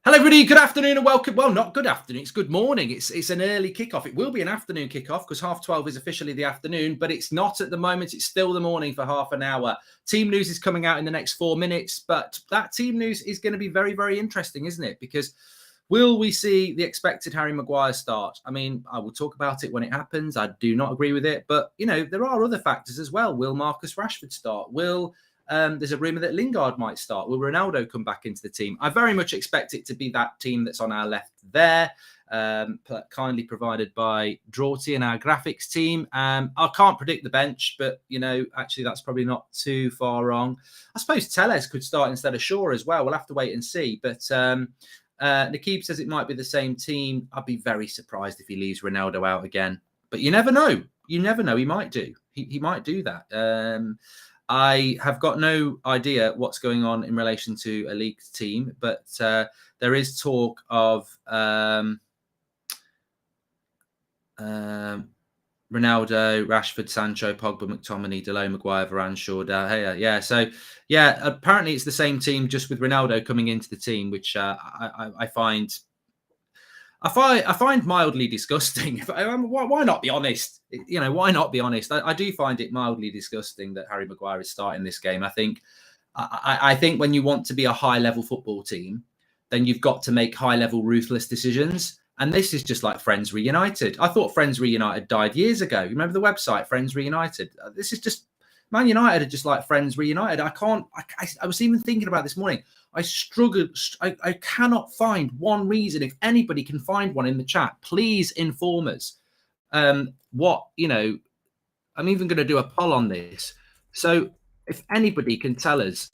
Hello, everybody. Good afternoon and welcome. Well, not good afternoon. It's good morning. It's an early kickoff. It will be an afternoon kickoff because 12:30 is officially the afternoon, but it's not at the moment. It's still the morning for half an hour. Team news is coming out in the next 4 minutes, but that team news is going to be very, very interesting, isn't it? Because will we see the expected Harry Maguire start? I mean, I will talk about it when it happens. I do not agree with it, but there are other factors as well. Will Marcus Rashford start? There's a rumour that Lingard might start. Will Ronaldo come back into the team? I very much expect it to be that team that's on our left there, kindly provided by Drawty and our graphics team. I can't predict the bench, but, actually that's probably not too far wrong. I suppose Telles could start instead of Shaw as well. We'll have to wait and see. But Nakeeb says it might be the same team. I'd be very surprised if he leaves Ronaldo out again. But you never know. You never know. He might do. He might do that. I have got no idea what's going on in relation to a leaked team, but there is talk of Ronaldo, Rashford, Sancho, Pogba, McTominay, Delon, Maguire, Varane, Shaw, De Gea. Yeah, so apparently it's the same team, just with Ronaldo coming into the team, which I find mildly disgusting. Why not be honest? Why not be honest? I do find it mildly disgusting that Harry Maguire is starting this game. I think when you want to be a high-level football team, then you've got to make high-level ruthless decisions. And this is just like Friends Reunited. I thought Friends Reunited died years ago. You remember the website, Friends Reunited? This is just... Man United are just like Friends Reunited. I was even thinking about this morning. I struggled. I cannot find one reason. If anybody can find one in the chat, please inform us. I'm even going to do a poll on this. So if anybody can tell us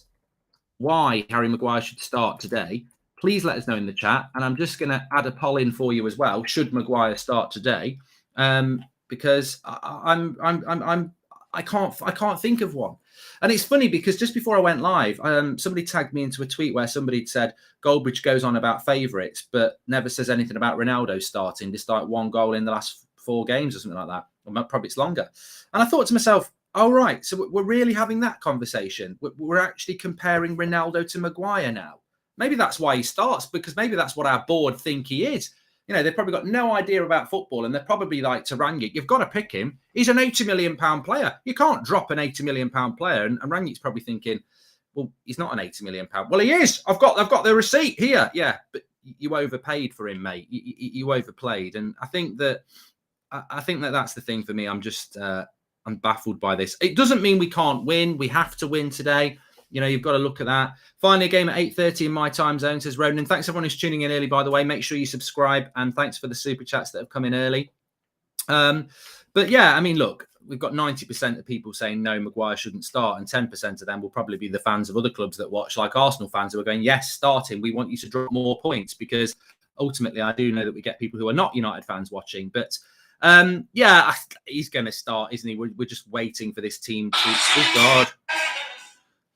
why Harry Maguire should start today, please let us know in the chat. And I'm just going to add a poll in for you as well. Should Maguire start today? Because I can't think of one. And it's funny because just before I went live, somebody tagged me into a tweet where somebody said Goldbridge goes on about favourites, but never says anything about Ronaldo starting, despite one goal in the last 4 games or something like that. Or probably it's longer. And I thought to myself, oh, right, so we're really having that conversation. We're actually comparing Ronaldo to Maguire now. Maybe that's why he starts, because maybe that's what our board think he is. They've probably got no idea about football, and they're probably like to Rangnick, you've got to pick him. He's an £80 million player. You can't drop an £80 million player. And Rangnick's probably thinking, well, he's not an £80 million. Well, he is. I've got the receipt here. Yeah, but you overpaid for him, mate. You overplayed. And I think that's the thing for me. I'm baffled by this. It doesn't mean we can't win. We have to win today. You've got to look at that. Finally, a game at 8:30 in my time zone, says Ronan. Thanks, everyone who's tuning in early, by the way. Make sure you subscribe, and thanks for the super chats that have come in early. But yeah, I mean, look, we've got 90% of people saying no, Maguire shouldn't start, and 10% of them will probably be the fans of other clubs that watch, like Arsenal fans who are going, yes, start him. We want you to drop more points, because ultimately I do know that we get people who are not United fans watching. But he's going to start, isn't he? We're just waiting for this team to... Oh, God.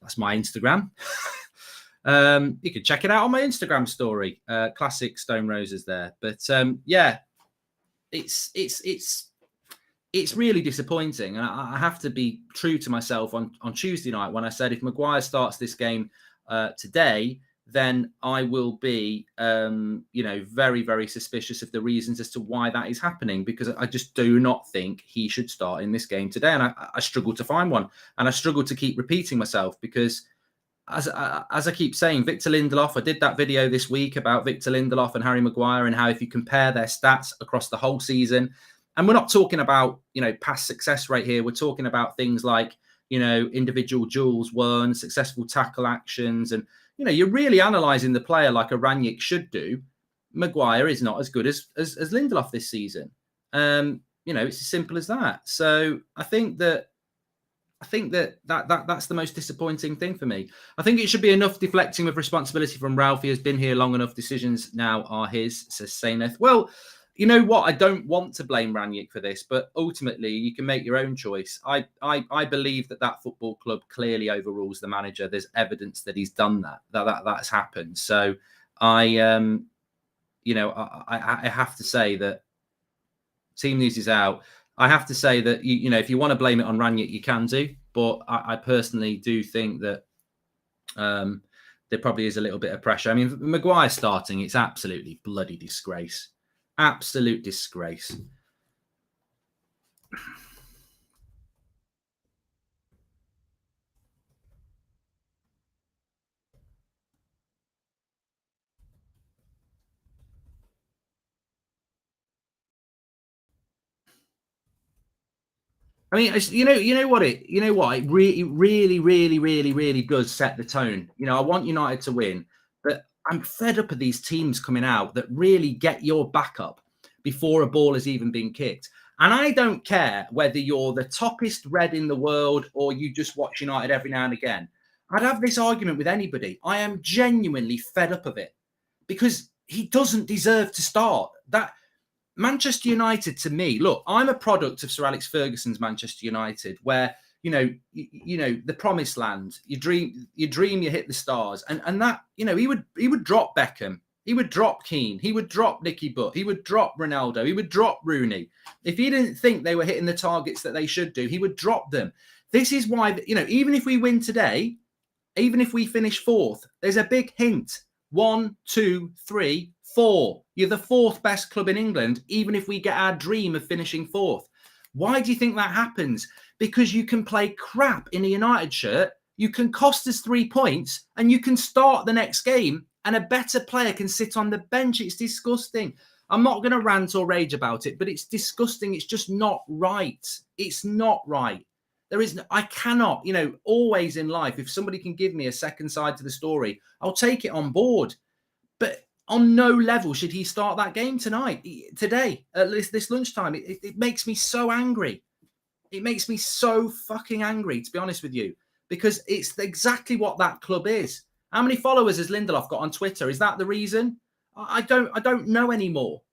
That's my Instagram. You can check it out on my Instagram story. Classic Stone Roses there. But it's really disappointing. And I have to be true to myself on Tuesday night when I said if Maguire starts this game today, then I will be, very, very suspicious of the reasons as to why that is happening, because I just do not think he should start in this game today. And I struggle to find one. And I struggle to keep repeating myself because, as I keep saying, Victor Lindelof, I did that video this week about Victor Lindelof and Harry Maguire and how if you compare their stats across the whole season, and we're not talking about, past success rate here. We're talking about things like, individual duels won, successful tackle actions, and you're really analysing the player like a Rangnick should do. Maguire is not as good as Lindelof this season. It's as simple as that. So I think that's the most disappointing thing for me. I think it should be enough deflecting of responsibility from Ralph. He has been here long enough. Decisions now are his, says Saineth. Well, you know what? I don't want to blame Rangnick for this, but ultimately you can make your own choice. I believe that football club clearly overrules the manager. There's evidence that he's done that's happened. So I have to say that team news is out. I have to say that, if you want to blame it on Rangnick, you can do. But I personally do think that there probably is a little bit of pressure. I mean, Maguire starting, it's absolutely bloody disgrace. Absolute disgrace. I mean, you know what it really does set the tone. You know, I want United to win, but I'm fed up of these teams coming out that really get your back up before a ball has even been kicked. And I don't care whether you're the toppest red in the world or you just watch United every now and again. I'd have this argument with anybody. I am genuinely fed up of it because he doesn't deserve to start. That Manchester United, to me, look, I'm a product of Sir Alex Ferguson's Manchester United, where the promised land. You dream, you hit the stars, and that he would drop Beckham, he would drop Keane, he would drop Nicky Butt, he would drop Ronaldo, he would drop Rooney. If he didn't think they were hitting the targets that they should do, he would drop them. This is why even if we win today, even if we finish fourth, there's a big hint. 1, 2, 3, 4. You're the fourth best club in England, even if we get our dream of finishing fourth. Why do you think that happens? Because you can play crap in a United shirt, you can cost us 3 points, and you can start the next game, and a better player can sit on the bench. It's disgusting. I'm not going to rant or rage about it, but it's disgusting. It's just not right. It's not right. I cannot, always in life, if somebody can give me a second side to the story, I'll take it on board. But on no level should he start that game today, at least this lunchtime. It makes me so angry. It makes me so fucking angry, to be honest with you, because it's exactly what that club is. How many followers has Lindelof got on Twitter? Is that the reason? I don't know anymore.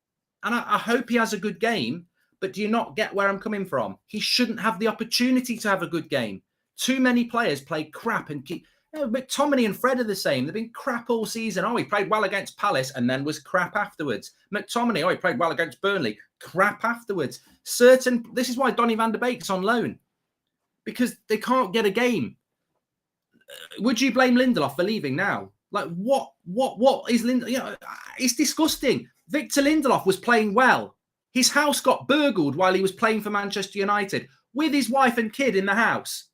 And I hope he has a good game. But do you not get where I'm coming from? He shouldn't have the opportunity to have a good game. Too many players play crap and keep. McTominay and Fred are the same. They've been crap all season. Oh, he played well against Palace and then was crap afterwards. McTominay, he played well against Burnley. Crap afterwards. This is why Donny van der Beek's on loan. Because they can't get a game. Would you blame Lindelof for leaving now? Like, what is Lindelof? It's disgusting. Victor Lindelof was playing well. His house got burgled while he was playing for Manchester United with his wife and kid in the house.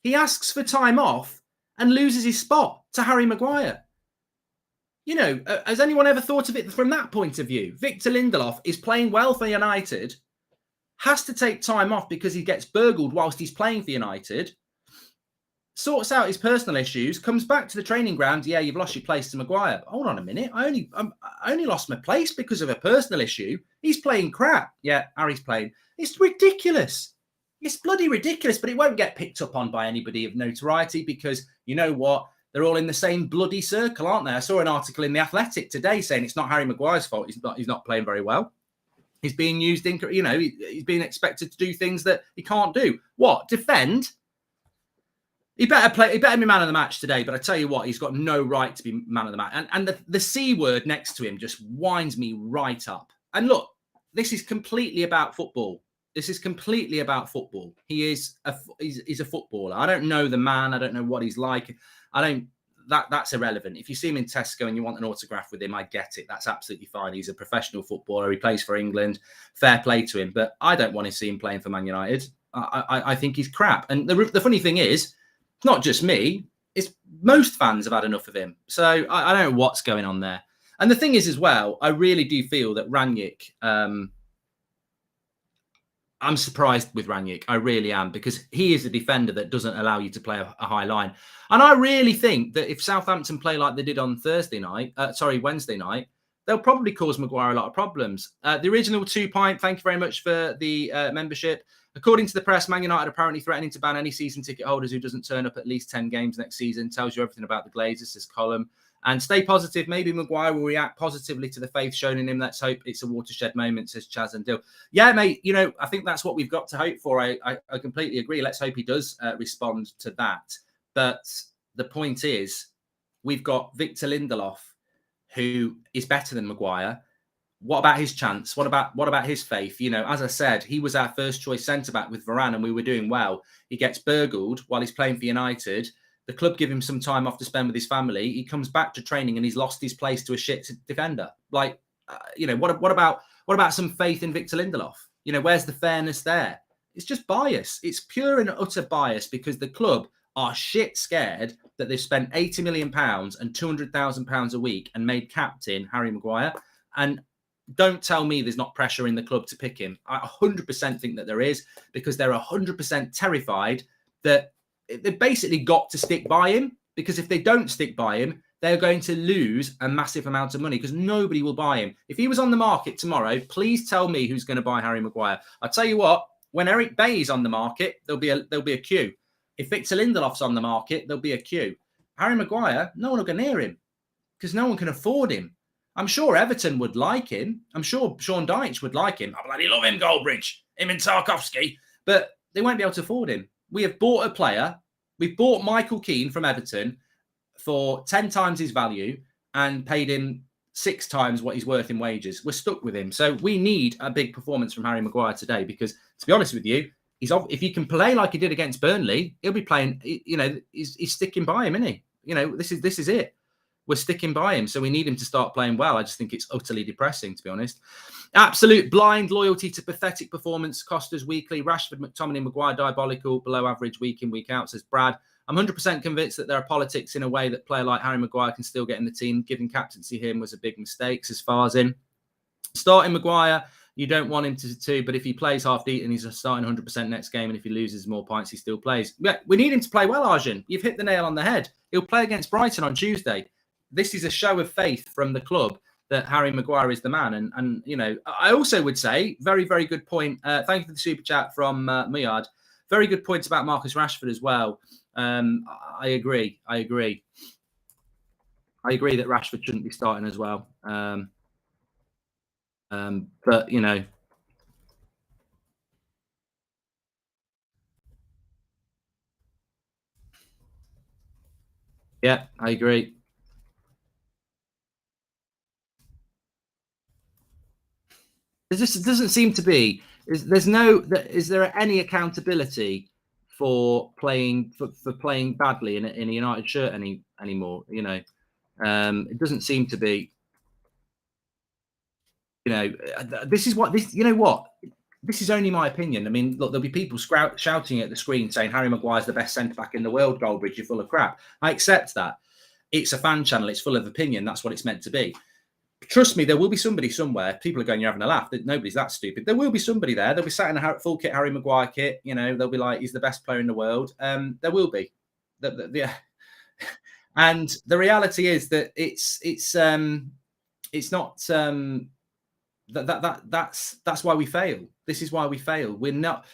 He asks for time off and loses his spot to Harry Maguire. Has anyone ever thought of it from that point of view? Victor Lindelof is playing well for United, has to take time off because he gets burgled whilst he's playing for United, sorts out his personal issues, comes back to the training ground. Yeah, you've lost your place to Maguire. Hold on a minute. I only lost my place because of a personal issue. He's playing crap. Yeah, Harry's playing. It's ridiculous. It's bloody ridiculous, but it won't get picked up on by anybody of notoriety because you know what? They're all in the same bloody circle, aren't they? I saw an article in The Athletic today saying it's not Harry Maguire's fault. He's not playing very well. He's being used he's being expected to do things that he can't do. What? Defend? He better be man of the match today, but I tell you what, he's got no right to be man of the match. And the C word next to him just winds me right up. And look, this is completely about football. This is completely about football. He's a footballer. I don't know the man. I don't know what he's like. That's irrelevant. If you see him in Tesco and you want an autograph with him, I get it. That's absolutely fine. He's a professional footballer. He plays for England. Fair play to him. But I don't want to see him playing for Man United. I think he's crap. And the funny thing is, it's not just me. It's most fans have had enough of him. So I don't know what's going on there. And the thing is as well, I really do feel that Rangnick, I'm surprised with Rangnick. I really am, because he is a defender that doesn't allow you to play a high line. And I really think that if Southampton play like they did on Wednesday night, they'll probably cause Maguire a lot of problems. The original 2 pint, thank you very much for the membership. According to the press, Man United apparently threatening to ban any season ticket holders who doesn't turn up at least 10 games next season. Tells you everything about the Glazers, this column. And stay positive. Maybe Maguire will react positively to the faith shown in him. Let's hope it's a watershed moment, says Chaz and Dill. Yeah, mate, I think that's what we've got to hope for. I completely agree. Let's hope he does respond to that. But the point is, we've got Victor Lindelof, who is better than Maguire. What about his chance? What about his faith? As I said, he was our first choice centre-back with Varane and we were doing well. He gets burgled while he's playing for United. The club give him some time off to spend with his family. He comes back to training and he's lost his place to a shit defender. Like, what about some faith in Victor Lindelof? Where's the fairness there? It's just bias. It's pure and utter bias because the club are shit scared that they've spent £80 million and £200,000 a week and made captain Harry Maguire. And don't tell me there's not pressure in the club to pick him. I 100% think that there is, because they're 100% terrified that they've basically got to stick by him, because if they don't stick by him, they're going to lose a massive amount of money because nobody will buy him. If he was on the market tomorrow, please tell me who's going to buy Harry Maguire. I'll tell you what, when Eric Bailly's on the market, there'll be a queue. If Victor Lindelof's on the market, there'll be a queue. Harry Maguire, no one will go near him because no one can afford him. I'm sure Everton would like him. I'm sure Sean Dyche would like him. I bloody love him, Goldbridge, him and Tarkowski, but they won't be able to afford him. We have bought a player. We've bought Michael Keane from Everton for 10 times his value and paid him 6 times what he's worth in wages. We're stuck with him. So we need a big performance from Harry Maguire today because, to be honest with you, if he can play like he did against Burnley, he'll be playing, he's sticking by him, isn't he? This is it. We're sticking by him. So we need him to start playing well. I just think it's utterly depressing, to be honest. Absolute blind loyalty to pathetic performance cost us weekly. Rashford, McTominay, Maguire, diabolical, below average week in, week out, says Brad. I'm 100% convinced that there are politics in a way that a player like Harry Maguire can still get in the team. Giving captaincy him was a big mistake, says Farzin. Starting Maguire, you don't want him to, but if he plays half-decent, he's starting 100% next game, and if he loses more points, he still plays. Yeah, we need him to play well, Arjun. You've hit the nail on the head. He'll play against Brighton on Tuesday. This is a show of faith from the club that Harry Maguire is the man. And I also would say, very, very good point. Thank you for the super chat from Muyad. Very good points about Marcus Rashford as well. I agree that Rashford shouldn't be starting as well. But, yeah, I agree. There just doesn't seem to be. Is there any accountability for playing badly in a United shirt anymore? It doesn't seem to be. This is what this. You know what? This is only my opinion. I mean, look, there'll be people shouting at the screen saying Harry Maguire's the best centre back in the world. Goldbridge, you're full of crap. I accept that. It's a fan channel. It's full of opinion. That's what it's meant to be. Trust me, there will be somebody somewhere. People are going, you're having a laugh. Nobody's that stupid. There will be somebody there. They'll be sat in a full kit Harry Maguire kit. They'll be like, he's the best player in the world. There will be. Yeah. And the reality is that it's not. That's why we fail. This is why we fail. We're not.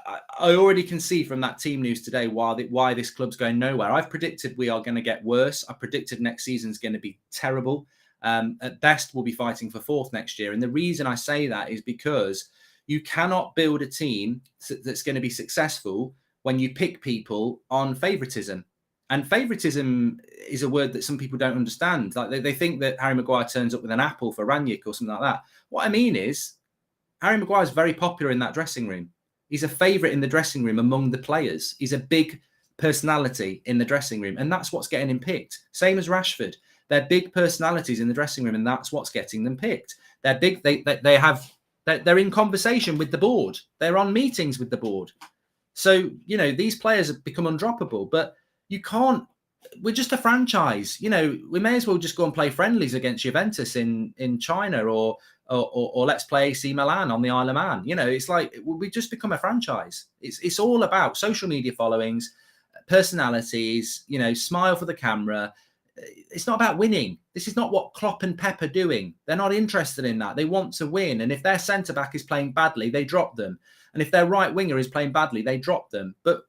I already can see from that team news today why this club's going nowhere. I've predicted we are going to get worse. I predicted next season's going to be terrible. At best, we'll be fighting for 4th next year. And the reason I say that is because you cannot build a team that's going to be successful when you pick people on favoritism. And favoritism is a word that some people don't understand. Like they think that Harry Maguire turns up with an apple for Ranić or something like that. What I mean is Harry Maguire is very popular in that dressing room. He's a favourite in the dressing room among the players. He's a big personality in the dressing room. And that's what's getting him picked. Same as Rashford. They're big personalities in the dressing room, and that's what's getting them picked. They're big. They're in conversation with the board. They're on meetings with the board. So, these players have become undroppable, but you can't. We're just a franchise. We may as well just go and play friendlies against Juventus in China or let's play AC Milan on the Isle of Man. It's like we just become a franchise. It's all about social media followings, personalities, smile for the camera. It's not about winning. This is not what Klopp and Pep are doing. They're not interested in that. They want to win. And if their centre-back is playing badly, they drop them. And if their right winger is playing badly, they drop them. But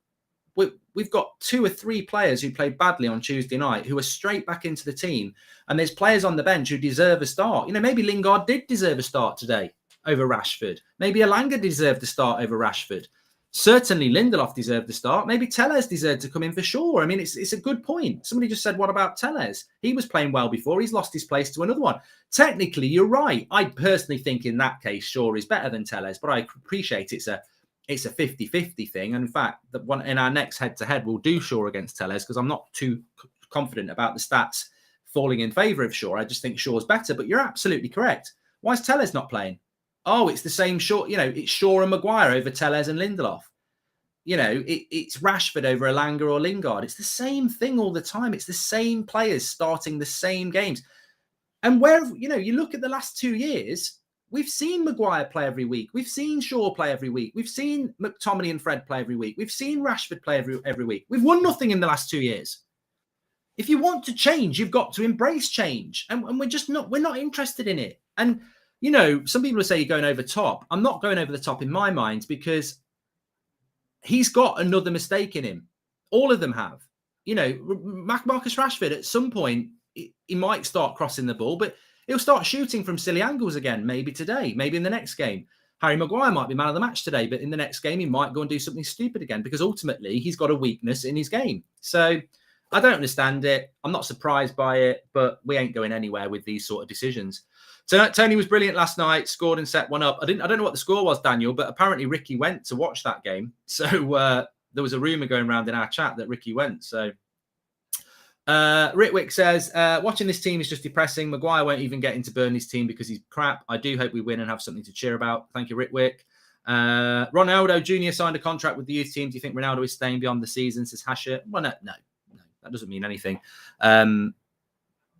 we've got 2 or 3 players who played badly on Tuesday night who are straight back into the team. And there's players on the bench who deserve a start. Maybe Lingard did deserve a start today over Rashford. Maybe Elanga deserved a start over Rashford. Certainly Lindelof deserved the start. Maybe Telles deserved to come in for sure. I mean, it's a good point. Somebody just said, what about Telles? He was playing well before. He's lost his place to another one. Technically, you're right. I personally think in that case, Shaw is better than Telles, but I appreciate it's it's a 50-50 thing. And in fact, in our next head-to-head, we'll do Shaw against Telles, because I'm not too confident about the stats falling in favour of Shaw. I just think Shaw's better. But you're absolutely correct. Why is Telles not playing? Oh, it's the same Shaw. It's Shaw and Maguire over Telles and Lindelof. It's Rashford over Elanga or Lingard. It's the same thing all the time. It's the same players starting the same games. And you look at the last 2 years, we've seen Maguire play every week. We've seen Shaw play every week. We've seen McTominay and Fred play every week. We've seen Rashford play every week. We've won nothing in the last 2 years. If you want to change, you've got to embrace change. And we're not interested in it. And, some people will say you're going over the top. I'm not going over the top in my mind, because he's got another mistake in him. All of them have. Marcus Rashford, at some point, he might start crossing the ball, but he'll start shooting from silly angles again, maybe today, maybe in the next game. Harry Maguire might be man of the match today, but in the next game, he might go and do something stupid again, because ultimately he's got a weakness in his game. So I don't understand it. I'm not surprised by it, but we ain't going anywhere with these sort of decisions. So Tony was brilliant last night, scored and set one up. I don't know what the score was, Daniel, but apparently Ricky went to watch that game. So there was a rumour going around in our chat that Ricky went. So Ritwick says, watching this team is just depressing. Maguire won't even get into Burnley's team because he's crap. I do hope we win and have something to cheer about. Thank you, Ritwick. Ronaldo Jr. signed a contract with the youth team. Do you think Ronaldo is staying beyond the season, says Hasher? Well, no, that doesn't mean anything.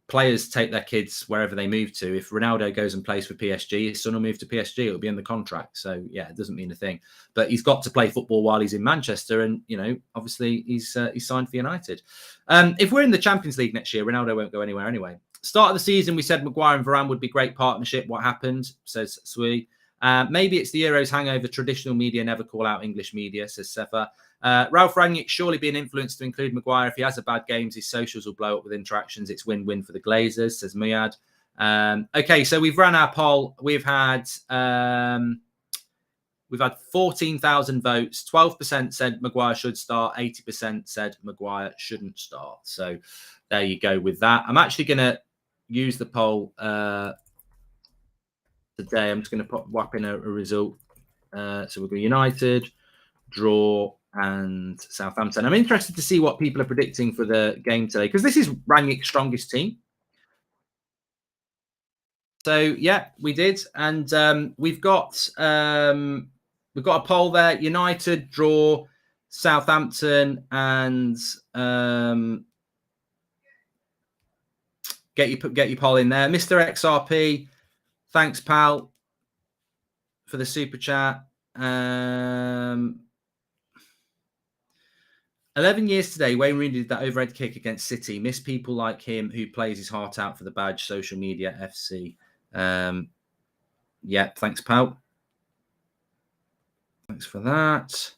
Players take their kids wherever they move to. If Ronaldo goes and plays for PSG, his son will move to PSG. It'll be in the contract. So, yeah, it doesn't mean a thing. But he's got to play football while he's in Manchester. And, obviously he's signed for United. If we're in the Champions League next year, Ronaldo won't go anywhere anyway. Start of the season, we said Maguire and Varane would be great partnership. What happened, says Sui. Maybe it's the Euros hangover. Traditional media never call out English media, says Sefa. Ralph Rangnick surely being influenced to include Maguire. If he has a bad game, his socials will blow up with interactions. It's win-win for the Glazers, says Muyad. Okay, so we've run our poll. We've had 14,000 votes. 12% said Maguire should start. 80% said Maguire shouldn't start. So there you go with that. I'm actually going to use the poll today. I'm just going to whap in a result. So we'll go United, draw, and Southampton. I'm interested to see what people are predicting for the game today, because this is Rangnick's strongest team. So yeah, we did, and we've got a poll there: United, draw, Southampton, and get your poll in there, Mr. XRP. Thanks, pal, for the super chat. 11 years today, Wayne Rooney did that overhead kick against City. Miss people like him who plays his heart out for the badge. Social media, FC. Yeah, thanks, pal. Thanks for that.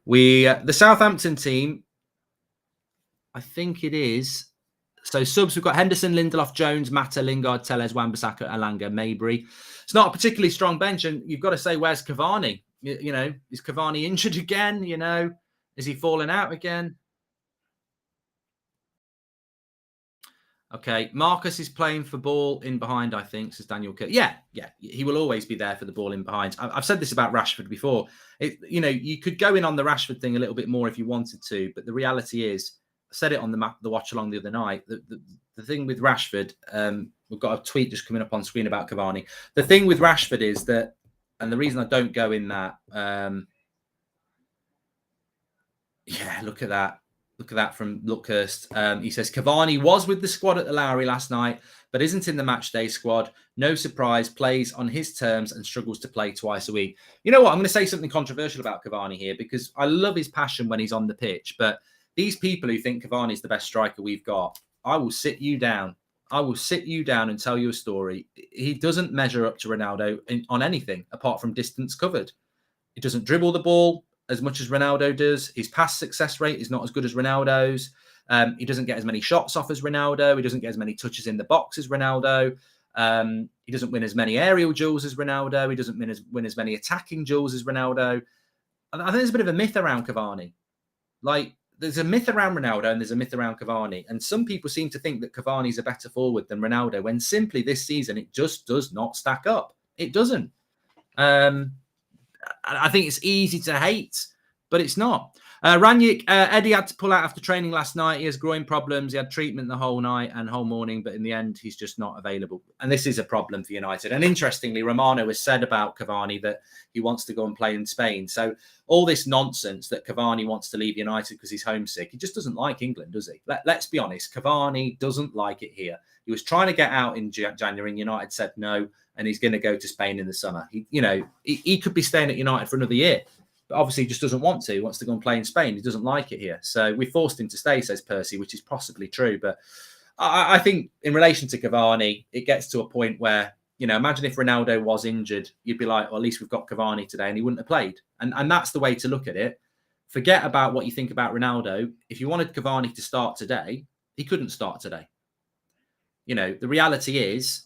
The Southampton team, I think it is. So subs, we've got Henderson, Lindelof, Jones, Mata, Lingard, Telles, Wan-Bissaka, Elanga, Mabry. It's not a particularly strong bench, and you've got to say, where's Cavani? Is Cavani injured again? Is he falling out again? Okay, Marcus is playing for ball in behind, I think, says Daniel Kirk. Yeah, he will always be there for the ball in behind. I've said this about Rashford before. You could go in on the Rashford thing a little bit more if you wanted to, but the reality is, I said it on the watch along the other night. The thing with Rashford, we've got a tweet just coming up on screen about Cavani. The thing with Rashford is that, and the reason I don't go in that, look at that. Look at that from Luckhurst. He says, Cavani was with the squad at the Lowry last night, but isn't in the matchday squad. No surprise, plays on his terms and struggles to play twice a week. You know what? I'm going to say something controversial about Cavani here, because I love his passion when he's on the pitch. But these people who think Cavani is the best striker we've got, I will sit you down. I will sit you down and tell you a story. He doesn't measure up to Ronaldo on anything apart from distance covered. He doesn't dribble the ball as much as Ronaldo does. His pass success rate is not as good as Ronaldo's. He doesn't get as many shots off as Ronaldo. He doesn't get as many touches in the box as Ronaldo. He doesn't win as many aerial duels as Ronaldo. He doesn't win as many attacking duels as Ronaldo. I think there's a bit of a myth around Cavani. Like, there's a myth around Ronaldo and there's a myth around Cavani. And some people seem to think that Cavani's a better forward than Ronaldo, when simply this season it just does not stack up. It doesn't. I think it's easy to hate, but it's not. Ranić, Eddie had to pull out after training last night. He has groin problems. He had treatment the whole night and whole morning, but in the end, he's just not available. And this is a problem for United. And interestingly, Romano has said about Cavani that he wants to go and play in Spain. So all this nonsense that Cavani wants to leave United because he's homesick, he just doesn't like England, does he? Let's be honest. Cavani doesn't like it here. He was trying to get out in January and United said no, and he's going to go to Spain in the summer. He could be staying at United for another year. But obviously he just doesn't want to. He wants to go and play in Spain. He doesn't like it here. So we forced him to stay, says Percy, which is possibly true. But I think in relation to Cavani, it gets to a point where, imagine if Ronaldo was injured, you'd be like, well, at least we've got Cavani today and he wouldn't have played. And that's the way to look at it. Forget about what you think about Ronaldo. If you wanted Cavani to start today, he couldn't start today. The reality is,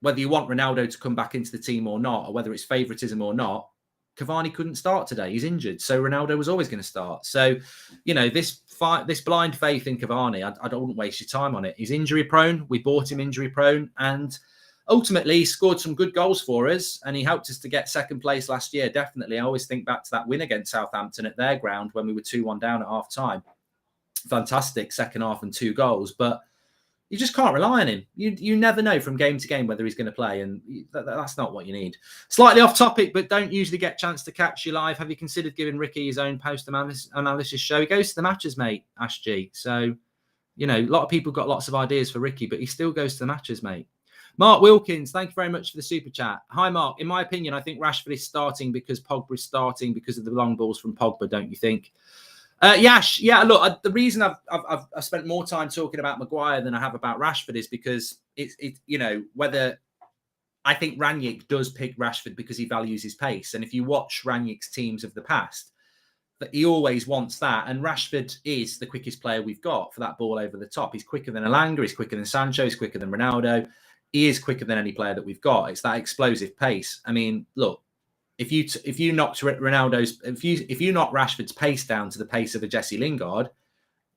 whether you want Ronaldo to come back into the team or not, or whether it's favouritism or not, Cavani couldn't start today. He's injured. So Ronaldo was always going to start. So, this blind faith in Cavani, I don't waste your time on it. He's injury prone. We bought him injury prone. And ultimately, he scored some good goals for us. And he helped us to get second place last year. Definitely. I always think back to that win against Southampton at their ground when we were 2-1 down at half time. Fantastic second half and 2 goals. But you just can't rely on him. You never know from game to game whether he's going to play, and that's not what you need. Slightly off topic, but don't usually get a chance to catch you live. Have you considered giving Ricky his own post-analysis show? He goes to the matches, mate, Ash G. So, a lot of people got lots of ideas for Ricky, but he still goes to the matches, mate. Mark Wilkins, thank you very much for the super chat. Hi, Mark. In my opinion, I think Rashford is starting because Pogba is starting because of the long balls from Pogba, don't you think? Yash, yeah. Look, the reason I've spent more time talking about Maguire than I have about Rashford is because it's whether I think Ranić does pick Rashford because he values his pace, and if you watch Ranić's teams of the past, that he always wants that, and Rashford is the quickest player we've got for that ball over the top. He's quicker than Elanga, he's quicker than Sancho, he's quicker than Ronaldo. He is quicker than any player that we've got. It's that explosive pace. I mean, look. If you knocked Ronaldo's, if you knock Rashford's pace down to the pace of a Jesse Lingard,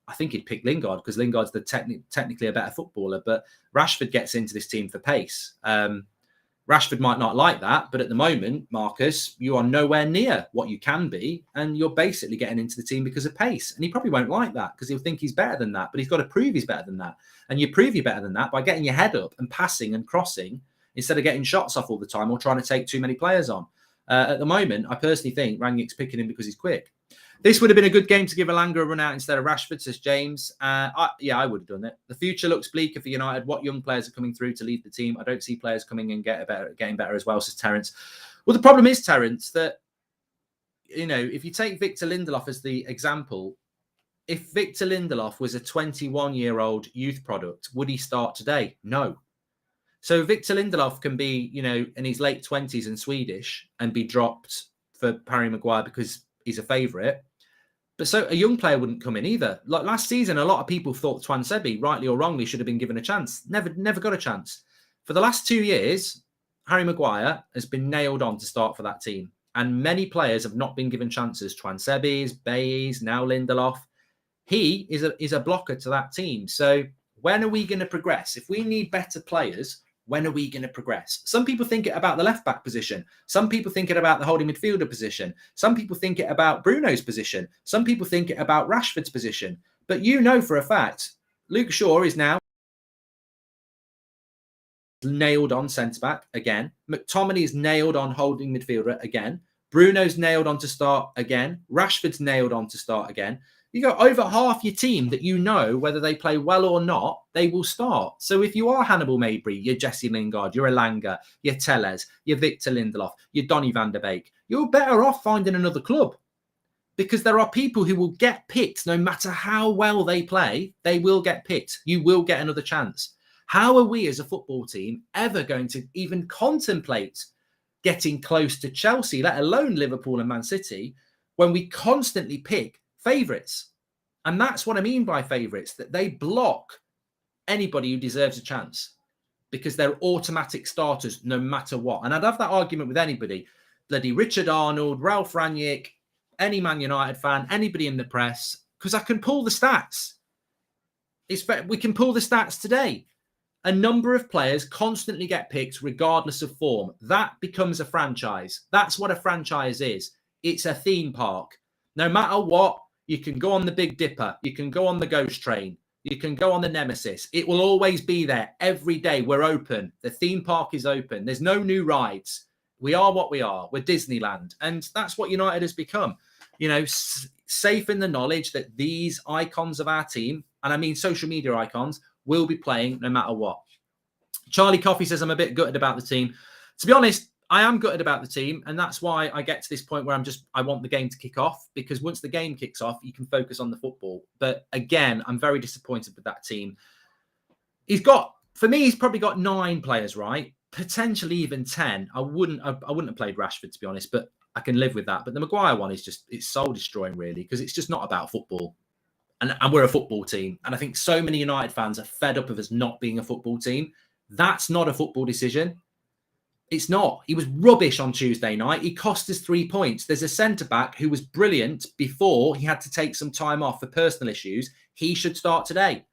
I think he'd pick Lingard because Lingard's technically a better footballer. But Rashford gets into this team for pace. Rashford might not like that, but at the moment, Marcus, you are nowhere near what you can be, and you're basically getting into the team because of pace. And he probably won't like that because he'll think he's better than that, but he's got to prove he's better than that. And you prove you're better than that by getting your head up and passing and crossing instead of getting shots off all the time or trying to take too many players on. At the moment, I personally think Ranić's picking him because he's quick. This would have been a good game to give Elanga a run out instead of Rashford, says James. I would have done it. The future looks bleaker for United. What young players are coming through to lead the team? I don't see players coming and getting better as well, says Terence. Well, the problem is, Terence, that, if you take Victor Lindelof as the example, if Victor Lindelof was a 21-year-old youth product, would he start today? No. So Victor Lindelof can be, in his late 20s and Swedish and be dropped for Harry Maguire because he's a favourite. But so a young player wouldn't come in either. Like last season, a lot of people thought Twan Sebi, rightly or wrongly, should have been given a chance. Never got a chance. For the last 2 years, Harry Maguire has been nailed on to start for that team. And many players have not been given chances. Twan Sebi's, Bays, now Lindelof. He is a blocker to that team. So when are we going to progress? If we need better players, when are we going to progress? Some people think it about the left-back position. Some people think it about the holding midfielder position. Some people think it about Bruno's position. Some people think it about Rashford's position. But for a fact, Luke Shaw is now nailed on centre-back again. McTominay is nailed on holding midfielder again. Bruno's nailed on to start again. Rashford's nailed on to start again. You got over half your team that whether they play well or not, they will start. So if you are Hannibal Mabry, you're Jesse Lingard, you're Elanga, you're Telles, you're Victor Lindelof, you're Donny van der Beek, you're better off finding another club because there are people who will get picked no matter how well they play. They will get picked. You will get another chance. How are we as a football team ever going to even contemplate getting close to Chelsea, let alone Liverpool and Man City, when we constantly pick favourites? And that's what I mean by favourites, that they block anybody who deserves a chance because they're automatic starters no matter what. And I'd have that argument with anybody. Bloody Richard Arnold, Ralph Ranić, any Man United fan, anybody in the press, because I can pull the stats. We can pull the stats today. a number of players constantly get picked regardless of form. That becomes a franchise. That's what a franchise is. It's a theme park. No matter what, you can go on the Big Dipper. You can go on the Ghost Train. You can go on the Nemesis. It will always be there every day. We're open. The theme park is open. There's no new rides. We are what we are. We're Disneyland. And that's what United has become. You know, safe in the knowledge that these icons of our team, and I mean social media icons, will be playing no matter what. Charlie Coffey says, I'm a bit gutted about the team. To be honest, I am gutted about the team. And that's why I get to this point where I want the game to kick off, because once the game kicks off, you can focus on the football. But again, I'm very disappointed with that team. He's probably got 9 players, right? Potentially even 10. I wouldn't have played Rashford, to be honest, but I can live with that. But the Maguire one is it's soul destroying, really, because it's just not about football. And we're a football team. And I think so many United fans are fed up of us not being a football team. That's not a football decision. It's not. He was rubbish on Tuesday night. He cost us 3 points. There's a centre-back who was brilliant before he had to take some time off for personal issues. He should start today.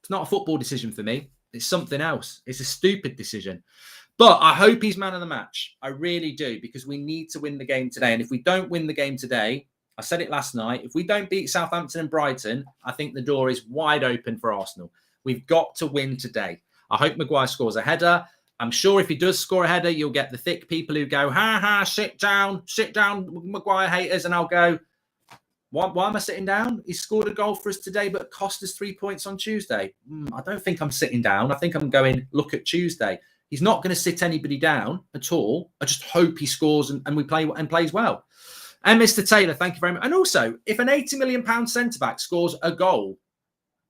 It's not a football decision for me. It's something else. It's a stupid decision. But I hope he's man of the match. I really do, because we need to win the game today. And if we don't win the game today, I said it last night, if we don't beat Southampton and Brighton, I think the door is wide open for Arsenal. We've got to win today. I hope Maguire scores a header. I'm sure if he does score a header, you'll get the thick people who go, sit down, Maguire haters. And I'll go, why am I sitting down? He scored a goal for us today, but cost us 3 points on Tuesday. I don't think I'm sitting down. I think I'm going, look at Tuesday. He's not going to sit anybody down at all. I just hope he scores and we play and plays well. And Mr. Taylor, thank you very much. And also, if an £80 million centre-back scores a goal,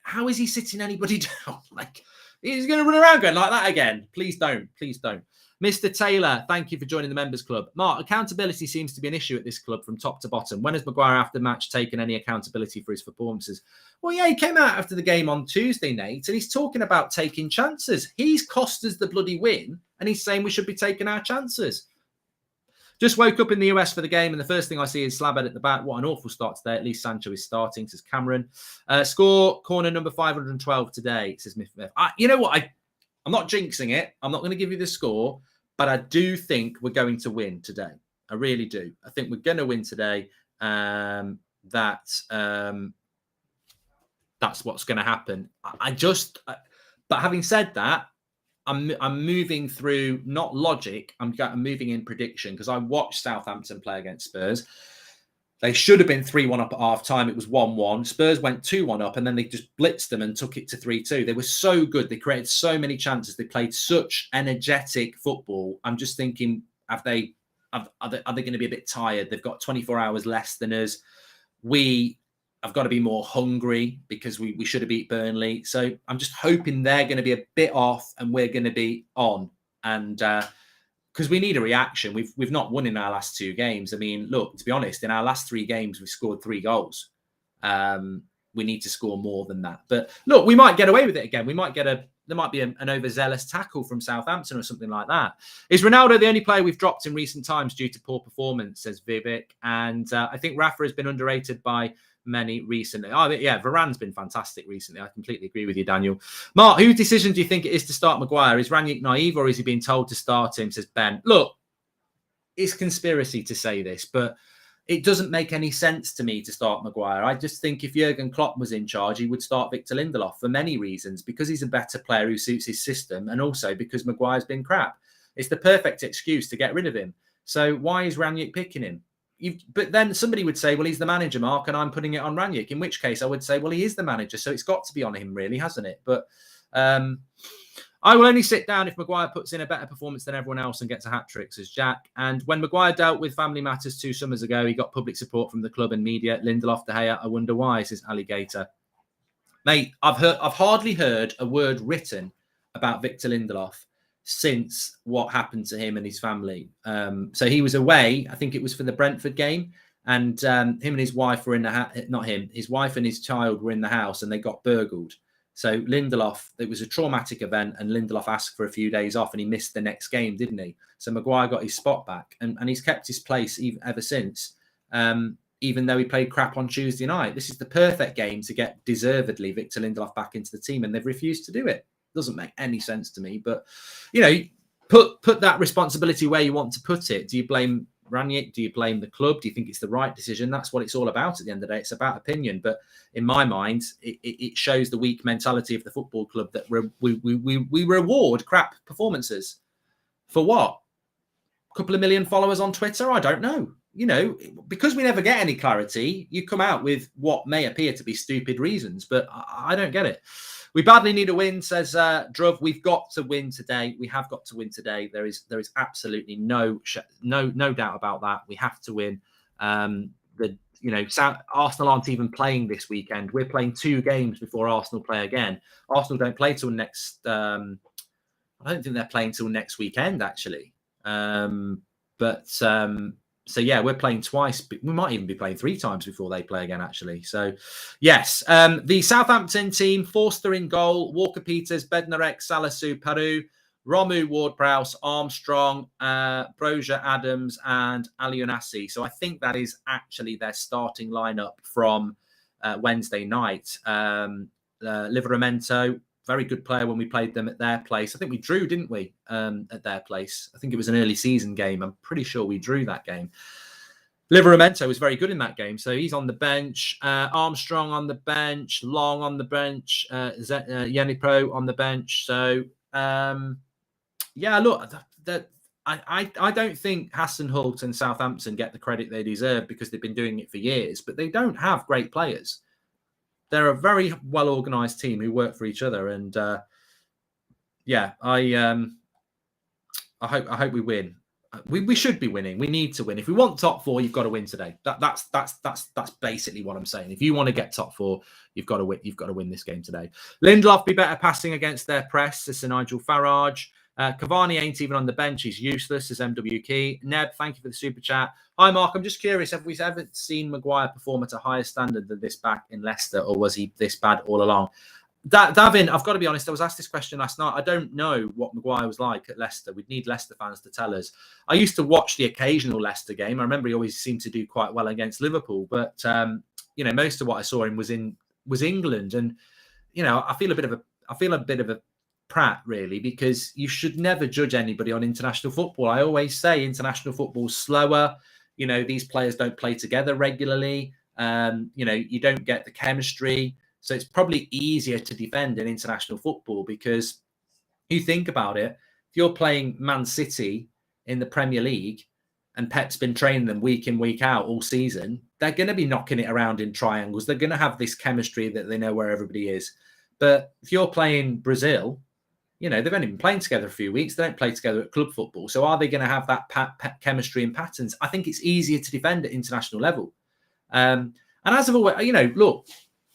how is he sitting anybody down? Like, he's going to run around going like that again. Please don't. Please don't. Mr. Taylor, thank you for joining the members club. Mark, accountability seems to be an issue at this club from top to bottom. When has Maguire after the match taken any accountability for his performances? Well, yeah, he came out after the game on Tuesday, Nate, and he's talking about taking chances. He's cost us the bloody win, and he's saying we should be taking our chances. Just woke up in the US for the game, and the first thing I see is Slabhead at the back. What an awful start today. At least Sancho is starting, says Cameron. Score corner number 512 today, says Miff. You know what? I'm not jinxing it. I'm not going to give you the score, but I do think we're going to win today. I really do. I think we're going to win today. That's what's going to happen. But having said that, I'm moving through not logic. I'm moving in prediction, because I watched Southampton play against Spurs. They should have been 3-1 up at half time. It was 1-1. Spurs went 2-1 up, and then they just blitzed them and took it to 3-2. They were so good. They created so many chances. They played such energetic football. I'm just thinking, are they going to be a bit tired? They've got 24 hours less than us. I've got to be more hungry, because we should have beat Burnley. So I'm just hoping they're going to be a bit off and we're going to be on. And because we need a reaction. We've not won in our last 2 games. I mean, look, to be honest, in our last 3 games, we've scored 3 goals. We need to score more than that. But look, we might get away with it again. There might be an overzealous tackle from Southampton or something like that. Is Ronaldo the only player we've dropped in recent times due to poor performance, says Vivek. And I think Rafa has been underrated by many recently. Oh, yeah, Varane's been fantastic recently. I completely agree with you, Daniel. Mark, whose decision do you think it is to start Maguire? Is Ranić naive, or is he being told to start him, says Ben? Look, it's conspiracy to say this, but it doesn't make any sense to me to start Maguire. I just think if Jurgen Klopp was in charge, he would start Victor Lindelof for many reasons, because he's a better player who suits his system, and also because Maguire's been crap. It's the perfect excuse to get rid of him. So why is Ranić picking him? But then somebody would say, well, he's the manager, Mark, and I'm putting it on Ranić. In which case I would say, well, he is the manager, so it's got to be on him, really, hasn't it? But I will only sit down if Maguire puts in a better performance than everyone else and gets a hat-trick, says Jack. And when Maguire dealt with family matters 2 summers ago, he got public support from the club and media. Lindelof, De Gea, I wonder why, says Alligator. Mate, I've hardly heard a word written about Victor Lindelof since what happened to him and his family. So he was away, I think it was for the Brentford game, and him and his wife were in the not him, his wife and his child were in the house, and they got burgled. So Lindelof, it was a traumatic event, and Lindelof asked for a few days off, and he missed the next game, didn't he? So Maguire got his spot back, and he's kept his place ever since, even though he played crap on Tuesday night. This is the perfect game to get deservedly Victor Lindelof back into the team, and they've refused to do it. Doesn't make any sense to me. But, you know, put that responsibility where you want to put it. Do you blame Ranić? Do you blame the club? Do you think it's the right decision? That's what it's all about at the end of the day. It's about opinion. But in my mind, it shows the weak mentality of the football club that we reward crap performances. For what? A couple of million followers on Twitter? I don't know. You know, because we never get any clarity, you come out with what may appear to be stupid reasons, but I don't get it. We badly need a win, says Druv. We've got to win today. We have got to win today. There is absolutely no doubt about that. We have to win. Arsenal aren't even playing this weekend. We're playing 2 games before Arsenal play again. Arsenal don't play till next. I don't think they're playing till next weekend actually. So yeah, we're playing twice. We might even be playing 3 times before they play again, actually. So, yes, the Southampton team: Forster in goal, Walker-Peters, Bednarek, Salisu, Peru, Romu, Ward-Prowse, Armstrong, Brozier, Adams, and Aliunassi. So I think that is actually their starting lineup from Wednesday night. Livramento, very good player when we played them at their place. I think we drew, didn't we, at their place? I think it was an early season game. I'm pretty sure we drew that game. Livramento was very good in that game, so he's on the bench. Armstrong on the bench, Long on the bench, Yenipro on the bench. So, yeah, look, I don't think Hasenhüttl and Southampton get the credit they deserve because they've been doing it for years, but they don't have great players. They're a very well-organised team who work for each other, and yeah, I hope we win. We should be winning. We need to win. If we want top 4, you've got to win today. That's basically what I'm saying. If you want to get top 4, you've got to win. You've got to win this game today. Lindelof be better passing against their press. This is Nigel Farage. Cavani ain't even on the bench. He's useless, as MW Key. Neb, thank you for the super chat. Hi, Mark. I'm just curious, have we ever seen Maguire perform at a higher standard than this back in Leicester, or was he this bad all along? Davin, I've got to be honest, I was asked this question last night. I don't know what Maguire was like at Leicester. We'd need Leicester fans to tell us. I used to watch the occasional Leicester game. I remember he always seemed to do quite well against Liverpool, but you know, most of what I saw him was England, and you know, I feel a bit of a prat, really, because you should never judge anybody on international football. I always say international football's slower. You know, these players don't play together regularly. You know, you don't get the chemistry. So it's probably easier to defend in international football because you think about it, if you're playing Man City in the Premier League and Pep's been training them week in, week out all season, they're going to be knocking it around in triangles. They're going to have this chemistry that they know where everybody is. But if you're playing Brazil, you know, they've only been playing together a few weeks. They don't play together at club football. So are they going to have that chemistry and patterns? I think it's easier to defend at international level. And as of always, you know, look,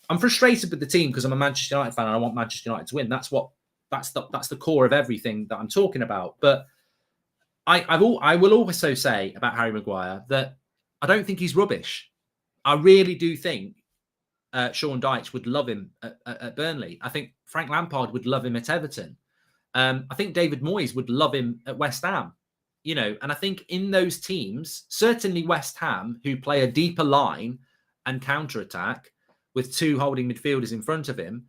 I'm frustrated with the team because I'm a Manchester United fan and I want Manchester United to win. That's the core of everything that I'm talking about. But I will also say about Harry Maguire that I don't think he's rubbish. I really do think Sean Dyche would love him at Burnley. I think Frank Lampard would love him at Everton. I think David Moyes would love him at West Ham. You know, and I think in those teams, certainly West Ham, who play a deeper line and counter-attack with 2 holding midfielders in front of him,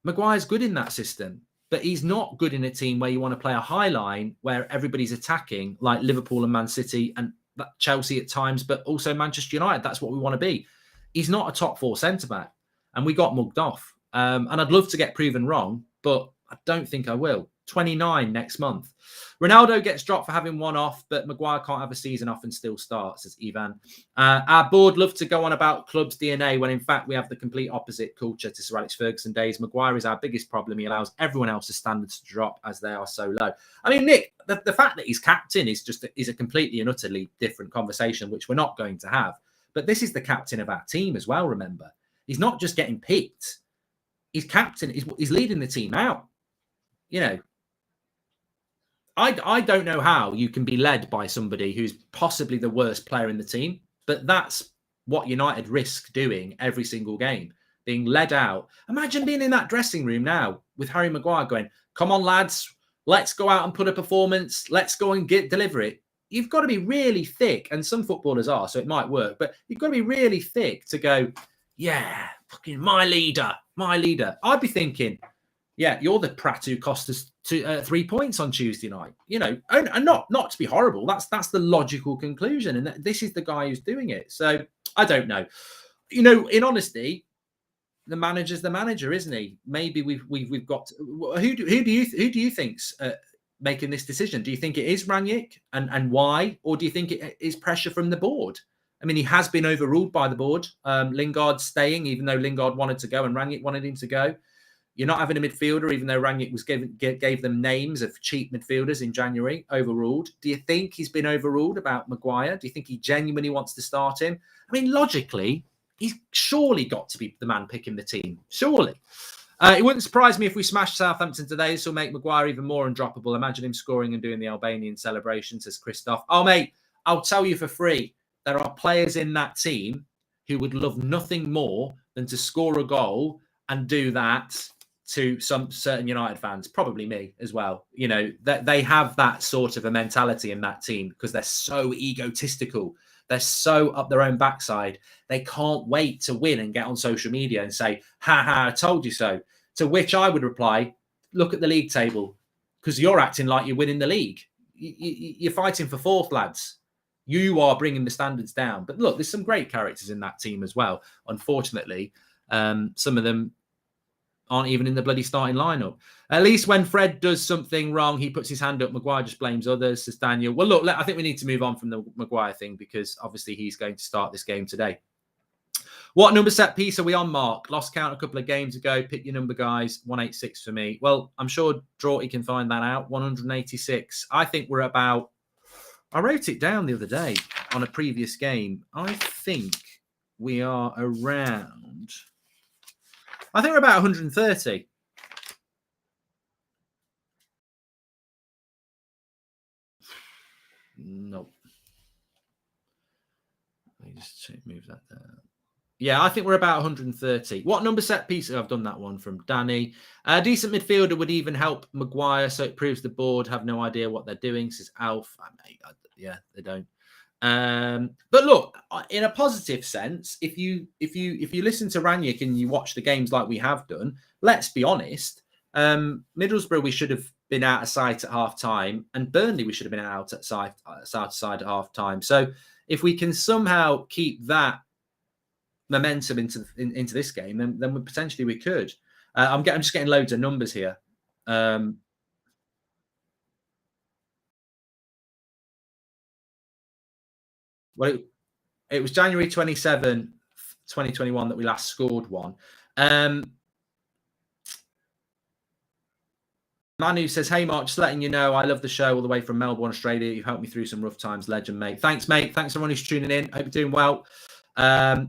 Maguire's good in that system. But he's not good in a team where you want to play a high line where everybody's attacking, like Liverpool and Man City and Chelsea at times, but also Manchester United. That's what we want to be. He's not a top 4 centre-back. And we got mugged off. And I'd love to get proven wrong, but I don't think I will. 29 next month. Ronaldo gets dropped for having one off, but Maguire can't have a season off and still start, says Ivan. Our board love to go on about club's DNA when in fact we have the complete opposite culture to Sir Alex Ferguson days. Maguire is our biggest problem. He allows everyone else's standards to drop as they are so low. I mean, Nick, the fact that he's captain is a completely and utterly different conversation, which we're not going to have. But this is the captain of our team as well, remember. He's not just getting picked. He's captain. He's leading the team out. You know, I don't know how you can be led by somebody who's possibly the worst player in the team, but that's what United risk doing every single game, being led out. Imagine being in that dressing room now with Harry Maguire going, come on, lads, let's go out and put a performance. Let's go and deliver it. You've got to be really thick, and some footballers are, so it might work, but you've got to be really thick to go, yeah, fucking my leader. I'd be thinking, Yeah, you're the prat who cost us 3 points on Tuesday night. And not to be horrible. That's the logical conclusion, and this is the guy who's doing it. So I don't know. In honesty, the manager's the manager, isn't he? Maybe we've got who do you think's making this decision? Do you think it is Rangnick, and why, or do you think it is pressure from the board? I mean, he has been overruled by the board. Lingard's staying, even though Lingard wanted to go and Rangnick wanted him to go. You're not having a midfielder, even though Rangnick gave them names of cheap midfielders in January. Overruled. Do you think he's been overruled about Maguire? Do you think he genuinely wants to start him? I mean, logically, he's surely got to be the man picking the team. Surely. It wouldn't surprise me if we smashed Southampton today. This will make Maguire even more undroppable. Imagine him scoring and doing the Albanian celebration, says Christoph. Oh, mate, I'll tell you for free. There are players in that team who would love nothing more than to score a goal and do that to some certain United fans, probably me as well. That they have that sort of a mentality in that team because they're so egotistical. They're so up their own backside. They can't wait to win and get on social media and say, ha ha, I told you so. To which I would reply, look at the league table, because you're acting like you're winning the league. You're fighting for fourth, lads. You are bringing the standards down. But look, there's some great characters in that team as well. Unfortunately, some of them aren't even in the bloody starting lineup. At least when Fred does something wrong, he puts his hand up. Maguire just blames others, says Daniel. Well, look, I think we need to move on from the Maguire thing because obviously he's going to start this game today. What number set piece are we on, Mark? Lost count a couple of games ago. Pick your number, guys. 186 for me. Well, I'm sure Draughty can find that out. 186. I think we're about... I wrote it down the other day on a previous game. I think we are around... I think we're about 130. Nope. Let me just move that down. Yeah, I think we're about 130. What number set piece? I've done that one from Danny. A decent midfielder would even help Maguire, so it proves the board have no idea what they're doing, says Alf. Yeah, they don't. But look, in a positive sense, if you listen to Rangnick and you watch the games like we have done, let's be honest, Middlesbrough we should have been out of sight at half time, and Burnley we should have been out at side at half time. So if we can somehow keep that momentum into this game, then we could. I'm just getting loads of numbers here. Well, it was January 27, 2021 that we last scored one. Manu says, hey, Mark, just letting you know, I love the show all the way from Melbourne, Australia. You've helped me through some rough times. Legend, mate. Thanks, mate. Thanks, everyone who's tuning in. Hope you're doing well.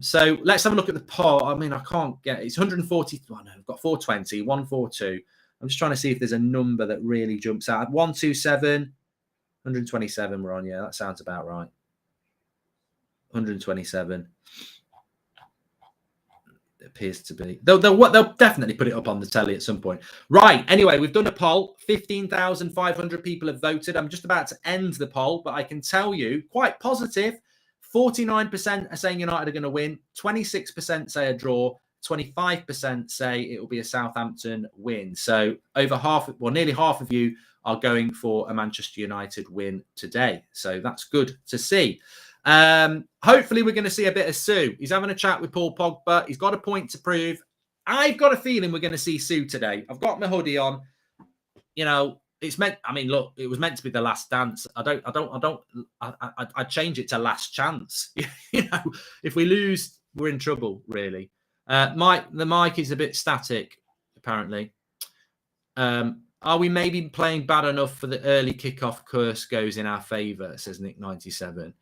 So let's have a look at the poll. I mean, I can't get it. It's 140. Oh, no, I've got 420, 142. I'm just trying to see if there's a number that really jumps out. 127, 127 we're on. Yeah, that sounds about right. 127. It appears to be. They'll definitely put it up on the telly at some point. Right. Anyway, we've done a poll. 15,500 people have voted. I'm just about to end the poll, but I can tell you, quite positive, 49% are saying United are going to win. 26% say a draw. 25% say it will be a Southampton win. So nearly half of you are going for a Manchester United win today. So that's good to see. Hopefully we're going to see a bit of Sue. He's having a chat with Paul Pogba. He's got a point to prove. I've got a feeling we're going to see Sue today. I've got my hoodie on. It's meant. I mean, look, it was meant to be the last dance. I'd change it to last chance. If we lose, we're in trouble. Really. The mic is a bit static. Apparently. Are we maybe playing bad enough for the early kickoff curse goes in our favour? Says Nick 97.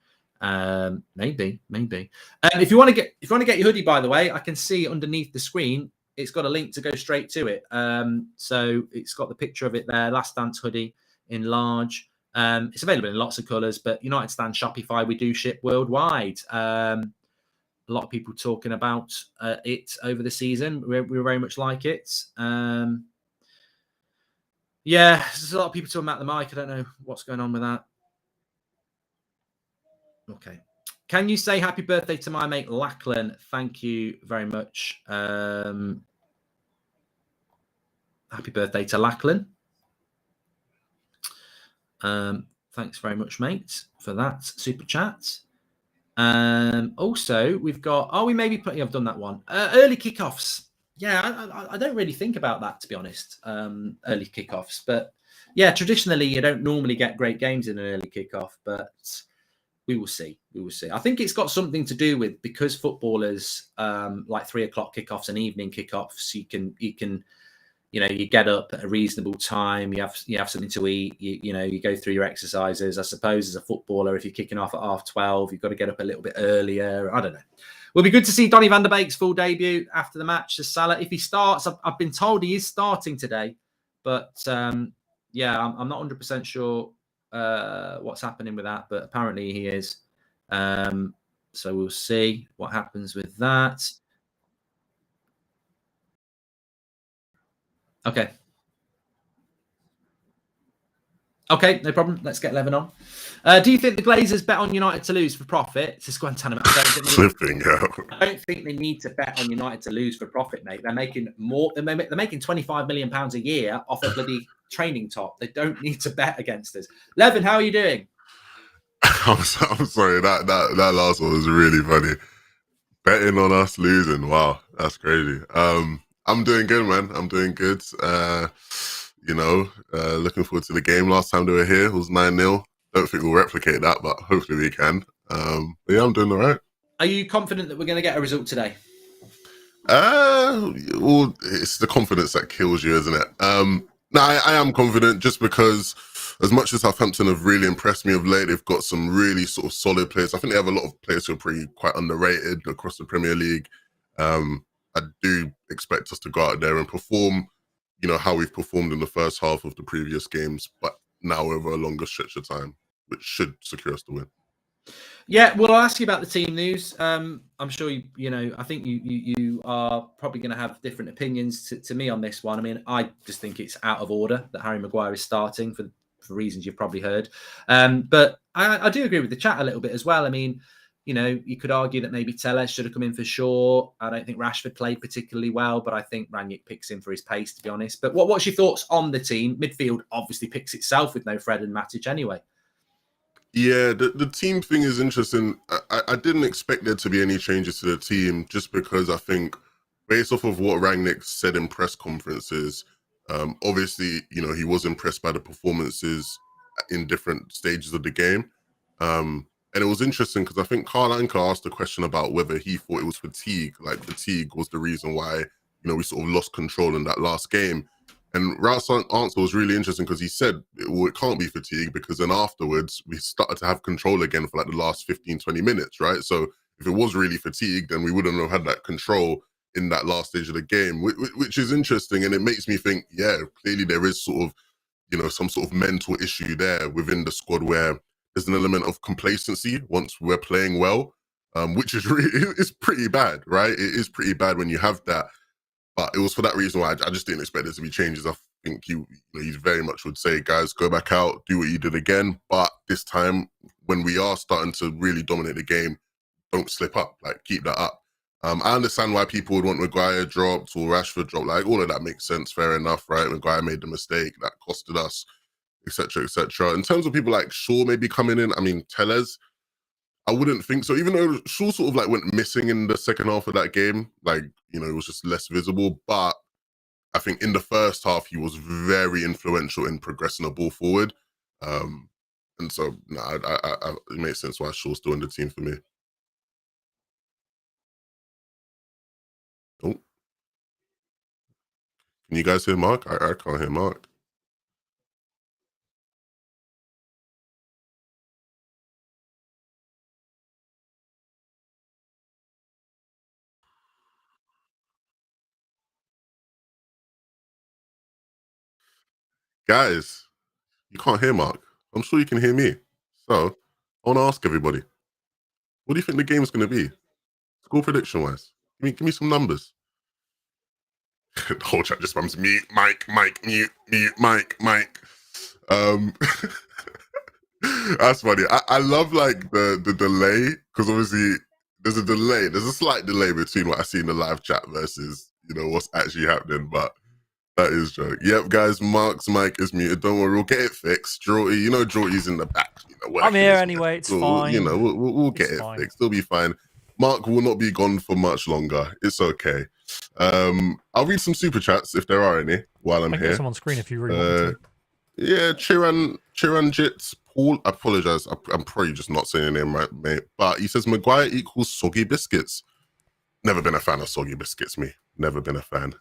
Maybe. If you want to get your hoodie, by the way, I can see underneath the screen. It's got a link to go straight to it. So it's got the picture of it there. Last Dance hoodie in large. It's available in lots of colours, but United Stand Shopify, we do ship worldwide. A lot of people talking about it over the season. We very much like it. Yeah, there's a lot of people talking about the mic. I don't know what's going on with that. Okay. Can you say happy birthday to my mate Lachlan? Thank you very much. Happy birthday to Lachlan. Thanks very much, mate, for that super chat. Also, we've got, we maybe put, I've done that one. Early kickoffs. Yeah, I don't really think about that, to be honest. Early kickoffs. But yeah, traditionally, you don't normally get great games in an early kickoff, but we will see. We will see. I think it's got something to do with, because footballers like 3 o'clock kickoffs and evening kickoffs, you can you get up at a reasonable time, you have something to eat, you go through your exercises. I suppose as a footballer, if you're kicking off at 12:30, you've got to get up a little bit earlier. I don't know. Will be good to see Donny van der Beek's full debut after the match as Salah. If he starts, I've been told he is starting today, but yeah, I'm not 100% sure what's happening with that, but apparently he is. So we'll see what happens with that. Okay. Okay, no problem. Let's get Levin on. Do you think the Glazers bet on United to lose for profit? It's a Guantanamo. I don't think they need to bet on United to lose for profit, mate. They're making more. They're making £25 million a year off a bloody training top. They don't need to bet against us. Levin, how are you doing? I'm sorry. That last one was really funny. Betting on us losing. Wow, that's crazy. I'm doing good, man. I'm doing good. Looking forward to the game. Last time they were here, it was 9-0. Don't think we'll replicate that, but hopefully we can. But yeah, I'm doing all right. Are you confident that we're going to get a result today? Well, it's the confidence that kills you, isn't it? No, I am confident, just because as much as Southampton have really impressed me of late, they've got some really sort of solid players. I think they have a lot of players who are quite underrated across the Premier League. I do expect us to go out there and perform, how we've performed in the first half of the previous games, but now over a longer stretch of time, which should secure us the win. Yeah, well, I'll ask you about the team news. I'm sure I think you are probably going to have different opinions to me on this one. I mean, I just think it's out of order that Harry Maguire is starting for reasons you've probably heard. But I do agree with the chat a little bit as well. I mean, you could argue that maybe Telles should have come in for Shaw. I don't think Rashford played particularly well, but I think Rangnick picks him for his pace, to be honest. But what's your thoughts on the team? Midfield obviously picks itself with no Fred and Matic anyway. Yeah, the team thing is interesting. I didn't expect there to be any changes to the team, just because I think, based off of what Rangnick said in press conferences, obviously, he was impressed by the performances in different stages of the game. And it was interesting because I think Carl Anker asked a question about whether he thought it was fatigue, like fatigue was the reason why, we sort of lost control in that last game. And Ralph's answer was really interesting, because he said, well, it can't be fatigue, because then afterwards we started to have control again for like the last 15, 20 minutes, right? So if it was really fatigue, then we wouldn't have had that control in that last stage of the game, which is interesting. And it makes me think, yeah, clearly there is sort of, some sort of mental issue there within the squad, where there's an element of complacency once we're playing well, which is it's pretty bad, right? It is pretty bad when you have that. But it was for that reason why I just didn't expect there to be changes. I think he very much would say, guys, go back out, do what you did again. But this time, when we are starting to really dominate the game, don't slip up, like keep that up. I understand why people would want Maguire dropped or Rashford dropped. Like, all of that makes sense, fair enough, right? Maguire made the mistake, that costed us, etc., etc. In terms of people like Shaw maybe coming in, I mean, Telles, I wouldn't think so. Even though Shaw sort of like went missing in the second half of that game, like, it was just less visible. But I think in the first half, he was very influential in progressing the ball forward. And so, it makes sense why Shaw's still in the team for me. Oh, can you guys hear Mark? I can't hear Mark. Guys, you can't hear Mark. I'm sure you can hear me. So I want to ask everybody, what do you think the game's going to be? Score prediction wise. Give me some numbers. The whole chat just spams mute, Mike, mute, Mike. That's funny. I love like the delay, because obviously there's a delay. There's a slight delay between what I see in the live chat versus, what's actually happening. But That is joke. Yep, guys, Mark's mic is muted. Don't worry, we'll get it fixed. Jorty, Jorty's in the back. I'm here anyway. It's fine. We'll get it fixed. It'll be fine. Mark will not be gone for much longer. It's okay. I'll read some super chats if there are any while I'm here. Get some on screen if you really want to. Yeah, Chiranjit Paul. I apologize. I'm probably just not saying your name right, mate. But he says Maguire equals soggy biscuits. Never been a fan of soggy biscuits, me. Never been a fan.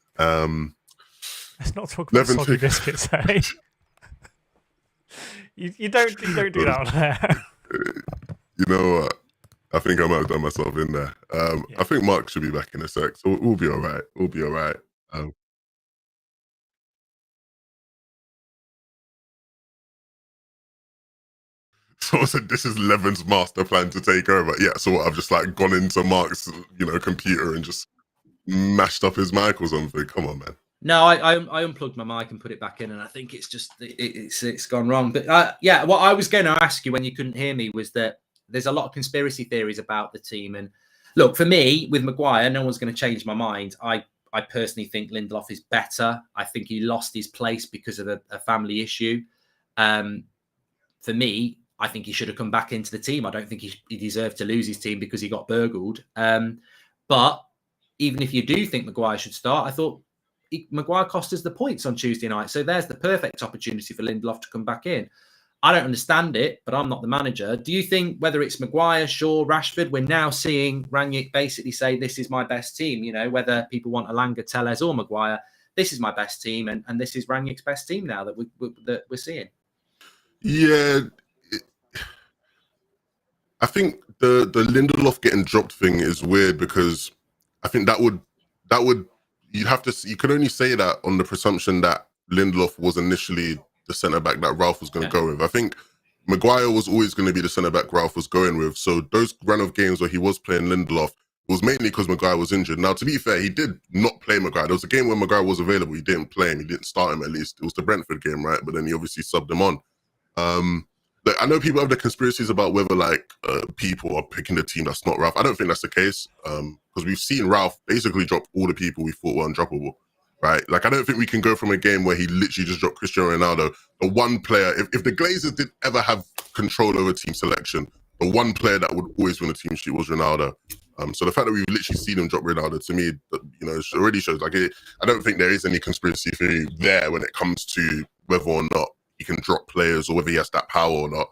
Let's not talk about soggy biscuits, eh? you don't do that on there. You know what? I think I might have done myself in there. I think Mark should be back in a sec, so we'll be all right. We'll be all right. Someone said this is Levin's master plan to take over. Yeah, so what, I've just like gone into Mark's, computer and just mashed up his mic or something. Come on, man. No, I unplugged my mic and put it back in, and I think it's just it's gone wrong. But yeah, what I was going to ask you when you couldn't hear me was that there's a lot of conspiracy theories about the team. And look, for me, with Maguire, no one's going to change my mind. I personally think Lindelof is better. I think he lost his place because of a family issue. For me, I think he should have come back into the team. I don't think he deserved to lose his team because he got burgled. But even if you do think Maguire should start, I thought Maguire cost us the points on Tuesday night. So there's the perfect opportunity for Lindelof to come back in. I don't understand it, but I'm not the manager. Do you think whether it's Maguire, Shaw, Rashford, we're now seeing Rangnick basically say, this is my best team, whether people want Alanga, Telles or Maguire, this is my best team. And this is Rangnick's best team now that we're seeing. Yeah. I think the Lindelof getting dropped thing is weird because I think that would you could only say that on the presumption that Lindelof was initially the centre back that Ralph was going to go with. I think Maguire was always going to be the centre back Ralph was going with. So those run of games where he was playing Lindelof was mainly because Maguire was injured. Now, to be fair, he did not play Maguire. There was a game where Maguire was available. He didn't play him. He didn't start him at least. It was the Brentford game, right? But then he obviously subbed him on. I know people have the conspiracies about whether people are picking the team that's not Ralph. I don't think that's the case because we've seen Ralph basically drop all the people we thought were undroppable, right? I don't think we can go from a game where he literally just dropped Cristiano Ronaldo, the one player. If the Glazers did ever have control over team selection, the one player that would always win a team sheet was Ronaldo. So the fact that we've literally seen him drop Ronaldo, to me, it already shows. I don't think there is any conspiracy theory there when it comes to whether or not he can drop players or whether he has that power or not.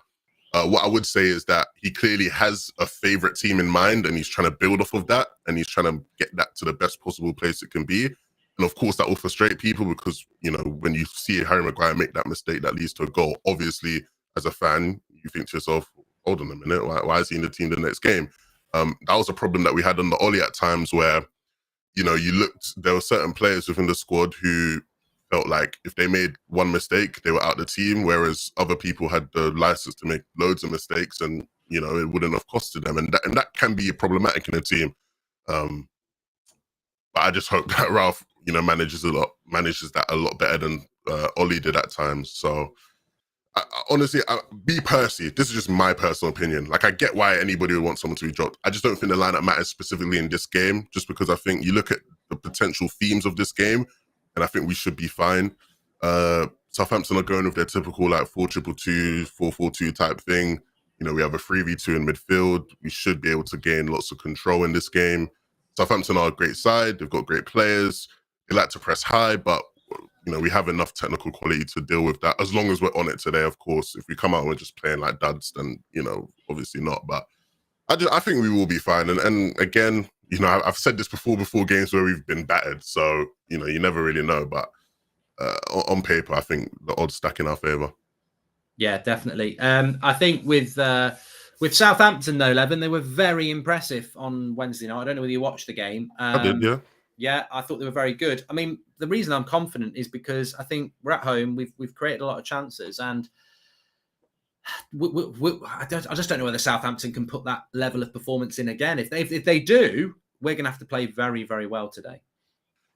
What I would say is that he clearly has a favourite team in mind and he's trying to build off of that and he's trying to get that to the best possible place it can be. And of course, that will frustrate people because, when you see Harry Maguire make that mistake that leads to a goal, obviously, as a fan, you think to yourself, hold on a minute, why is he in the team the next game? That was a problem that we had on the Ollie at times where, there were certain players within the squad who felt like if they made one mistake, they were out the team, whereas other people had the license to make loads of mistakes and, it wouldn't have costed them. And that can be problematic in a team. But I just hope that Ralph, manages that a lot better than Ollie did at times. So honestly, me personally, this is just my personal opinion. I get why anybody would want someone to be dropped. I just don't think the lineup matters specifically in this game, just because I think you look at the potential themes of this game, and I think we should be fine. Southampton are going with their typical 4-2-2, 4-4-2 type thing. We have a 3v2 in midfield. We should be able to gain lots of control in this game. Southampton are a great side. They've got great players. They like to press high, but we have enough technical quality to deal with that. As long as we're on it today, of course. If we come out and we're just playing like duds, then obviously not. But I think we will be fine. And again, I've said this before games where we've been battered. So, you never really know. But on paper, I think the odds stack in our favour. Yeah, definitely. I think with Southampton, though, Levin, they were very impressive on Wednesday night. I don't know whether you watched the game. I did, yeah. Yeah, I thought they were very good. I mean, the reason I'm confident is because I think we're at home. We've created a lot of chances. And I just don't know whether Southampton can put that level of performance in again. If they do, we're going to have to play very, very well today.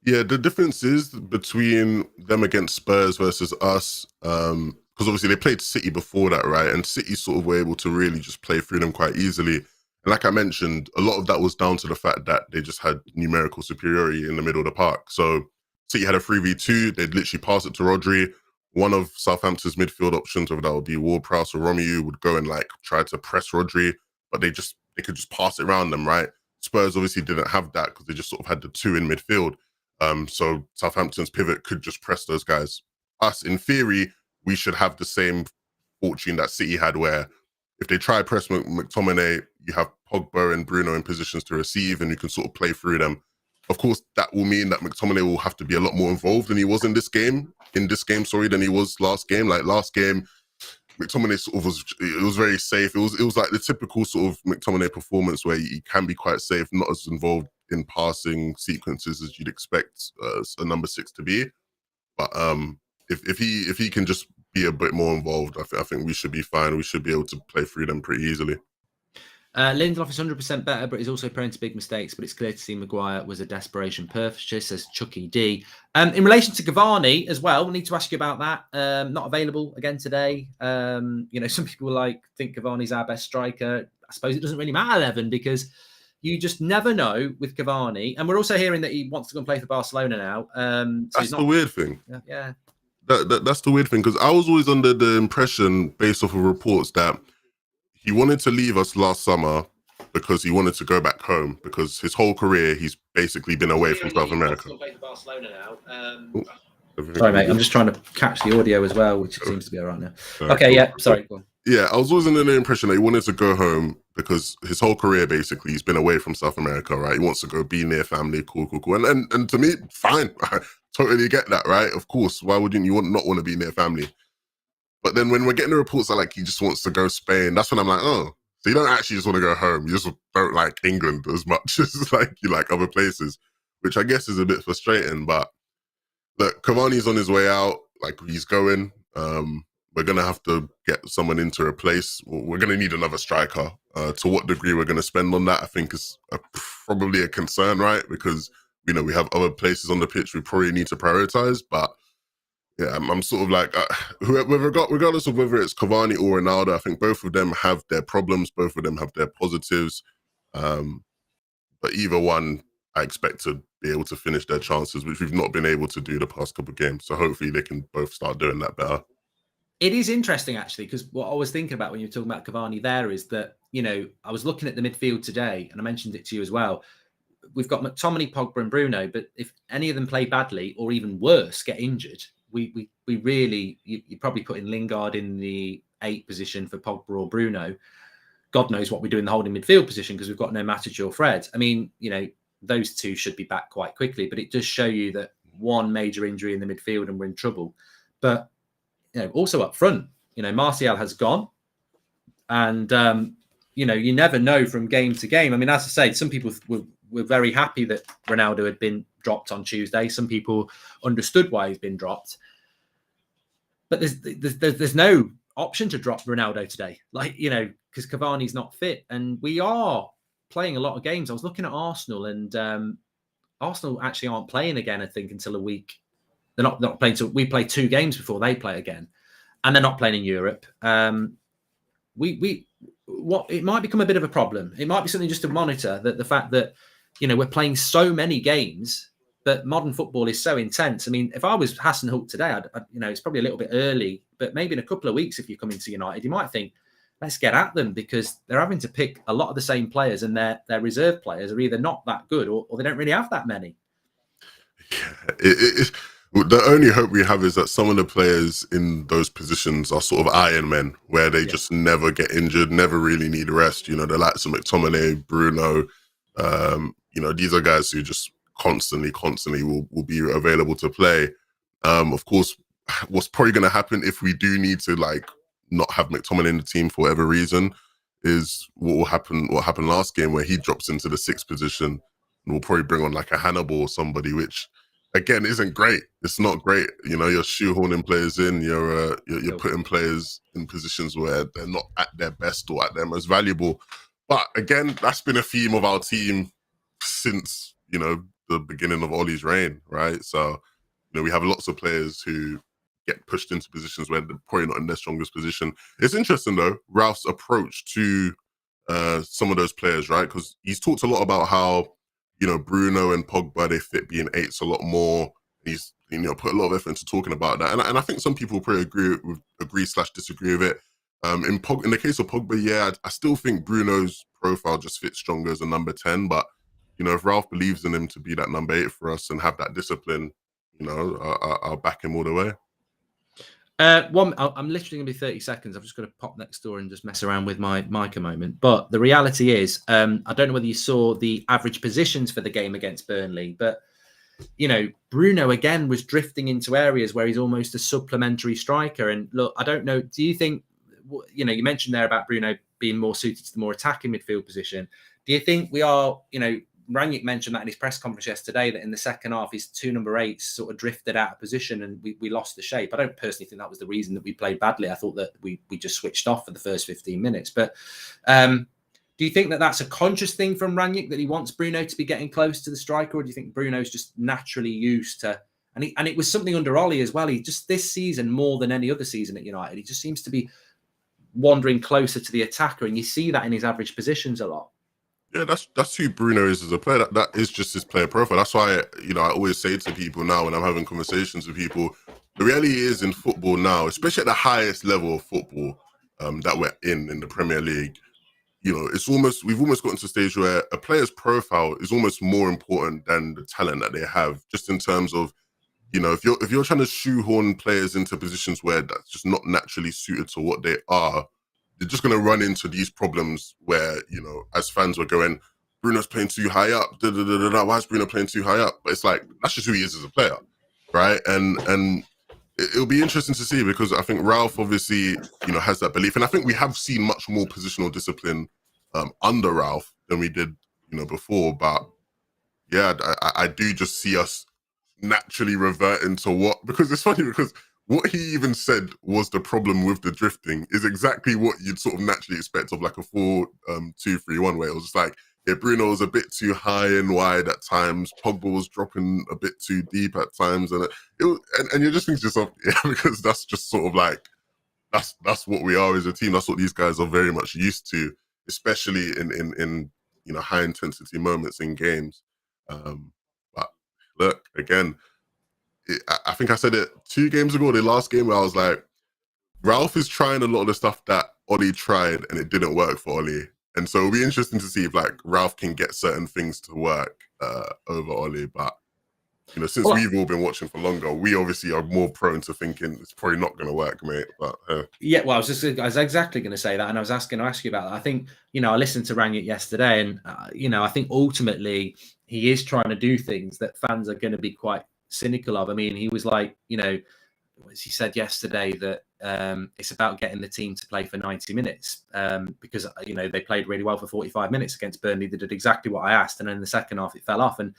Yeah, the difference is between them against Spurs versus us, because obviously they played City before that, right? And City sort of were able to really just play through them quite easily. And like I mentioned, a lot of that was down to the fact that they just had numerical superiority in the middle of the park. So City had a 3v2, they'd literally pass it to Rodri. One of Southampton's midfield options, whether that would be Ward-Prowse or Romeu, would go and like try to press Rodri, but they could just pass it around them, right? Spurs obviously didn't have that because they just sort of had the two in midfield. So Southampton's pivot could just press those guys. Us, in theory, we should have the same fortune that City had, where if they try press McTominay, you have Pogba and Bruno in positions to receive, and you can sort of play through them. Of course, that will mean that McTominay will have to be a lot more involved than he was in this game, than he was last game. Like last game, McTominay sort of was very safe. It was like the typical sort of McTominay performance where he can be quite safe, not as involved in passing sequences as you'd expect a number 6 to be. But if he can just be a bit more involved, I think we should be fine. We should be able to play through them pretty easily. Lindelof is 100% better, but he's also prone to big mistakes. But it's clear to see Maguire was a desperation purchase, says Chucky D. In relation to Cavani as well, we need to ask you about that. Not available again today. Some people think Cavani's our best striker. I suppose it doesn't really matter, Evan, because you just never know with Cavani. And we're also hearing that he wants to go and play for Barcelona now. That's the weird thing. Yeah. That's the weird thing, because I was always under the impression, based off of reports, that he wanted to leave us last summer because he wanted to go back home, because his whole career he's basically been away from South America. Sorry, mate. I'm just trying to catch the audio as well, which seems to be all right now. Okay, yeah. Sorry. Go on. Yeah, I was always under the impression that he wanted to go home because his whole career basically he's been away from South America, right? He wants to go be near family, cool. And to me, fine. I totally get that, right? Of course. Why wouldn't you not want to be near family? But then when we're getting the reports that he just wants to go Spain, that's when I'm like, oh, so you don't actually just want to go home. You just don't like England as much as you like other places, which I guess is a bit frustrating. But look, Cavani's on his way out. He's going. We're going to have to get someone in to replace. We're going to need another striker. To what degree we're going to spend on that, I think is probably a concern, right? Because, we have other places on the pitch we probably need to prioritize. But yeah, I'm sort of regardless of whether it's Cavani or Ronaldo, I think both of them have their problems. Both of them have their positives. But either one, I expect to be able to finish their chances, which we've not been able to do the past couple of games. So hopefully they can both start doing that better. It is interesting, actually, because what I was thinking about when you were talking about Cavani there is that, I was looking at the midfield today, and I mentioned it to you as well. We've got McTominay, Pogba and Bruno, but if any of them play badly or even worse, get injured, we really, you probably put in Lingard in the 8 position for Pogba or Bruno. God knows what we do in the holding midfield position because we've got no Matic or Fred. I mean, those two should be back quite quickly, but it does show you that one major injury in the midfield and we're in trouble. But, also up front, Martial has gone. And, you never know from game to game. I mean, as I say, some people were very happy that Ronaldo had been dropped on Tuesday. Some people understood why he's been dropped. But there's no option to drop Ronaldo today. Because Cavani's not fit. And we are playing a lot of games. I was looking at Arsenal, and Arsenal actually aren't playing again, I think, until a week. They're not playing until we play 2 games before they play again. And they're not playing in Europe. It might become a bit of a problem. It might be something just to monitor, that the fact that, we're playing so many games, but modern football is so intense. I mean, if I was Hasenhüttl today, I'd it's probably a little bit early, but maybe in a couple of weeks, if you come into United, you might think, let's get at them, because they're having to pick a lot of the same players, and their reserve players are either not that good or they don't really have that many. Yeah, the only hope we have is that some of the players in those positions are sort of Iron Men, where they just never get injured, never really need rest. The likes of McTominay, Bruno, these are guys who just constantly will be available to play. Of course, what's probably going to happen if we do need to not have McTominay in the team for whatever reason is what happened last game, where he drops into the 6th position, and we'll probably bring on a Hannibal or somebody, which again isn't great. It's not great. You're shoehorning players in, you're putting players in positions where they're not at their best or at their most valuable. But again, that's been a theme of our team since the beginning of Ollie's reign, right? So we have lots of players who get pushed into positions where they're probably not in their strongest position. It's interesting though, Ralph's approach to some of those players, right? Because he's talked a lot about how Bruno and Pogba, they fit being 8s a lot more. He's put a lot of effort into talking about that, and I think some people probably agree/disagree with it. In the case of Pogba, yeah, I still think Bruno's profile just fits stronger as a number 10. But if Ralph believes in him to be that number 8 for us and have that discipline, I'll back him all the way. I'm literally going to be 30 seconds. I've just got to pop next door and just mess around with my mic a moment. But the reality is, I don't know whether you saw the average positions for the game against Burnley, but Bruno again was drifting into areas where he's almost a supplementary striker. And look, I don't know. Do you think, you mentioned there about Bruno being more suited to the more attacking midfield position? Do you think we are, Rangnick mentioned that in his press conference yesterday, that in the second half, his 2 number 8s sort of drifted out of position and we lost the shape. I don't personally think that was the reason that we played badly. I thought that we just switched off for the first 15 minutes. But do you think that that's a conscious thing from Rangnick, that he wants Bruno to be getting close to the striker, or do you think Bruno's just naturally used to? And it was something under Ollie as well. He just, this season more than any other season at United, he just seems to be wandering closer to the attacker, and you see that in his average positions a lot. Yeah, that's who Bruno is as a player. That is just his player profile. That's why I always say to people now when I'm having conversations with people, the reality is in football now, especially at the highest level of football that we're in the Premier League, we've almost gotten to a stage where a player's profile is almost more important than the talent that they have, just in terms of, if you're trying to shoehorn players into positions where that's just not naturally suited to what they are, you're just going to run into these problems where, as fans were going, Bruno's playing too high up, why is Bruno playing too high up? But it's like, that's just who he is as a player, right? And it'll be interesting to see, because I think Ralph obviously, has that belief. And I think we have seen much more positional discipline under Ralph than we did, before. But yeah, I do just see us naturally reverting to what, because it's funny, because what he even said was the problem with the drifting is exactly what you'd sort of naturally expect of like a 4-2-3-1, where it was just like, yeah, Bruno was a bit too high and wide at times. Pogba was dropping a bit too deep at times, and and you just think to yourself, yeah, because that's just sort of like that's what we are as a team. That's what these guys are very much used to, especially in high intensity moments in games. But look, again, I think I said it 2 games ago, the last game, where I was like, Ralph is trying a lot of the stuff that Ollie tried and it didn't work for Ollie. And so it'll be interesting to see if like Ralph can get certain things to work over Ollie. But since we've all been watching for longer, we obviously are more prone to thinking it's probably not going to work, mate. But yeah, well, I was exactly going to say that, and I was going to ask you about that. I think I listened to Rangnick yesterday, and I think ultimately he is trying to do things that fans are going to be quite cynical of. I mean, he was like, as he said yesterday, that it's about getting the team to play for 90 minutes because they played really well for 45 minutes against Burnley. They did exactly what I asked, and then in the second half it fell off. And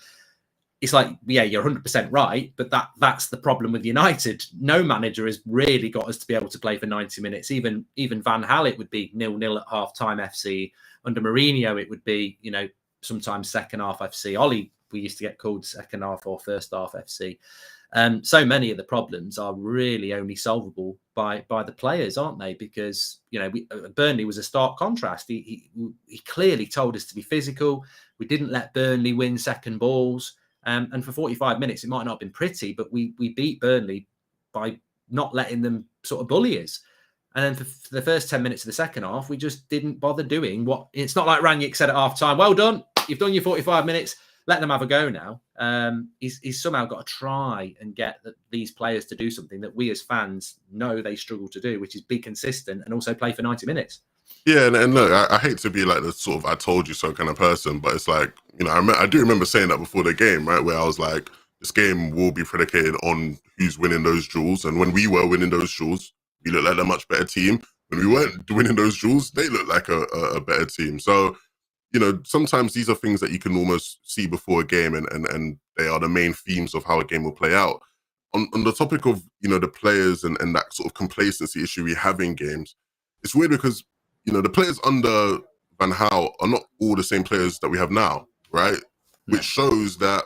it's like, yeah, you're 100% right, but that's the problem with United. No manager has really got us to be able to play for 90 minutes. Even Van Gaal, it would be 0-0 at half-time FC. Under Mourinho, it would be sometimes second half FC. Ollie, we used to get called second half or first half FC. So many of the problems are really only solvable by the players, aren't they? Because Burnley was a stark contrast. He clearly told us to be physical. We didn't let Burnley win second balls, and for 45 minutes it might not have been pretty, but we beat Burnley by not letting them sort of bully us. And then for the first 10 minutes of the second half, we just didn't bother doing what. It's not like Rangnick said at half time, well done, you've done your 45 minutes. Let them have a go now. He's somehow got to try and get these players to do something that we as fans know they struggle to do, which is be consistent and also play for 90 minutes. Yeah, and look, I hate to be like the sort of I told you so kind of person, but it's like, I do remember saying that before the game, right, where I was like, this game will be predicated on who's winning those duels. And when we were winning those duels, we looked like a much better team. When we weren't winning those duels, they looked like a better team. So, sometimes these are things that you can almost see before a game, and they are the main themes of how a game will play out. On the topic of, the players and that sort of complacency issue we have in games, it's weird because, the players under Van Gaal are not all the same players that we have now, right? No. Which shows that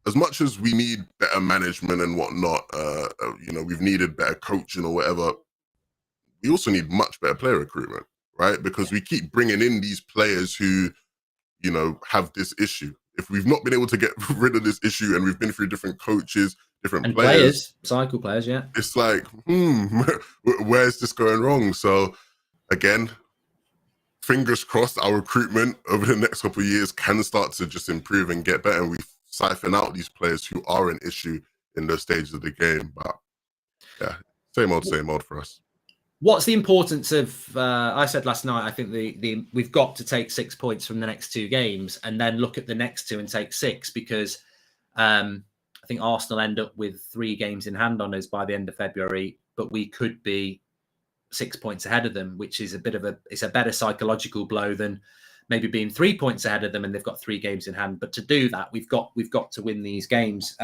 as much as we need better management and whatnot, we've needed better coaching or whatever, we also need much better player recruitment, right? Because we keep bringing in these players who, have this issue. If we've not been able to get rid of this issue and we've been through different coaches, different And players. cycle players, yeah. It's like, where's this going wrong? So again, fingers crossed our recruitment over the next couple of years can start to just improve and get better, and we siphon out these players who are an issue in those stages of the game. But yeah, same old for us. What's the importance of? I said last night, I think we've got to take 6 points from the next 2 games, and then look at the next 2 and take 6, because I think Arsenal end up with 3 games in hand on us by the end of February, but we could be 6 points ahead of them, which is it's a better psychological blow than maybe being 3 points ahead of them and they've got 3 games in hand. But to do that, we've got to win these games.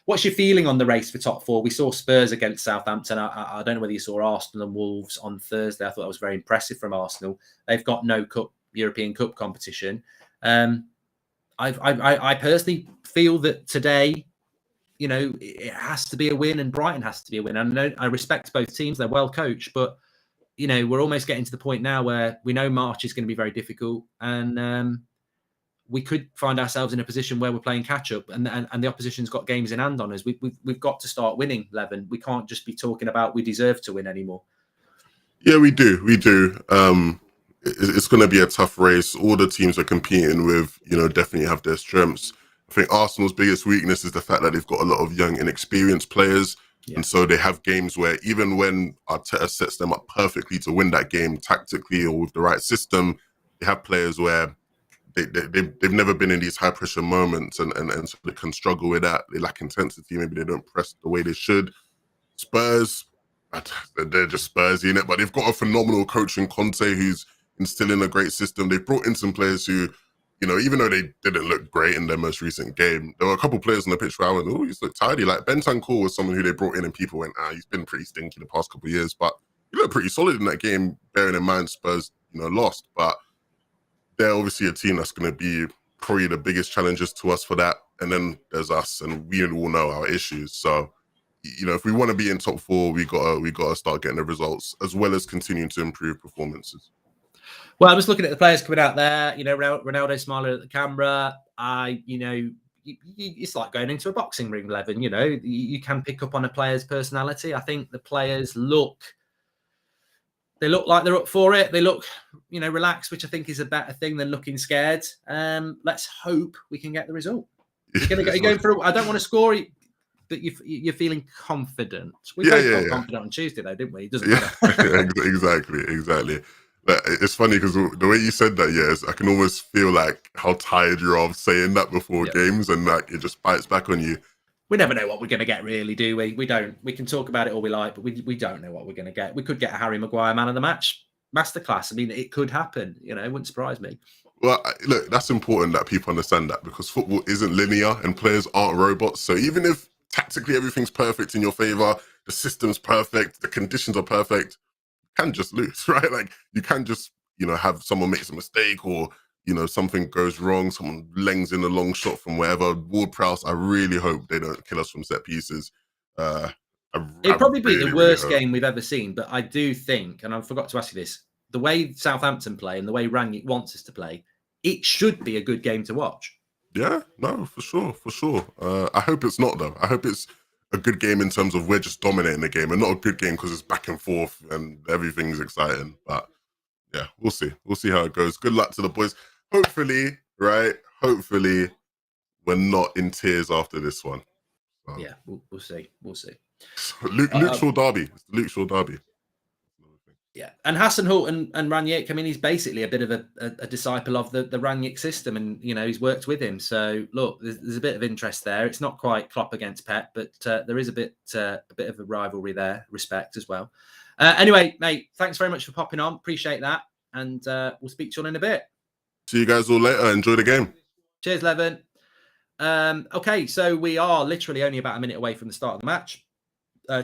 What's your feeling on the race for top 4? We saw Spurs against Southampton. I don't know whether you saw Arsenal and Wolves on Thursday. I thought that was very impressive from Arsenal. They've got no European Cup competition. I personally feel that today, it has to be a win, and Brighton has to be a win. I respect both teams; they're well coached, but we're almost getting to the point now where we know March is going to be very difficult, and we could find ourselves in a position where we're playing catch up, and the opposition's got games in hand on us. We've got to start winning, Levin. We can't just be talking about we deserve to win anymore. Yeah, we do. It's going to be a tough race. All the teams are competing with, definitely have their strengths. I think Arsenal's biggest weakness is the fact that they've got a lot of young, inexperienced players. Yeah. And so they have games where even when Arteta sets them up perfectly to win that game tactically or with the right system, they have players where they've never been in these high pressure moments, and so they can struggle with that. They lack intensity. Maybe they don't press the way they should. Spurs, they're just Spursy in it, but they've got a phenomenal coach in Conte who's instilling a great system. They've brought in some players who, even though they didn't look great in their most recent game, there were a couple of players on the pitch where I went, oh, he's looked tidy. Like Bentancur was someone who they brought in and people went, he's been pretty stinky the past couple of years, but he looked pretty solid in that game, bearing in mind Spurs, lost. But they're obviously a team that's going to be probably the biggest challenges to us for that. And then there's us, and we all know our issues. So, if we want to be in top 4, we gotta start getting the results as well as continuing to improve performances. Well, I was looking at the players coming out there. Ronaldo smiling at the camera. It's like going into a boxing ring, Levin. You can pick up on a player's personality. I think the players look like they're up for it. They look, relaxed, which I think is a better thing than looking scared. Let's hope we can get the result. You're going for. I don't want to score, but you're feeling confident. We both felt confident on Tuesday, though, didn't we? It doesn't matter. Exactly. But it's funny because the way you said that, I can almost feel like how tired you are of saying that before games, and like it just bites back on you. We never know what we're going to get, really, do we? We don't. We can talk about it all we like, but we don't know what we're going to get. We could get a Harry Maguire man of the match masterclass. I mean, it could happen. It wouldn't surprise me. Well, look, that's important that people understand that, because football isn't linear and players aren't robots. So even if tactically everything's perfect in your favor, the system's perfect, the conditions are perfect, you can just lose, right? Like you can just, have someone makes a mistake, or something goes wrong, someone lengs in a long shot from wherever. Ward-Prowse, I really hope they don't kill us from set pieces. It'd probably be the worst game we've ever seen, but I do think, and I forgot to ask you this, the way Southampton play and the way Rangnick wants us to play, it should be a good game to watch. Yeah, no, for sure. I hope it's not, though. I hope it's a good game in terms of we're just dominating the game, and not a good game because it's back and forth and everything's exciting. But yeah, we'll see. We'll see how it goes. Good luck to the boys. Hopefully, we're not in tears after this one. So. Yeah, we'll see. Luke Shaw Derby. It's the Luke Shaw Derby. Yeah, and Hasenhüttl and Rangnick, I mean, he's basically a bit of a disciple of the Rangnick system, and he's worked with him. So look, there's a bit of interest there. It's not quite Klopp against Pep, but there is a bit of a rivalry there, respect as well. Anyway, mate, thanks very much for popping on. Appreciate that, and we'll speak to you all in a bit. See you guys all later. Enjoy the game. Cheers, Levin. Okay, so we are literally only about a minute away from the start of the match.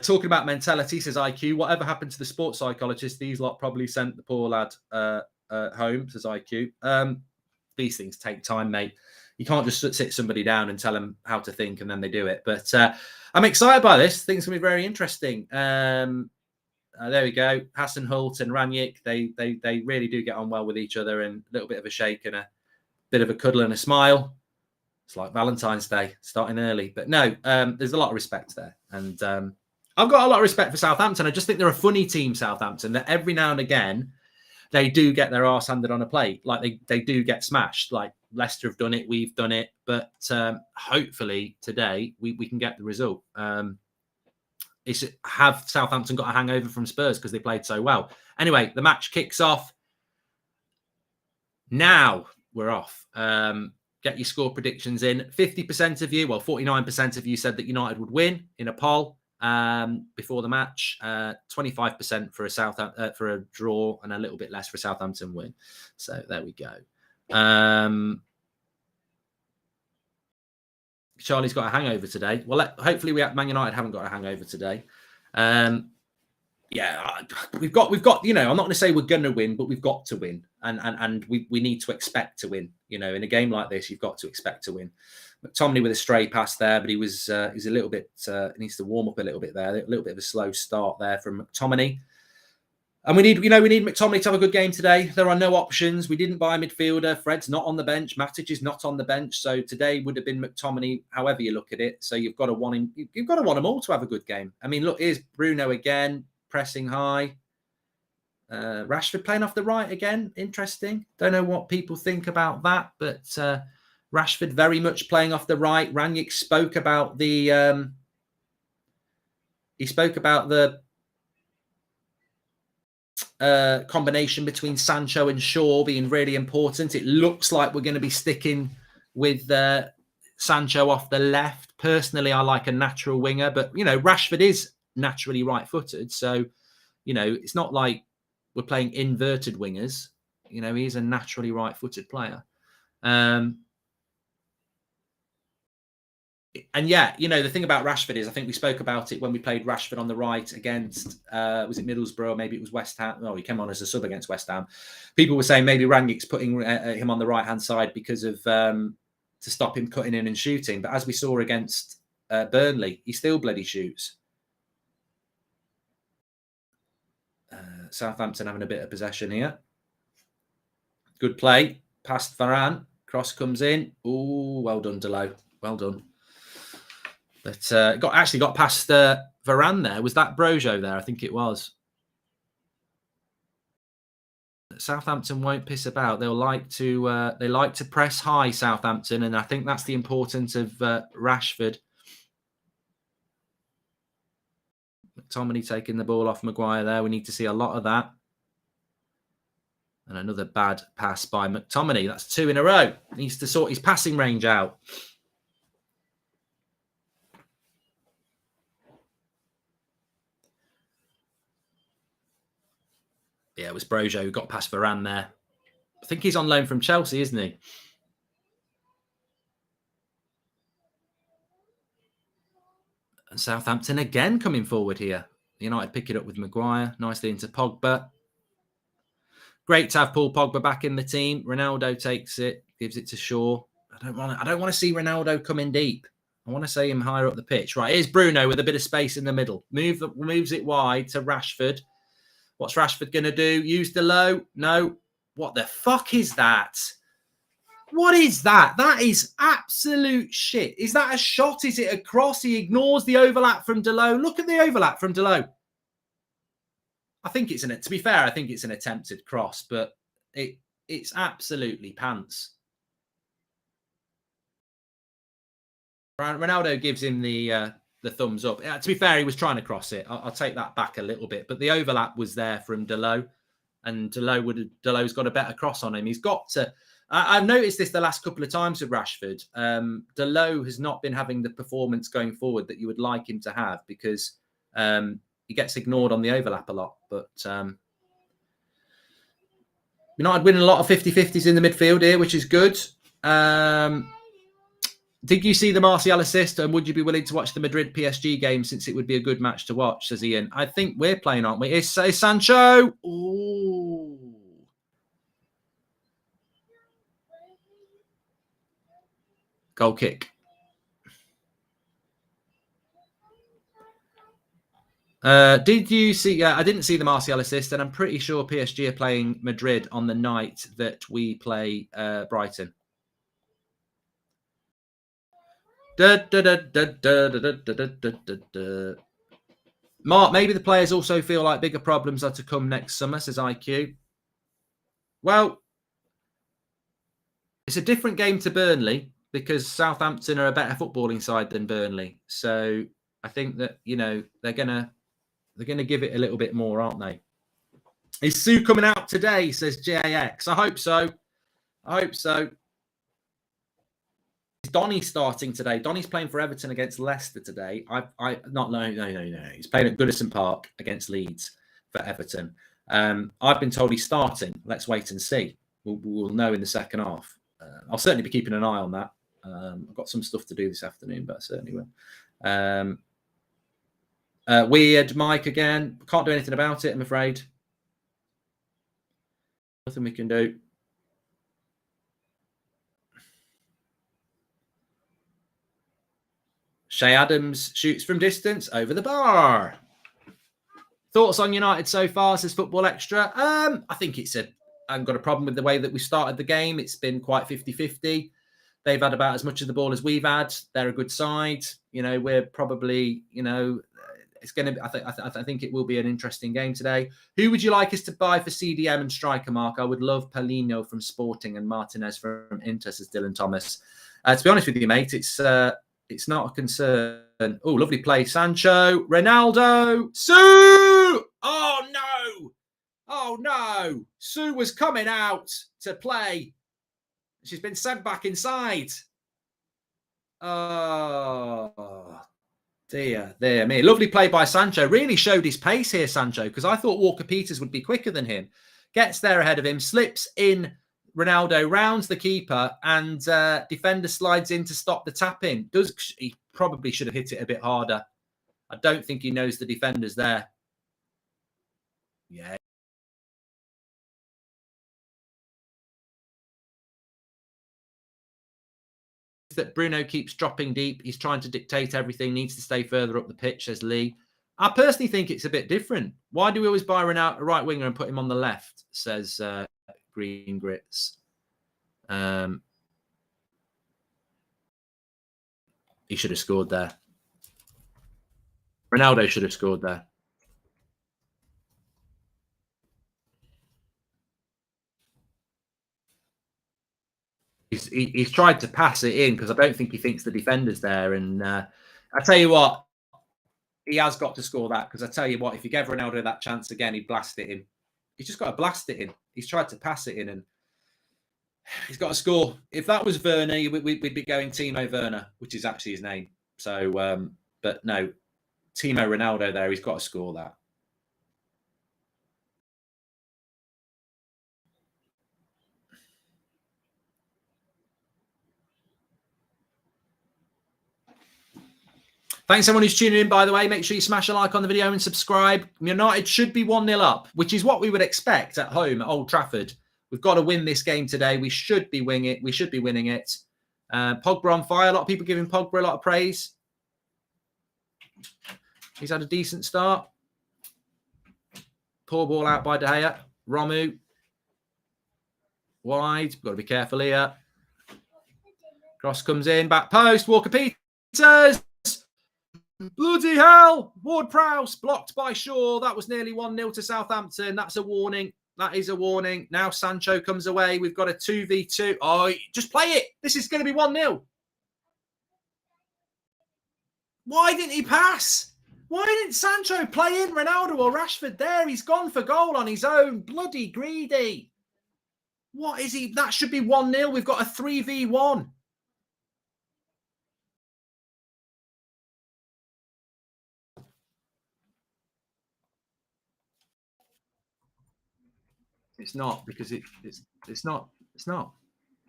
Talking about mentality, says IQ. Whatever happened to the sports psychologist? These lot probably sent the poor lad home, says IQ. These things take time, mate. You can't just sit somebody down and tell them how to think and then they do it. But I'm excited by this. Things can be very interesting. There we go. Hasenhüttl and Rangnick, they really do get on well with each other, and a little bit of a shake and a bit of a cuddle and a smile. It's like Valentine's Day, starting early. But no, there's a lot of respect there. And I've got a lot of respect for Southampton. I just think they're a funny team, Southampton, that every now and again, they do get their arse handed on a plate. Like they do get smashed. Like Leicester have done it, we've done it. But hopefully today we can get the result. Have Southampton got a hangover from Spurs because they played so well? Anyway, the match kicks off. Now we're off. Get your score predictions in. 50% of you, well, 49% of you said that United would win in a poll before the match. 25% for a draw, and a little bit less for a Southampton win. So there we go. Charlie's got a hangover today. Well, hopefully Man United haven't got a hangover today. Yeah, we've got. I'm not going to say we're going to win, but we've got to win, and we need to expect to win. In a game like this, you've got to expect to win. McTominay with a stray pass there, but he's a little bit needs to warm up a little bit there. A little bit of a slow start there from McTominay. And we need McTominay to have a good game today. There are no options. We didn't buy a midfielder. Fred's not on the bench. Matic is not on the bench. So today would have been McTominay, however you look at it. So you've got to want him. You've got to want them all to have a good game. I mean, look, here's Bruno again, pressing high. Rashford playing off the right again. Interesting. Don't know what people think about that, but Rashford very much playing off the right. Rangnick spoke about the. He spoke about the combination between Sancho and Shaw being really important. It looks like we're going to be sticking with Sancho off the left. Personally, I like a natural winger, but Rashford is naturally right-footed, so it's not like we're playing inverted wingers. He's a naturally right-footed player. And yeah, the thing about Rashford is, I think we spoke about it when we played Rashford on the right against, was it Middlesbrough? Maybe it was West Ham. Oh, he came on as a sub against West Ham. People were saying maybe Rangnick's putting him on the right-hand side because of to stop him cutting in and shooting. But as we saw against Burnley, he still bloody shoots. Southampton having a bit of possession here. Good play. Past Varane. Cross comes in. Oh, well done, Delo. Well done. But got past Varane there. Was that Brojo there? I think it was. Southampton won't piss about. They like to press high, Southampton, and I think that's the importance of Rashford. McTominay taking the ball off Maguire there. We need to see a lot of that. And another bad pass by McTominay. That's 2 in a row. He needs to sort his passing range out. Yeah, it was Brojo who got past Varane there. I think he's on loan from Chelsea, isn't he? And Southampton again coming forward here. United pick it up with Maguire. Nicely into Pogba. Great to have Paul Pogba back in the team. Ronaldo takes it, gives it to Shaw. I don't want to see Ronaldo come in deep. I want to see him higher up the pitch. Right, here's Bruno with a bit of space in the middle. Moves it wide to Rashford. What's Rashford going to do? Use the low? No. What the fuck is that? What is that? That is absolute shit. Is that a shot? Is it a cross? He ignores the overlap from Delo. Look at the overlap from Delo. I think it's to be fair, I think it's an attempted cross, but it's absolutely pants. Ronaldo gives him the thumbs up. To be fair, he was trying to cross it. I'll take that back a little bit, but the overlap was there from Delo, and Delo's got a better cross on him. He's got to. I've noticed this the last couple of times with Rashford. Delo has not been having the performance going forward that you would like him to have because he gets ignored on the overlap a lot. But United winning a lot of 50-50s in the midfield here, which is good. Did you see the Martial assist, and would you be willing to watch the Madrid PSG game since it would be a good match to watch, says Ian? I think we're playing, aren't we? It's Sancho. Ooh. Goal kick. Did you see? I didn't see the Martial assist, and I'm pretty sure PSG are playing Madrid on the night that we play Brighton. Mark, maybe the players also feel like bigger problems are to come next summer, says IQ. Well, it's a different game to Burnley because Southampton are a better footballing side than Burnley. So I think that, you know, they're gonna give it a little bit more, aren't they? Is Sue coming out today, says JX? I hope so. I hope so. Is Donny starting today? Donny's playing for Everton against Leicester today. No. He's playing at Goodison Park against Leeds for Everton. I've been told he's starting. Let's wait and see. We'll know in the second half. I'll certainly be keeping an eye on that. I've got some stuff to do this afternoon, but I certainly will. Weird Mike again. Can't do anything about it, I'm afraid. Nothing we can do. Shay Adams shoots from distance over the bar. Thoughts on United so far, says Football Extra. I think I haven't got a problem with the way that we started the game. It's been quite 50-50. They've had about as much of the ball as we've had. They're a good side. You know, we're probably, you know, it's going to be, I think it will be an interesting game today. Who would you like us to buy for CDM and striker, Mark? I would love Paulinho from Sporting and Martinez from Inter, says Dylan Thomas. To be honest with you, mate, it's not a concern. Oh, lovely play. Sancho, Ronaldo, Sue! Oh, no! Oh, no! Sue was coming out to play. She's been sent back inside. Oh, dear me. Lovely play by Sancho. Really showed his pace here, Sancho, because I thought Walker-Peters would be quicker than him. Gets there ahead of him, slips in Ronaldo, rounds the keeper, and defender slides in to stop the tap-in. He probably should have hit it a bit harder. I don't think he knows the defender's there. Yeah. That Bruno keeps dropping deep. He's trying to dictate everything, needs to stay further up the pitch, says Lee. I personally think it's a bit different. Why do we always buy a right winger and put him on the left, says Green Grits. He should have scored there. Ronaldo should have scored there. He's tried to pass it in because I don't think he thinks the defender's there. And I tell you what, he has got to score that because I tell you what, if you gave Ronaldo that chance again, he'd blast it in. He's just got to blast it in. He's tried to pass it in and he's got to score. If that was Werner, we'd be going Timo Werner, which is actually his name. So, but no, Timo Ronaldo there, he's got to score that. Thanks everyone who's tuning in, by the way. Make sure you smash a like on the video and subscribe. United should be 1-0 up, which is what we would expect at home at Old Trafford. We've got to win this game today. We should be winning it. Pogba on fire. A lot of people giving Pogba a lot of praise. He's had a decent start. Poor ball out by De Gea. Romu. Wide. Got to be careful here. Cross comes in. Back post. Walker-Peters. Bloody hell! Ward-Prowse blocked by Shaw. That was nearly 1-0 to Southampton. That's a warning. That is a warning. Now Sancho comes away. We've got a 2v2. Oh, just play it. This is going to be 1-0. Why didn't he pass? Why didn't Sancho play in Ronaldo or Rashford there? He's gone for goal on his own. Bloody greedy. What is he? That should be 1-0. We've got a 3v1. It's not because it's not.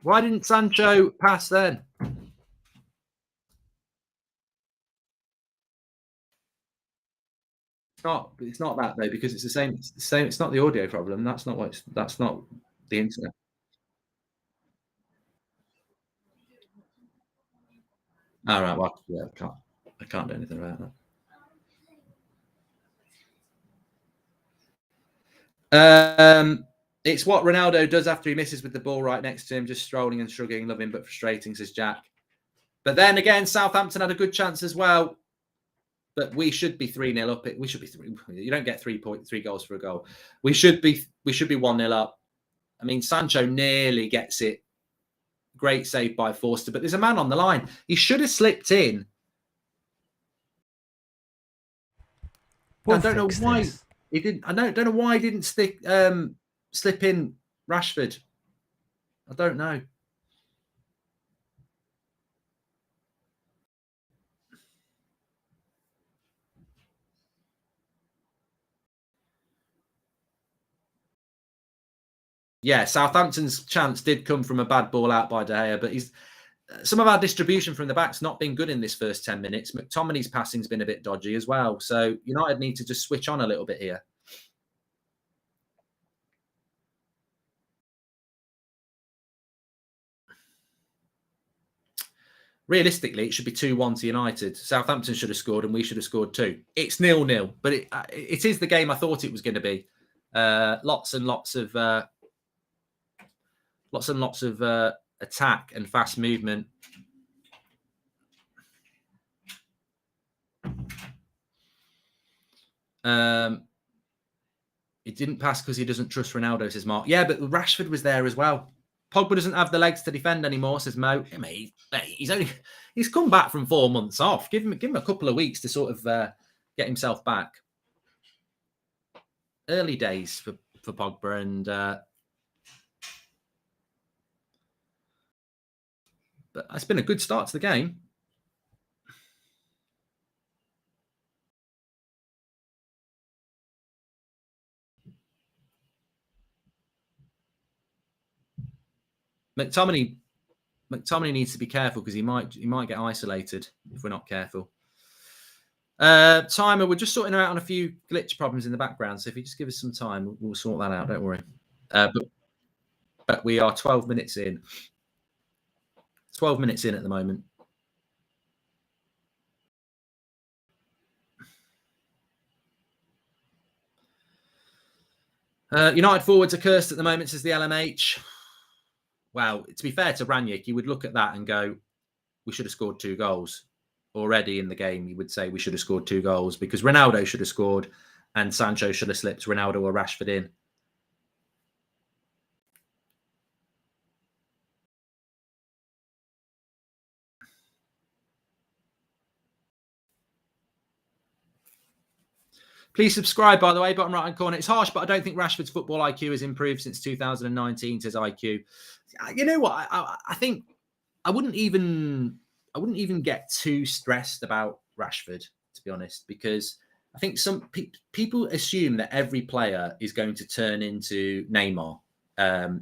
Why didn't Sancho pass then? It's not that though because it's the same. It's the same. It's not the audio problem. That's not the internet. All right. Well, yeah, I can't do anything about that. It's what Ronaldo does after he misses with the ball right next to him, just strolling and shrugging, loving but frustrating, says Jack. But then again, Southampton had a good chance as well. But we should be 3-0 up. We should be 3. You don't get 3 goals for a goal. We should be 1-0 up. I mean, Sancho nearly gets it. Great save by Forster, but there's a man on the line. He should have slipped in. I don't know why he didn't. I don't know why he didn't slip in Rashford. I don't know. Yeah, Southampton's chance did come from a bad ball out by De Gea, but some of our distribution from the back's not been good in this first 10 minutes. McTominay's passing's been a bit dodgy as well. So United need to just switch on a little bit here. Realistically, it should be 2-1 to United. Southampton should have scored and we should have scored 2. It's 0-0, but it is the game I thought it was going to be. Lots and lots of attack and fast movement. He didn't pass because he doesn't trust Ronaldo, says Mark. Yeah, but Rashford was there as well. Pogba doesn't have the legs to defend anymore, says Mo. I mean, he's come back from 4 months off. Give him a couple of weeks to sort of get himself back. Early days for Pogba, and but it's been a good start to the game. McTominay needs to be careful because he might get isolated if we're not careful. Timer, we're just sorting out on a few glitch problems in the background, so if you just give us some time, we'll sort that out. Don't worry. But we are 12 minutes in. 12 minutes in at the moment. United forwards are cursed at the moment, says the LMH. Wow, to be fair to Ranić, you would look at that and go, we should have scored 2 goals. Already in the game, you would say we should have scored 2 goals because Ronaldo should have scored and Sancho should have slipped Ronaldo or Rashford in. Please subscribe, by the way, bottom right-hand corner. It's harsh, but I don't think Rashford's football IQ has improved since 2019, says IQ. You know what? I think I wouldn't even get too stressed about Rashford, to be honest, because I think some people assume that every player is going to turn into Neymar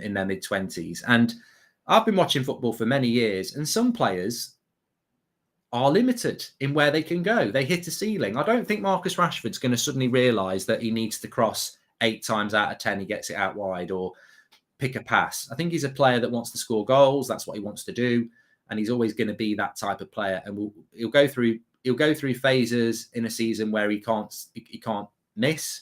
in their mid-20s. And I've been watching football for many years, and some players are limited in where they can go. They hit a ceiling. I don't think Marcus Rashford's going to suddenly realise that he needs to cross 8 times out of 10. He gets it out wide or pick a pass. I think he's a player that wants to score goals. That's what he wants to do. And he's always going to be that type of player. And he'll go through phases in a season where he can't miss.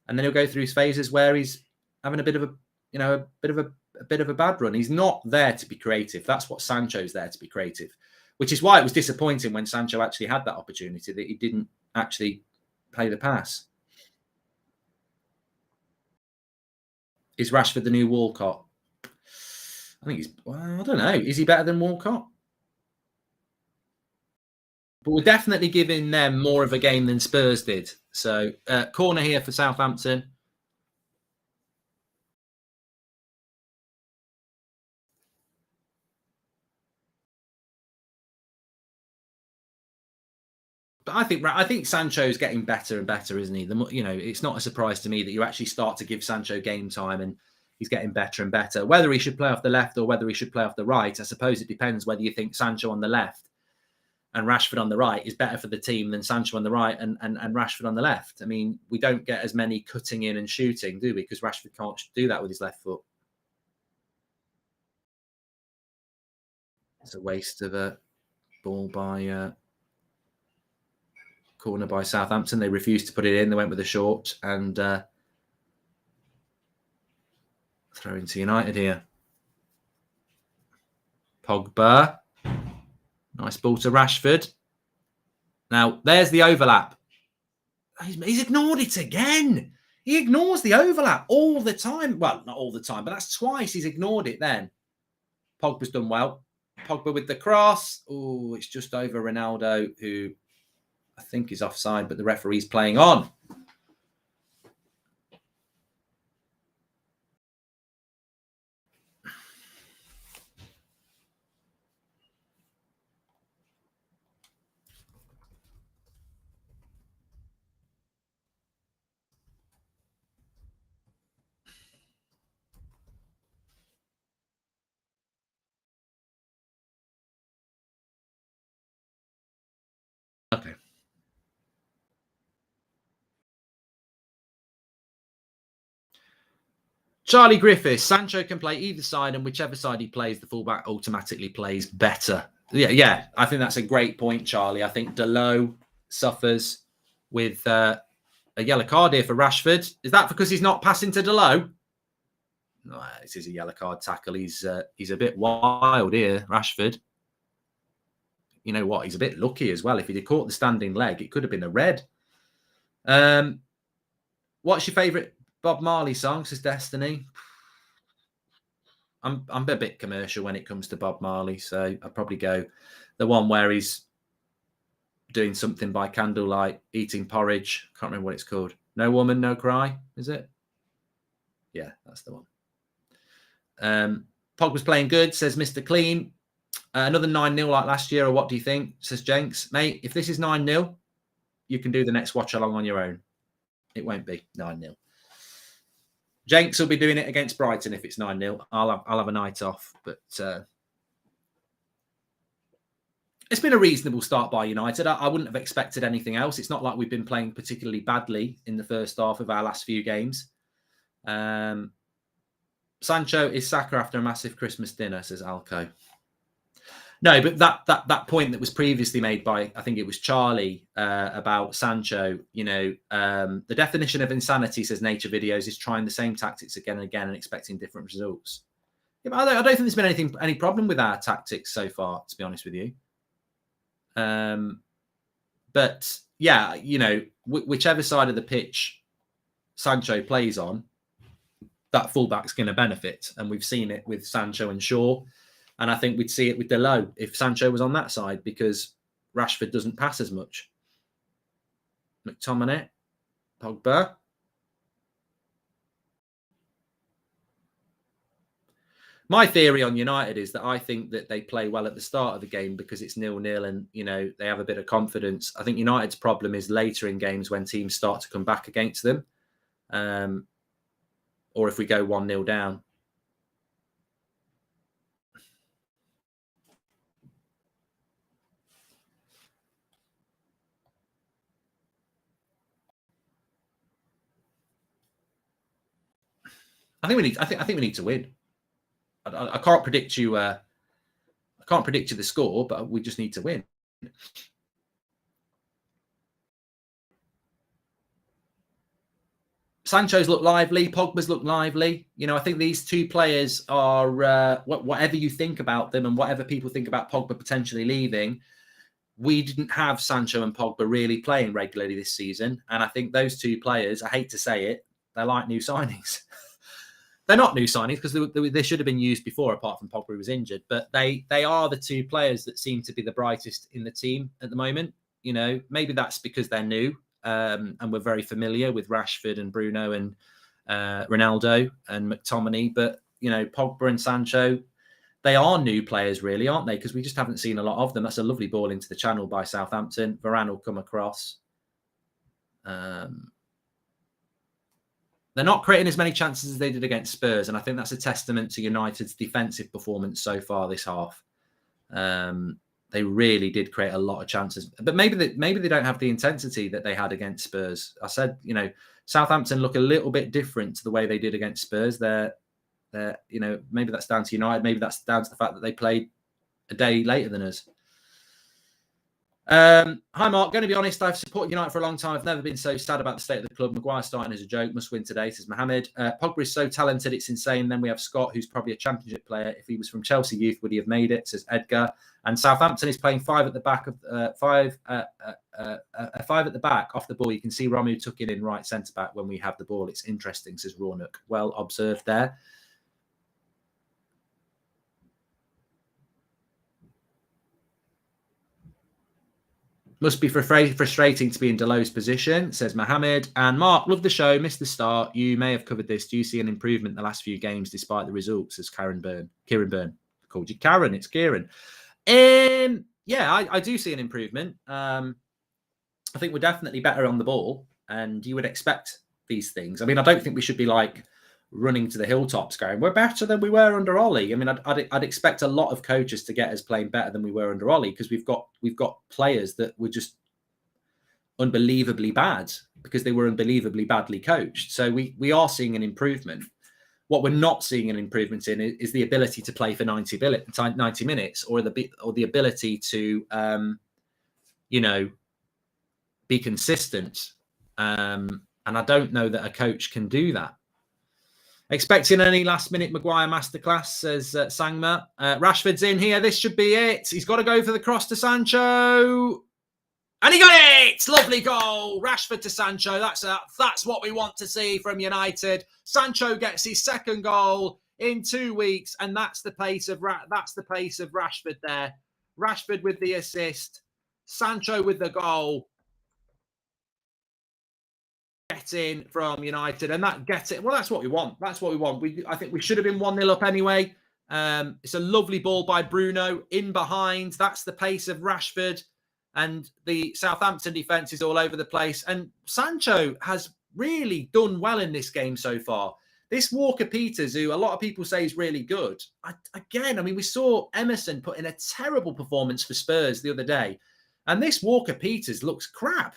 And then he'll go through phases where he's having a bit of a bad run. He's not there to be creative. That's what Sancho's there to be creative. Which is why it was disappointing when Sancho actually had that opportunity that he didn't actually play the pass. Is Rashford the new Walcott? I think I don't know. Is he better than Walcott? But we're definitely giving them more of a game than Spurs did. So corner here for Southampton. But I think Sancho's getting better and better, isn't he? It's not a surprise to me that you actually start to give Sancho game time and he's getting better and better. Whether he should play off the left or whether he should play off the right, I suppose it depends whether you think Sancho on the left and Rashford on the right is better for the team than Sancho on the right and Rashford on the left. I mean, we don't get as many cutting in and shooting, do we? Because Rashford can't do that with his left foot. It's a waste of a ball by... corner by Southampton. They refused to put it in. They went with a short and throw into United here. Pogba. Nice ball to Rashford. Now, there's the overlap. He's ignored it again. He ignores the overlap all the time. Well, not all the time, but that's twice he's ignored it then. Pogba's done well. Pogba with the cross. Oh, it's just over Ronaldo, who I think is offside, but the referee's playing on. Okay. Charlie Griffiths, Sancho can play either side, and whichever side he plays, the fullback automatically plays better. Yeah, I think that's a great point, Charlie. I think Dalot suffers with a yellow card here for Rashford. Is that because he's not passing to Dalot? No, this is a yellow card tackle. He's a bit wild here, Rashford. You know what? He's a bit lucky as well. If he'd have caught the standing leg, it could have been a red. What's your favourite Bob Marley song? Says Destiny. I'm a bit commercial when it comes to Bob Marley, so I'd probably go the one where he's doing something by candlelight, eating porridge. Can't remember what it's called. No Woman, No Cry, is it? Yeah, that's the one. Pogba's playing good, says Mr. Clean. Another 9-0 like last year, or what do you think? Says Jenks. Mate, if this is 9-0, you can do the next watch along on your own. It won't be 9-0. Jenks will be doing it against Brighton if it's 9-0. I'll have a night off, but it's been a reasonable start by United. I wouldn't have expected anything else. It's not like we've been playing particularly badly in the first half of our last few games. Sancho is Saka after a massive Christmas dinner, says Alco. No, but that point that was previously made by, I think it was Charlie, about Sancho, the definition of insanity, says Nature Videos, is trying the same tactics again and again and expecting different results. Yeah, but I don't think there's been any problem with our tactics so far, to be honest with you. But yeah, whichever side of the pitch Sancho plays on, that fullback's going to benefit. And we've seen it with Sancho and Shaw. And I think we'd see it with Dalot if Sancho was on that side, because Rashford doesn't pass as much. McTominay, Pogba. My theory on United is that I think that they play well at the start of the game because it's 0-0 and, they have a bit of confidence. I think United's problem is later in games when teams start to come back against them. Or if we go 1-0 down. I think we need to win. I can't predict you. I can't predict you the score, but we just need to win. Sancho's look lively. Pogba's look lively. I think these two players are whatever you think about them and whatever people think about Pogba potentially leaving. We didn't have Sancho and Pogba really playing regularly this season, and I think those two players, I hate to say it, they're like new signings. They're not new signings because they should have been used before, apart from Pogba who was injured. But they are the two players that seem to be the brightest in the team at the moment. Maybe that's because they're new and we're very familiar with Rashford and Bruno and Ronaldo and McTominay. But, Pogba and Sancho, they are new players really, aren't they? Because we just haven't seen a lot of them. That's a lovely ball into the channel by Southampton. Varane will come across. They're not creating as many chances as they did against Spurs, and I think that's a testament to United's defensive performance so far this half. They really did create a lot of chances, but maybe they don't have the intensity that they had against Spurs. I said, Southampton look a little bit different to the way they did against Spurs. They're maybe that's down to United, maybe that's down to the fact that they played a day later than us. Hi, Mark. Going to be honest, I've supported United for a long time. I've never been so sad about the state of the club. Maguire starting as a joke. Must win today, says Mohammed. Pogba is so talented, it's insane. Then we have Scott, who's probably a championship player. If he was from Chelsea youth, would he have made it, says Edgar. And Southampton is playing five at the back of five at the back off the ball. You can see Romu took it in right centre back when we have the ball. It's interesting, says Roanoke. Well observed there. Must be frustrating to be in Delo's position, says Mohammed. And Mark, love the show. Missed the start. You may have covered this. Do you see an improvement in the last few games despite the results? Says Kieran Byrne. I called you Karen. It's Kieran. Yeah, I do see an improvement. I think we're definitely better on the ball, and you would expect these things. I mean, I don't think we should be like running to the hilltops going, we're better than we were under Ollie. I mean, I'd expect a lot of coaches to get us playing better than we were under Ollie, because we've got players that were just unbelievably bad because they were unbelievably badly coached. So we are seeing an improvement. What we're not seeing an improvement in is the ability to play for 90 minutes or the ability to be consistent. And I don't know that a coach can do that. Expecting any last-minute Maguire masterclass, says Sangma. Rashford's in here. This should be it. He's got to go for the cross to Sancho. And he got it! Lovely goal. Rashford to Sancho. That's what we want to see from United. Sancho gets his second goal in 2 weeks, and that's the pace of Rashford there. Rashford with the assist. Sancho with the goal. In from United, and that gets it. Well, that's what we want. That's what we want. I think we should have been 1-0 up anyway. It's a lovely ball by Bruno in behind. That's the pace of Rashford, and the Southampton defense is all over the place. And Sancho has really done well in this game so far. This Walker-Peters, who a lot of people say is really good. We saw Emerson put in a terrible performance for Spurs the other day, and this Walker-Peters looks crap.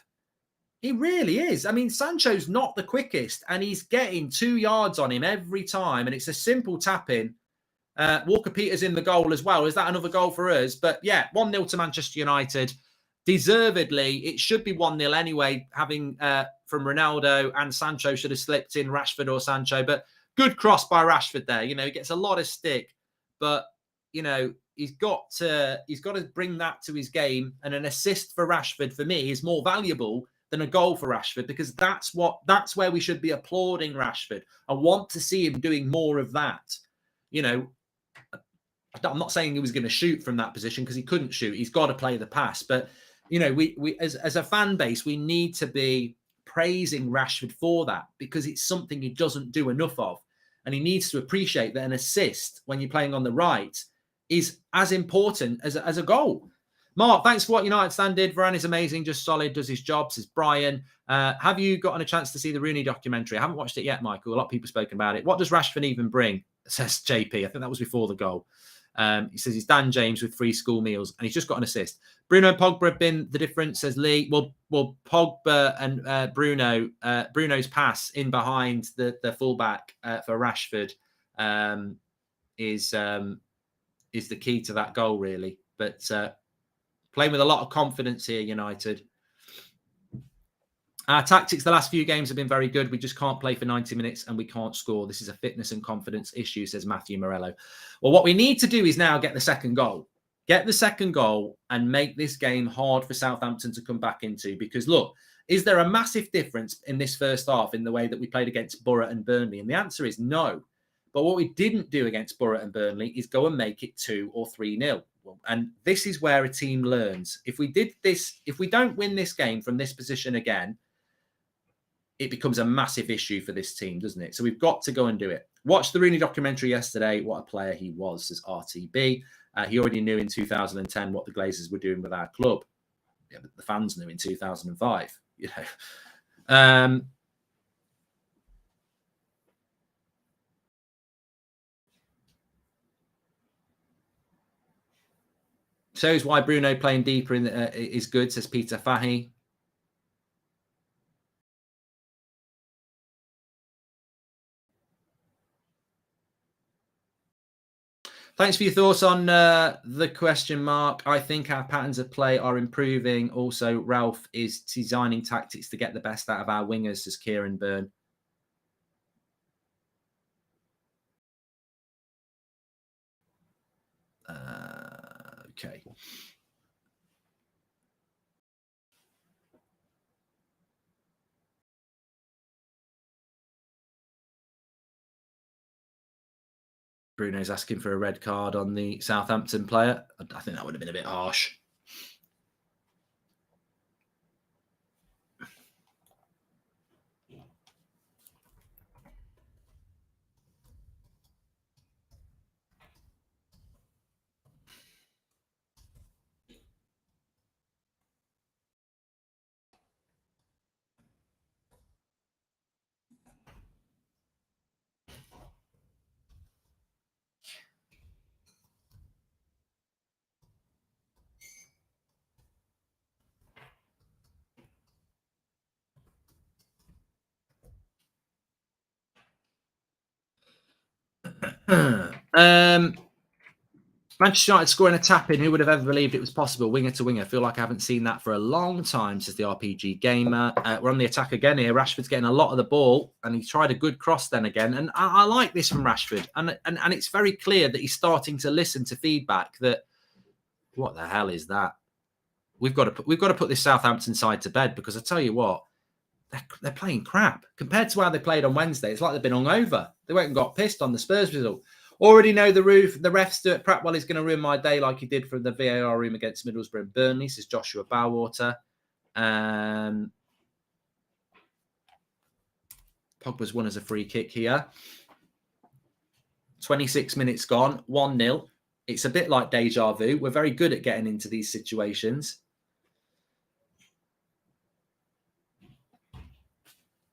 He really is. I mean, Sancho's not the quickest, and he's getting 2 yards on him every time, and it's a simple tap-in. Walker-Peters in the goal as well. Is that another goal for us? But yeah, 1-0 to Manchester United. Deservedly, it should be 1-0 anyway, having from Ronaldo, and Sancho should have slipped in, Rashford or Sancho. But good cross by Rashford there. He gets a lot of stick, but he's got to bring that to his game, and an assist for Rashford for me is more valuable than a goal for Rashford, because that's where we should be applauding Rashford. I want to see him doing more of that. I'm not saying he was going to shoot from that position, because he couldn't shoot. He's got to play the pass. But, we as a fan base, we need to be praising Rashford for that, because it's something he doesn't do enough of. And he needs to appreciate that an assist when you're playing on the right is as important as a goal. Mark, thanks for what United Stand did. Varane is amazing, just solid, does his job, says Brian. Have you gotten a chance to see the Rooney documentary? I haven't watched it yet, Michael. A lot of people have spoken about it. What does Rashford even bring, says JP. I think that was before the goal. He says he's Dan James with free school meals, and he's just got an assist. Bruno and Pogba have been the difference, says Lee. Well, Pogba and Bruno's pass in behind the fullback for Rashford is the key to that goal, really. But playing with a lot of confidence here, United. Our tactics the last few games have been very good. We just can't play for 90 minutes and we can't score. This is a fitness and confidence issue, says Matthew Morello. Well, what we need to do is now get the second goal. Get the second goal and make this game hard for Southampton to come back into. Because, look, is there a massive difference in this first half in the way that we played against Borough and Burnley? And the answer is no. But what we didn't do against Borough and Burnley is go and make it 2 or 3-0. And this is where a team learns. If we don't win this game from this position again, it becomes a massive issue for this team, doesn't it? So we've got to go and do it. Watched the Rooney documentary yesterday. What a player he was, says RTB. He already knew in 2010 what the Glazers were doing with our club. Yeah, but the fans knew in 2005. Shows why Bruno playing deeper is good, says Peter Fahy. Thanks for your thoughts on the question, Mark. I think our patterns of play are improving. Also, Ralph is designing tactics to get the best out of our wingers, says Kieran Byrne. Okay. Bruno's asking for a red card on the Southampton player. I think that would have been a bit harsh. Manchester United scoring a tap-in. Who would have ever believed it was possible? Winger to winger. I feel like I haven't seen that for a long time, says the RPG Gamer. We're on the attack again here. Rashford's getting a lot of the ball, and he tried a good cross then again. And I like this from Rashford. And it's very clear that he's starting to listen to feedback that, what the hell is that? We've got to put this Southampton side to bed, because I tell you what, they're playing crap. Compared to how they played on Wednesday, it's like they've been hungover. They went and got pissed on the Spurs result. Already know the ref Stuart Prattwell is going to ruin my day like he did from the VAR room against Middlesbrough and Burnley, says Joshua Bowater. Pogba's won as a free kick here. 26 minutes gone, 1-0. It's a bit like deja vu. We're very good at getting into these situations.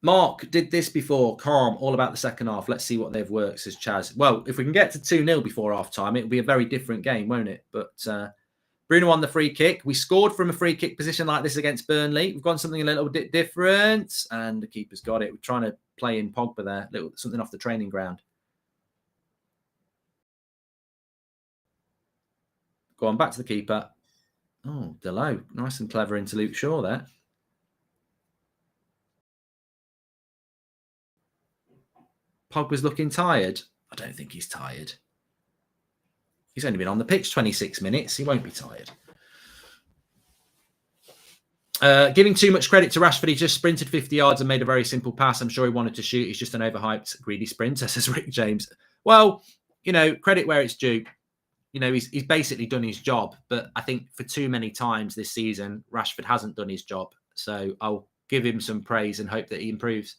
Mark did this before. Calm, all about the second half. Let's see what they've worked, says Chaz. Well, if we can get to 2-0 before half-time, it'll be a very different game, won't it? But Bruno on the free kick. We scored from a free kick position like this against Burnley. We've gone something a little bit different, and the keeper's got it. We're trying to play in Pogba there, something off the training ground. Go on, back to the keeper. Oh, Delow. Nice and clever into Luke Shaw there. Pogba's looking tired. I don't think he's tired. He's only been on the pitch 26 minutes. He won't be tired. Giving too much credit to Rashford. He just sprinted 50 yards and made a very simple pass. I'm sure he wanted to shoot. He's just an overhyped, greedy sprinter, says Rick James. Well, credit where it's due. He's basically done his job. But I think for too many times this season, Rashford hasn't done his job. So I'll give him some praise and hope that he improves.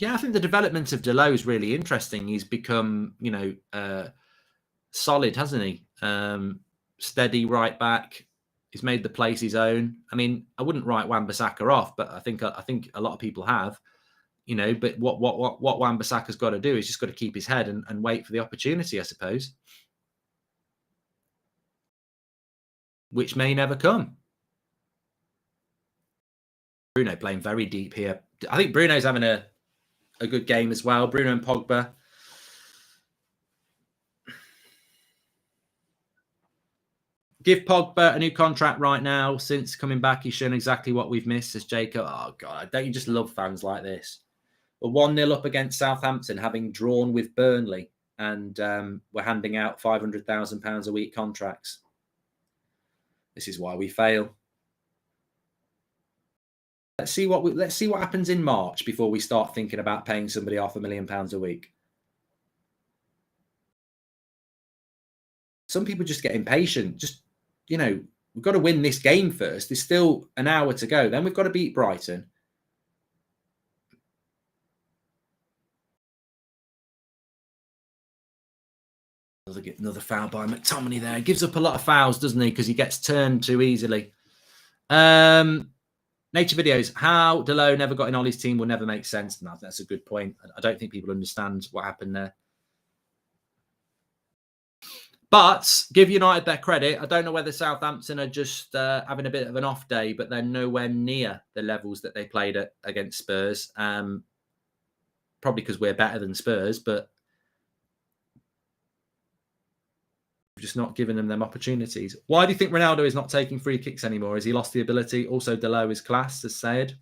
Yeah, I think the development of Delow is really interesting. He's become, solid, hasn't he? Steady right back. He's made the place his own. I mean, I wouldn't write Wan-Bissaka off, but I think a lot of people have. But what Wan-Bissaka's got to do is just got to keep his head and wait for the opportunity, I suppose, which may never come. Bruno playing very deep here. I think Bruno's having a good game as well. Bruno and Pogba. Give Pogba a new contract right now. Since coming back, he's shown exactly what we've missed, says Jacob. Oh, God, don't you just love fans like this? We're 1-0 up against Southampton, having drawn with Burnley, and we're handing out £500,000 a week contracts. This is why we fail. Let's see what happens in March before we start thinking about paying somebody £500,000 a week. Some people just get impatient. Just, we've got to win this game first. There's still an hour to go. Then we've got to beat Brighton. Another foul by McTominay there. He gives up a lot of fouls, doesn't he? Because he gets turned too easily. Nature Videos. How Delow never got in Ollie's team will never make sense. No, that's a good point. I don't think people understand what happened there. But give United their credit. I don't know whether Southampton are just having a bit of an off day, but they're nowhere near the levels that they played at against Spurs. Probably because we're better than Spurs, but we've just not given them opportunities. Why do you think Ronaldo is not taking free kicks anymore? Has he lost the ability? Also, Delo is class, as said.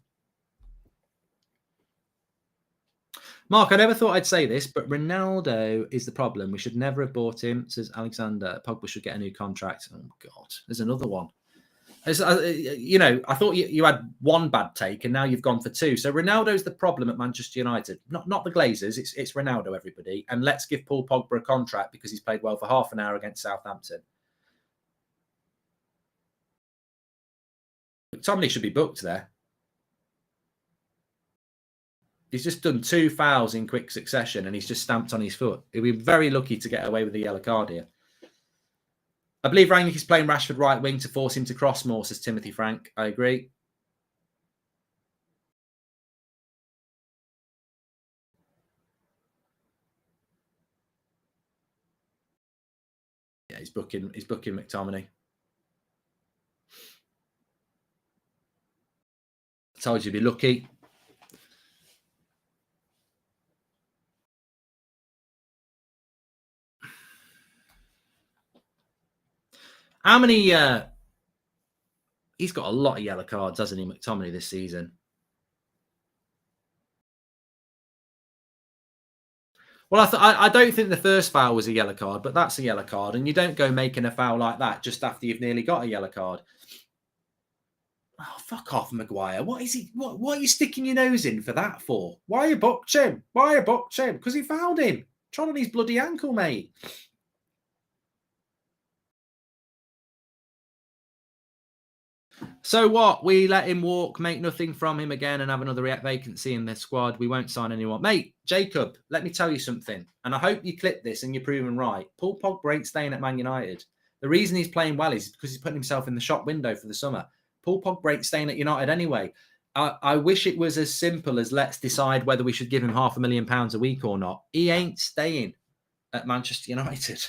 Mark, I never thought I'd say this, but Ronaldo is the problem. We should never have bought him, says Alexander. Pogba should get a new contract. Oh, God. There's another one. You know, I thought you had one bad take, and now you've gone for two. So Ronaldo's the problem at Manchester United. Not the Glazers. It's Ronaldo, everybody. And let's give Paul Pogba a contract because he's played well for half an hour against Southampton. Somebody should be booked there. He's just done 2 fouls in quick succession and he's just stamped on his foot. He'll be very lucky to get away with the yellow card here. I believe Rangnick is playing Rashford right wing to force him to cross more, says Timothy Frank. I agree. Yeah, he's booking McTominay. I told you to be lucky. How many... he's got a lot of yellow cards, hasn't he, McTominay, this season? Well, I don't think the first foul was a yellow card, but that's a yellow card. And you don't go making a foul like that just after you've nearly got a yellow card. Oh, fuck off, Maguire. What is he? What are you sticking your nose in for that for? Why you booked him? Why you booked him? Because he fouled him. Trod on his bloody ankle, mate. So what? We let him walk, make nothing from him again, and have another vacancy in the squad. We won't sign anyone. Mate, Jacob, let me tell you something. And I hope you clip this and you're proven right. Paul Pogba ain't staying at Man United. The reason he's playing well is because he's putting himself in the shop window for the summer. Paul Pogba ain't staying at United anyway. I wish it was as simple as let's decide whether we should give him £500,000 a week or not. He ain't staying at Manchester United.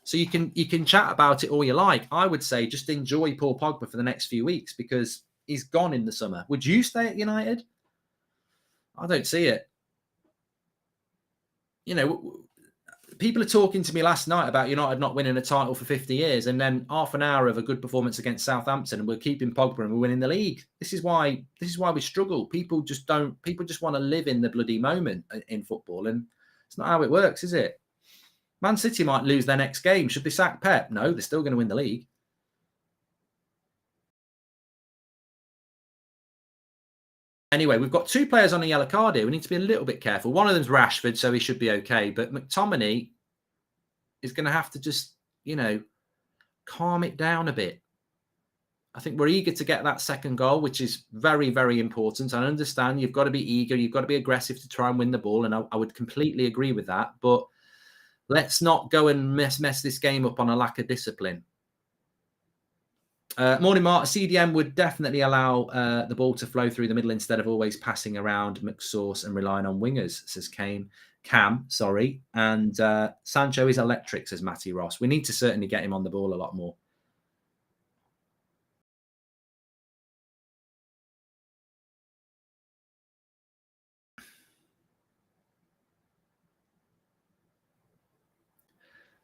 So you can chat about it all you like. I would say just enjoy Paul Pogba for the next few weeks because he's gone in the summer. Would you stay at United? I don't see it. You know, people are talking to me last night about United not winning a title for 50 years and then half an hour of a good performance against Southampton and we're keeping Pogba and we're winning the league. This is why we struggle. People just want to live in the bloody moment in football and it's not how it works, is it? Man City might lose their next game. Should they sack Pep? No, they're still going to win the league. Anyway, we've got 2 players on a yellow card here. We need to be a little bit careful. One of them's Rashford, so he should be okay. But McTominay is going to have to just, you know, calm it down a bit. I think we're eager to get that second goal, which is very, very important. I understand you've got to be eager. You've got to be aggressive to try and win the ball. And I would completely agree with that. But let's not go and mess this game up on a lack of discipline. Morning, Mark. CDM would definitely allow the ball to flow through the middle instead of always passing around McSauce and relying on wingers, says Cam, sorry. And Sancho is electric, says Matty Ross. We need to certainly get him on the ball a lot more.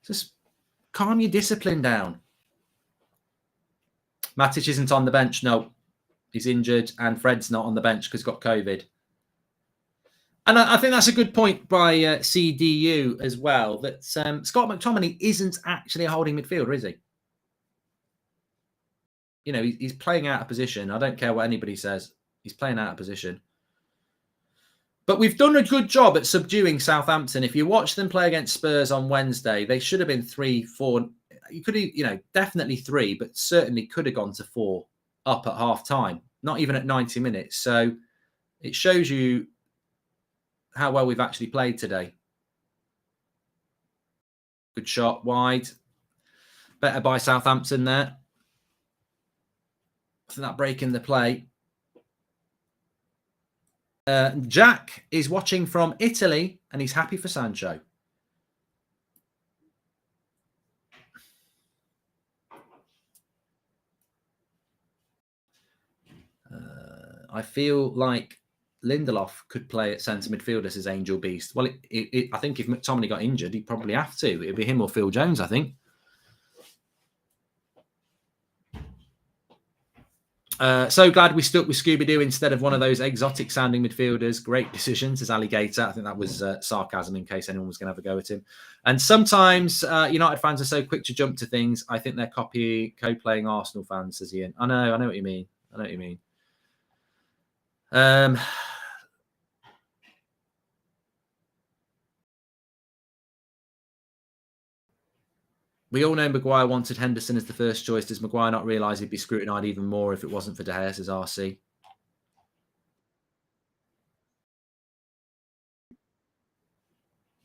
Just calm your discipline down. Matic isn't on the bench. No, he's injured. And Fred's not on the bench because he's got COVID. And I think that's a good point by CDU as well, that Scott McTominay isn't actually a holding midfielder, is he? You know, he's playing out of position. I don't care what anybody says. He's playing out of position. But we've done a good job at subduing Southampton. If you watch them play against Spurs on Wednesday, they should have been 3-4. You could, you know, definitely 3, but certainly could have gone to 4 up at half time, not even at 90 minutes. So it shows you how well we've actually played today. Good shot wide. Better by Southampton there. I think that breaking the play. Jack is watching from Italy and he's happy for Sancho. I feel like Lindelof could play at centre midfield as his angel beast. Well, I think if McTominay got injured, he'd probably have to. It'd be him or Phil Jones, I think. So glad we stuck with Scooby-Doo instead of one of those exotic-sounding midfielders. Great decision, says Alligator. I think that was sarcasm in case anyone was going to have a go at him. And sometimes United fans are so quick to jump to things. I think they're co-playing Arsenal fans, says Ian. I know what you mean. We all know Maguire wanted Henderson as the first choice. Does Maguire not realise he'd be scrutinised even more if it wasn't for De Gea, says RC?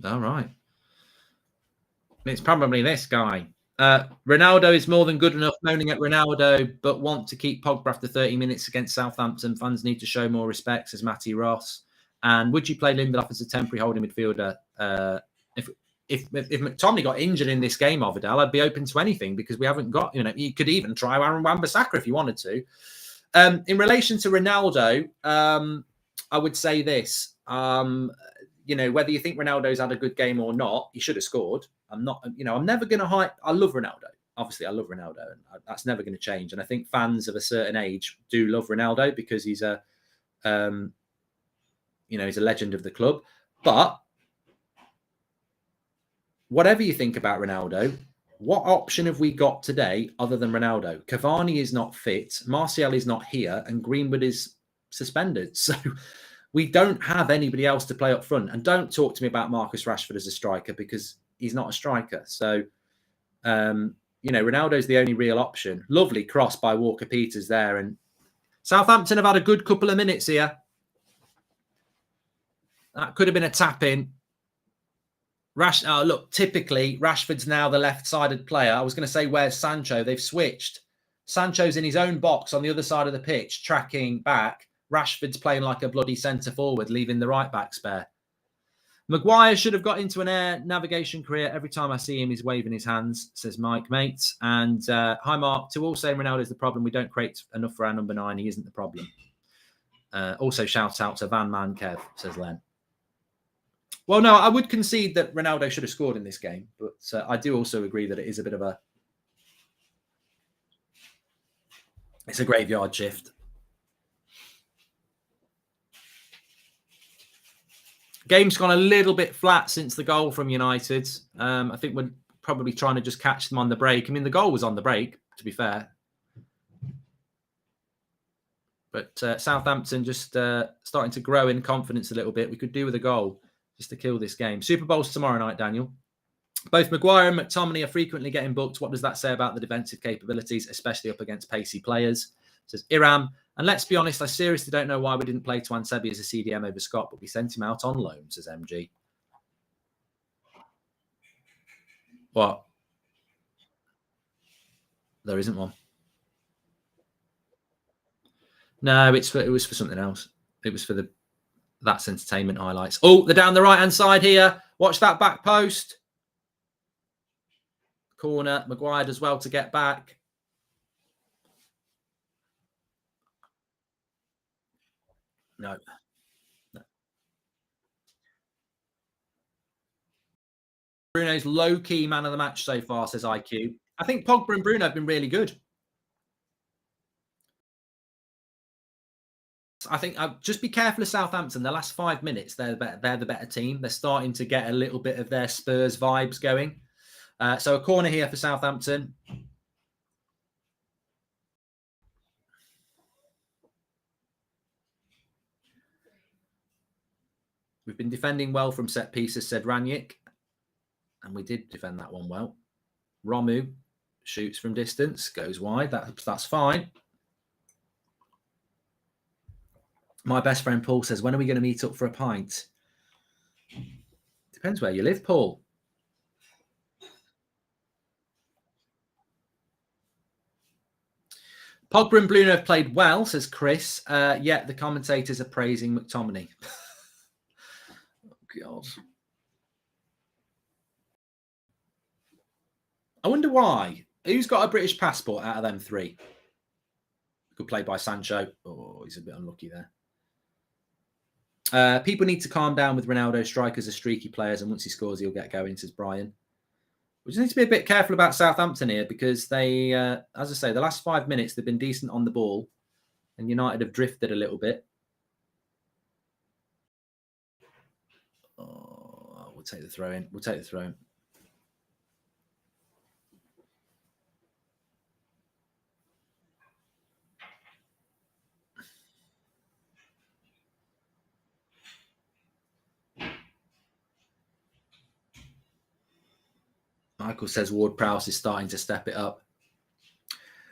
All right. It's probably this guy. Ronaldo is more than good enough, moaning at Ronaldo, but want to keep Pogba after 30 minutes against Southampton. Fans need to show more respect, says Matty Ross. And would you play Lindelof as a temporary holding midfielder? If McTominay got injured in this game, Ovidal, I'd be open to anything because we haven't got, you could even try Aaron Wan-Bissaka if you wanted to. In relation to Ronaldo, I would say this, whether you think Ronaldo's had a good game or not, he should have scored. I'm never going to hype. I love Ronaldo. Obviously, I love Ronaldo, and that's never going to change. And I think fans of a certain age do love Ronaldo because he's a legend of the club. But whatever you think about Ronaldo, what option have we got today other than Ronaldo? Cavani is not fit, Martial is not here, and Greenwood is suspended. So we don't have anybody else to play up front. And don't talk to me about Marcus Rashford as a striker because he's not a striker. So, Ronaldo's the only real option. Lovely cross by Walker-Peters there. And Southampton have had a good couple of minutes here. That could have been a tap-in. Typically, Rashford's now the left-sided player. I was going to say, where's Sancho? They've switched. Sancho's in his own box on the other side of the pitch, tracking back. Rashford's playing like a bloody centre-forward, leaving the right-back spare. Maguire should have got into an air navigation career. Every time I see him, he's waving his hands, says Mike, mate. And hi, Mark. To all saying Ronaldo's the problem, we don't create enough for our number 9. He isn't the problem. Also, shout out to Van Man Kev, says Len. Well, no, I would concede that Ronaldo should have scored in this game. But I do also agree that it is a bit of it's a graveyard shift. Game's gone a little bit flat since the goal from United. I think we're probably trying to just catch them on the break. I mean, the goal was on the break, to be fair. But Southampton just starting to grow in confidence a little bit. We could do with a goal just to kill this game. Super Bowl's tomorrow night, Daniel. Both Maguire and McTominay are frequently getting booked. What does that say about the defensive capabilities, especially up against pacey players? Says Iram. And let's be honest, I seriously don't know why we didn't play Tuan Sebi as a CDM over Scott, but we sent him out on loan, says MG. What? There isn't one. No, it was for something else. It was for That's Entertainment highlights. Oh, they're down the right-hand side here. Watch that back post. Corner. Maguire does well to get back. No. Bruno's low-key man of the match so far, says IQ. I think Pogba and Bruno have been really good. I think just be careful of Southampton. The last 5 minutes, they're the better team. They're starting to get a little bit of their Spurs vibes going. So a corner here for Southampton. We've been defending well from set pieces, said Ranić. And we did defend that one well. Romu shoots from distance, goes wide. That's fine. My best friend Paul says, when are we going to meet up for a pint? Depends where you live, Paul. Pogba and Bruno have played well, says Chris. Yet the commentators are praising McTominay. Oh, God. I wonder why. Who's got a British passport out of them 3? Good play by Sancho. Oh, he's a bit unlucky there. People need to calm down with Ronaldo. Strikers are streaky players, and once he scores, he'll get going, says Brian. We just need to be a bit careful about Southampton here because they, as I say, the last 5 minutes, they've been decent on the ball, and United have drifted a little bit. Oh, we'll take the throw in. We'll take the throw in. Michael says Ward-Prowse is starting to step it up.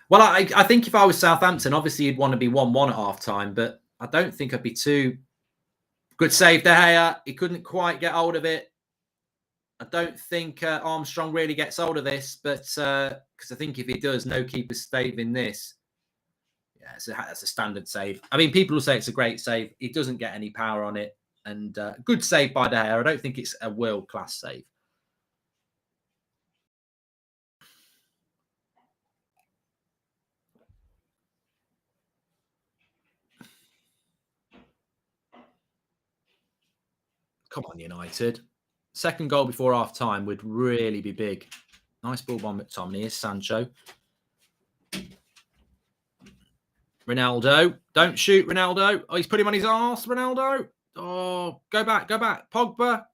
Well, I think if I was Southampton, obviously you'd want to be 1-1 at half-time, but I don't think I'd be too... Good save, De Gea. He couldn't quite get hold of it. I don't think Armstrong really gets hold of this, but because I think if he does, no keeper's saving this. Yeah, that's a standard save. I mean, people will say it's a great save. He doesn't get any power on it. And good save by De Gea. I don't think it's a world-class save. Come on, United. Second goal before half-time would really be big. Nice ball by McTominay. Here's Sancho. Ronaldo. Don't shoot, Ronaldo. Oh, he's put him on his arse, Ronaldo. Oh, go back, go back. Pogba.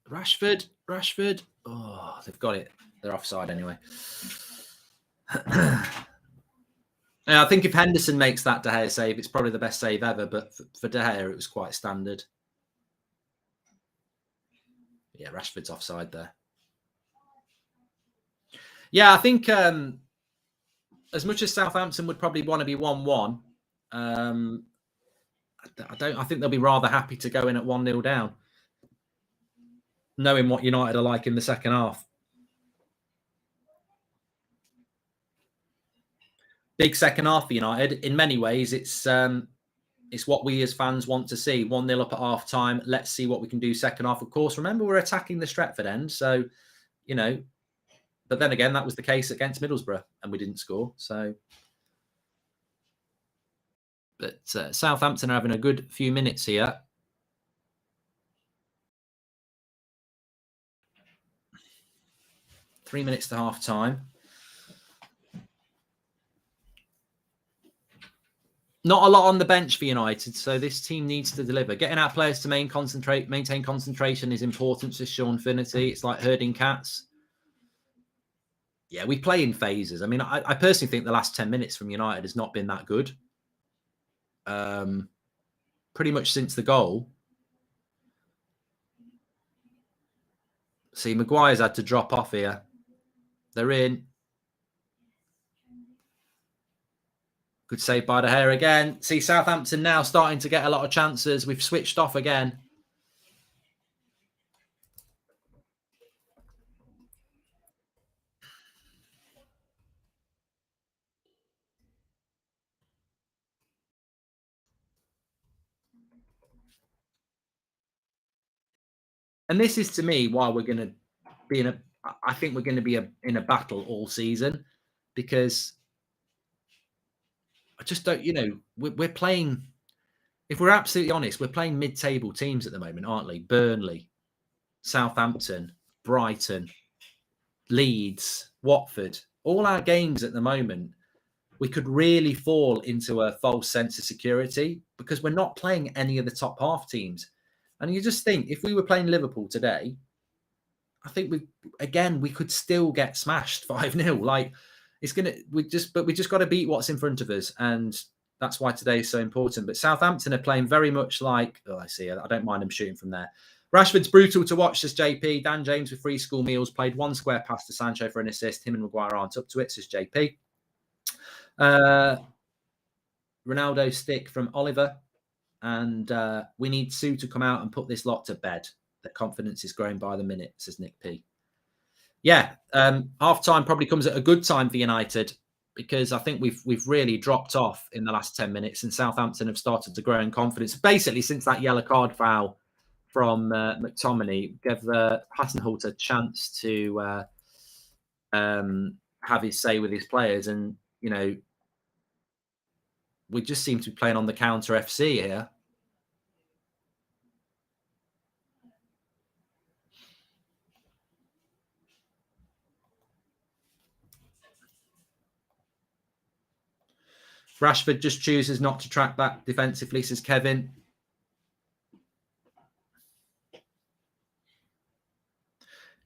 Rashford. Oh, they've got it. They're offside anyway. Yeah, I think if Henderson makes that De Gea save, it's probably the best save ever. But for De Gea, it was quite standard. Yeah, Rashford's offside there. Yeah, I think as much as Southampton would probably want to be 1-1, I think they'll be rather happy to go in at 1-0 down, knowing what United are like in the second half. Big second half for United. In many ways, it's what we as fans want to see. 1-0 up at half time. Let's see what we can do second half. Of course, remember, we're attacking the Stretford end. So, you know, but then again, that was the case against Middlesbrough and we didn't score. So, but Southampton are having a good few minutes here. Three minutes to half time. Not a lot on the bench for United, so this team needs to deliver. Getting our players to maintain concentration is important, says Sean Finity. It's like herding cats. Yeah, we play in phases. I mean, I personally think the last 10 minutes from United has not been that good. Pretty much since the goal. See, Maguire's had to drop off here. They're in. Good save by De Gea again. See, Southampton now starting to get a lot of chances. We've switched off again. And this is, to me, why we're going to be in a... I think we're going to be in a battle all season, because I just don't, you know, we're playing, if we're absolutely honest, we're playing mid-table teams at the moment, aren't we? Burnley, Southampton, Brighton, Leeds, Watford. All our games at the moment, we could really fall into a false sense of security because we're not playing any of the top half teams. And you just think, if we were playing Liverpool today, I think we could still get smashed 5-0. Like, we just got to beat what's in front of us, and that's why today is so important. But Southampton are playing very much like, I don't mind them shooting from there. Rashford's brutal to watch, says JP. Dan James with free school meals played one square pass to Sancho for an assist. Him and Maguire aren't up to it, says JP. Ronaldo stick from Oliver, and we need Sue to come out and put this lot to bed. Their confidence is growing by the minute, says Nick P. Yeah, half-time probably comes at a good time for United. because I think we've really dropped off in the last 10 minutes, and Southampton have started to grow in confidence. Basically, since that yellow card foul from McTominay gave Hasenhüttl a chance to have his say with his players, and we just seem to be playing on the counter FC here. Rashford just chooses not to track back defensively, says Kevin.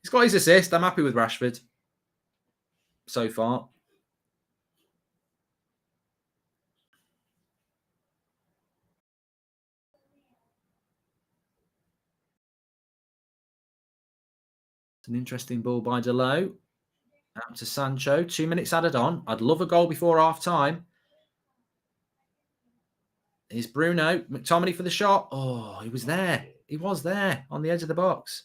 He's got his assist. I'm happy with Rashford so far. It's an interesting ball by Delo. Out to Sancho. 2 minutes added on. I'd love a goal before half time. Here's Bruno. McTominay for the shot. Oh, he was there. He was there on the edge of the box.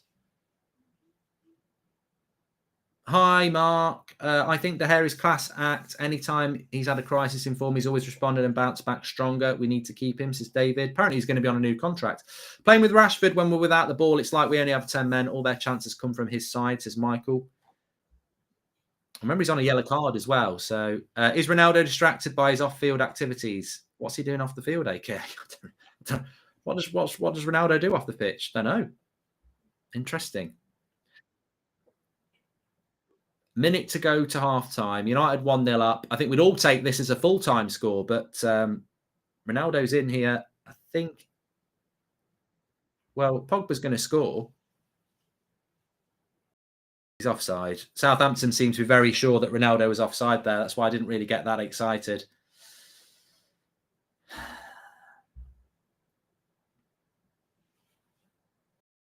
Hi, Mark. I think De Gea is class act. Anytime he's had a crisis in form, he's always responded and bounced back stronger. We need to keep him, says David. Apparently, he's going to be on a new contract. Playing with Rashford when we're without the ball, it's like we only have 10 men. All their chances come from his side, says Michael. I remember he's on a yellow card as well. So is Ronaldo distracted by his off-field activities? What's he doing off the field, AK? What does Ronaldo do off the pitch? Don't know. Interesting. Minute to go to half-time. United 1-0 up. I think we'd all take this as a full-time score, but Ronaldo's in here. I think, well, Pogba's going to score. He's offside. Southampton seems to be very sure that Ronaldo was offside there. That's why I didn't really get that excited.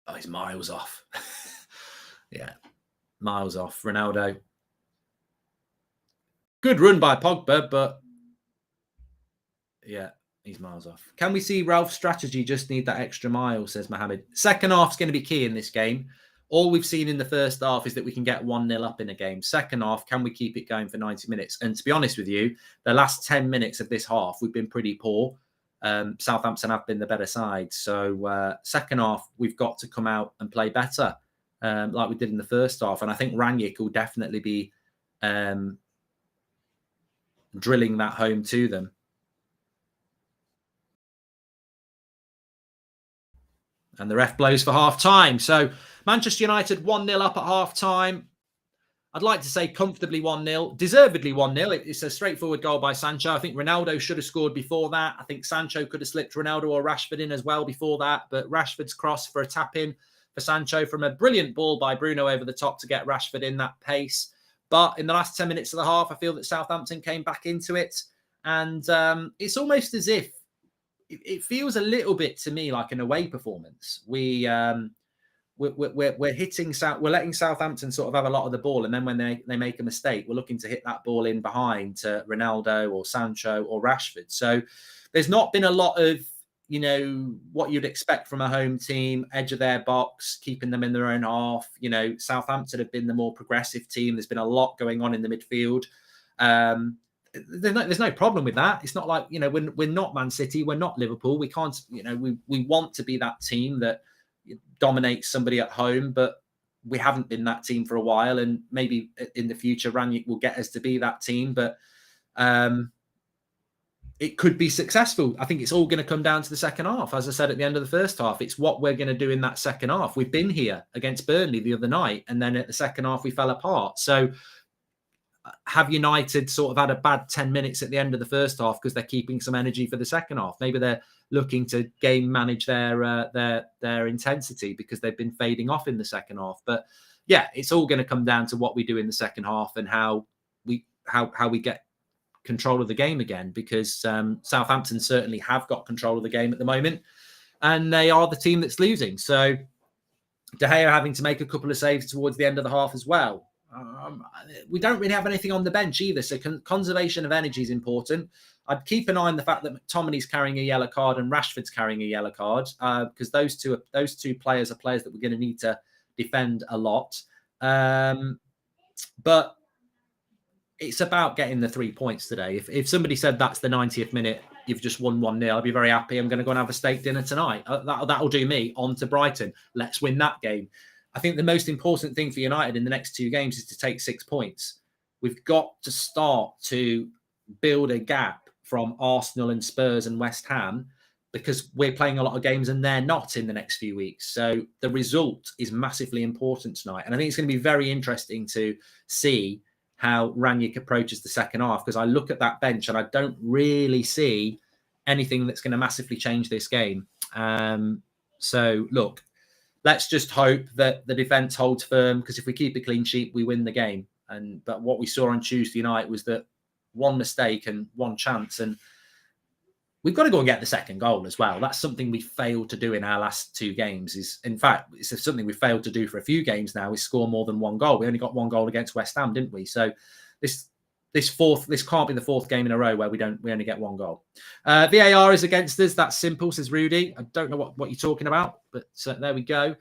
Oh, he's miles off. Yeah, miles off. Ronaldo. Good run by Pogba, but yeah, he's miles off. Can we see Ralph's strategy just need that extra mile, says Mohammed. Second half's going to be key in this game. All we've seen in the first half is that we can get 1-0 up in a game. Second half, can we keep it going for 90 minutes? And to be honest with you, the last 10 minutes of this half, we've been pretty poor. Southampton have been the better side. So second half, we've got to come out and play better like we did in the first half. And I think Rangnick will definitely be drilling that home to them. And the ref blows for half-time. So Manchester United 1-0 up at half-time. I'd like to say comfortably 1-0, deservedly 1-0. It's a straightforward goal by Sancho. I think Ronaldo should have scored before that. I think Sancho could have slipped Ronaldo or Rashford in as well before that. But Rashford's cross for a tap-in for Sancho from a brilliant ball by Bruno over the top to get Rashford in that pace. But in the last 10 minutes of the half, I feel that Southampton came back into it. And it's almost as if it feels a little bit to me like an away performance. We're letting Southampton sort of have a lot of the ball, and then when they make a mistake, we're looking to hit that ball in behind to Ronaldo or Sancho or Rashford. So there's not been a lot of what you'd expect from a home team, edge of their box, keeping them in their own half. Southampton have been the more progressive team. There's been a lot going on in the midfield. There's no problem with that. It's not like we're not Man City, we're not Liverpool. We can't we want to be that team that dominates somebody at home, but we haven't been that team for a while, and maybe in the future Rangnick will get us to be that team, but it could be successful. I think it's all going to come down to the second half. As I said at the end of the first half, it's what we're going to do in that second half. We've been here against Burnley the other night, and then at the second half we fell apart. So have United sort of had a bad 10 minutes at the end of the first half because they're keeping some energy for the second half? Maybe they're looking to game manage their intensity because they've been fading off in the second half. But yeah, it's all going to come down to what we do in the second half and how we get control of the game again, because Southampton certainly have got control of the game at the moment, and they are the team that's losing. So De Gea having to make a couple of saves towards the end of the half as well. We don't really have anything on the bench either, so conservation of energy is important. I'd keep an eye on the fact that McTominay's carrying a yellow card and Rashford's carrying a yellow card, because those two players are players that we're going to need to defend a lot. But it's about getting the 3 points today. If somebody said that's the 90th minute, you've just won 1-0, I'd be very happy. I'm going to go and have a steak dinner tonight. That'll do me. On to Brighton. Let's win that game. I think the most important thing for United in the next 2 games is to take 6 points. We've got to start to build a gap from Arsenal and Spurs and West Ham, because we're playing a lot of games and they're not in the next few weeks. So the result is massively important tonight. And I think it's going to be very interesting to see how Rangnick approaches the second half, because I look at that bench and I don't really see anything that's going to massively change this game. So look, let's just hope that the defence holds firm, because if we keep a clean sheet, we win the game. But what we saw on Tuesday night was that one mistake and one chance, and we've got to go and get the second goal as well. That's something we failed to do in our last 2 games. In fact, it's something we failed to do for a few games now, is score more than 1 goal. We only got 1 goal against West Ham, didn't we? So this can't be the 4th game in a row where we only get 1 goal. VAR is against us. That's simple, says Rudy. I don't know what you're talking about, but there we go.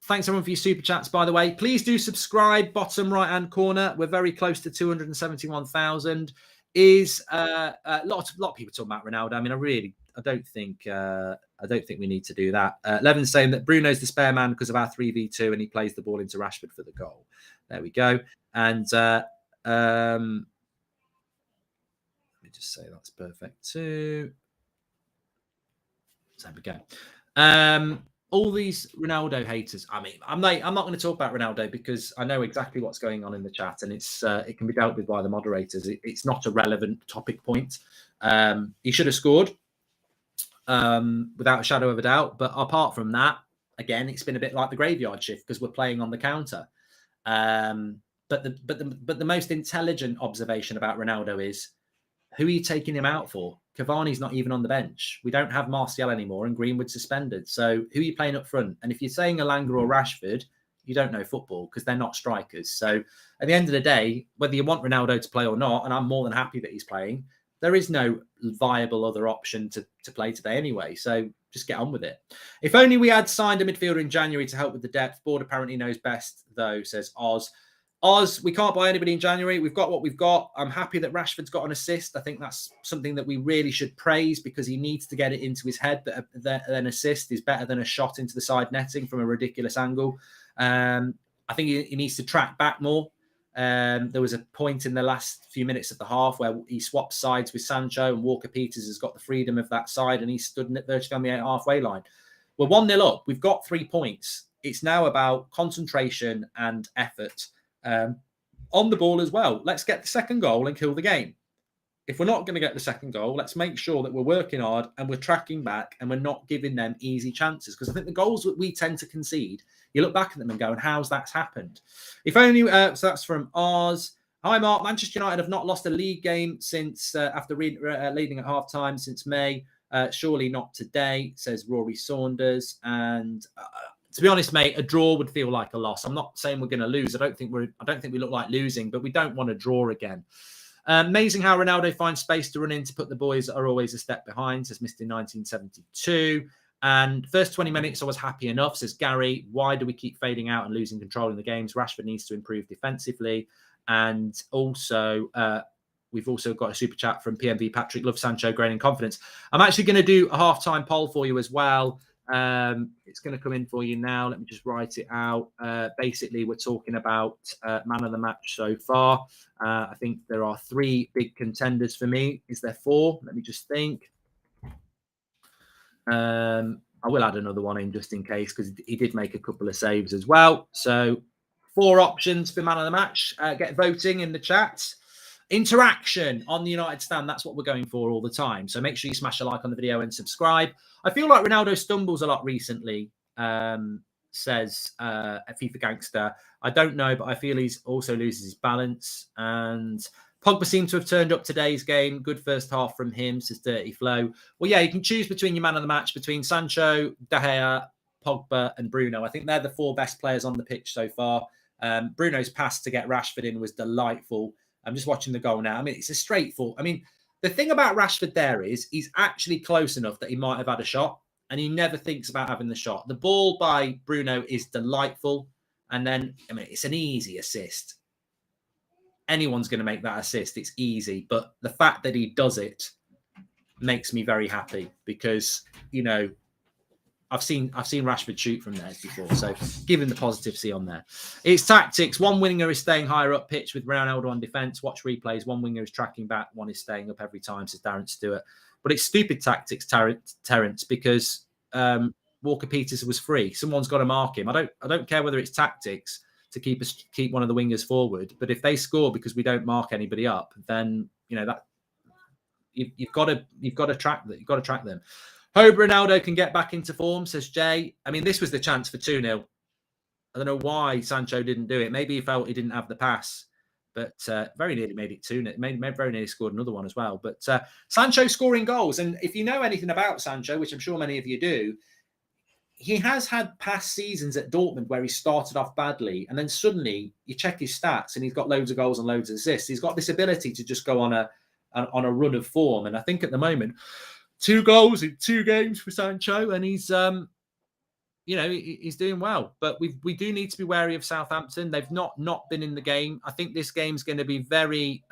Thanks everyone for your super chats, by the way. Please do subscribe, bottom right hand corner. We're very close to 271,000. Is a lot of people talking about Ronaldo. I mean, I don't think we need to do that. Levin's saying that Bruno's the spare man because of our 3v2, and he plays the ball into Rashford for the goal. There we go. And let me just say that's perfect too. So there we go. All these Ronaldo haters. I mean, I'm not going to talk about Ronaldo because I know exactly what's going on in the chat, and it can be dealt with by the moderators. It's not a relevant topic point. He should have scored without a shadow of a doubt. But apart from that, again, it's been a bit like the graveyard shift because we're playing on the counter. But the most intelligent observation about Ronaldo is, who are you taking him out for? Cavani's not even on the bench. We don't have Martial anymore, and Greenwood suspended. So who are you playing up front? And if you're saying Elanga or Rashford, you don't know football, because they're not strikers. So at the end of the day, whether you want Ronaldo to play or not, and I'm more than happy that he's playing, there is no viable other option to play today anyway. So just get on with it. If only we had signed a midfielder in January to help with the depth. Board apparently knows best, though, says Oz. Oz, we can't buy anybody in January. We've got what we've got. I'm happy that Rashford's got an assist. I think that's something that we really should praise, because he needs to get it into his head that an assist is better than a shot into the side netting from a ridiculous angle. I think he needs to track back more. There was a point in the last few minutes of the half where he swapped sides with Sancho, and Walker-Peters has got the freedom of that side, and he stood virtually on the halfway line. We're 1-0 up. We've got 3 points. It's now about concentration and effort. On the ball as well. Let's get the second goal and kill the game. If we're not going to get the second goal, let's make sure that we're working hard and we're tracking back and we're not giving them easy chances. Because I think the goals that we tend to concede, you look back at them and go, and how's that happened? If only, so that's from Oz. Hi, Mark. Manchester United have not lost a league game since after leading at half-time since May. Surely not today, says Rory Saunders. And to be honest, mate, a draw would feel like a loss. I'm not saying we're going to lose. I don't think we look like losing, but we don't want to draw again. Amazing how Ronaldo finds space to run in to put the boys that are always a step behind, says Mr. 1972. And first 20 minutes, I was happy enough, says Gary. Why do we keep fading out and losing control in the games? Rashford needs to improve defensively. And also, we've also got a super chat from PMV Patrick. Love Sancho growing in confidence. I'm actually going to do a halftime poll for you as well. It's going to come in for you now. Let me just write it out. Basically, we're talking about man of the match so far. I think there are 3 big contenders for me. Is there 4? Let me just think. I will add another one in just in case, because he did make a couple of saves as well. So 4 options for man of the match. Get voting in the chat. Interaction on the United stand, that's what we're going for all the time. So make sure you smash a like on the video and subscribe. I feel like Ronaldo stumbles a lot recently, says a FIFA Gangster. I don't know, but I feel he also loses his balance. And Pogba seemed to have turned up today's game. Good first half from him, says Dirty Flow. Well, yeah, you can choose between your man of the match, between Sancho, De Gea, Pogba and Bruno. I think they're the 4 best players on the pitch so far. Bruno's pass to get Rashford in was delightful. I'm just watching the goal now. I mean, it's a straight fall. I mean, the thing about Rashford there is he's actually close enough that he might have had a shot, and he never thinks about having the shot. The ball by Bruno is delightful. And then, I mean, it's an easy assist. anyone's going to make that assist. It's easy. But the fact that he does it makes me very happy because, you know, I've seen Rashford shoot from there before. So give him the positive C on there. It's tactics. One winger is staying higher up pitch with Ronaldo on defence. Watch replays. One winger is tracking back. One is staying up every time, says Darren Stewart. But it's stupid tactics, Terence, because Walker Peters was free. Someone's got to mark him. I don't care whether it's tactics to keep one of the wingers forward. But if they score because we don't mark anybody up, then you know that you've got to track that. You've got to track them. Hope Ronaldo can get back into form, says Jay. I mean, this was the chance for 2-0. I don't know why Sancho didn't do it. Maybe he felt he didn't have the pass, but very nearly made it 2-0. Very nearly scored another one as well. But Sancho scoring goals. And if you know anything about Sancho, which I'm sure many of you do, he has had past seasons at Dortmund where he started off badly. And then suddenly you check his stats and he's got loads of goals and loads of assists. He's got this ability to just go on a run of form. And I think at the moment, 2 goals in 2 games for Sancho, and he's, you know, he's doing well. But we do need to be wary of Southampton. They've not been in the game. I think this game's going to be very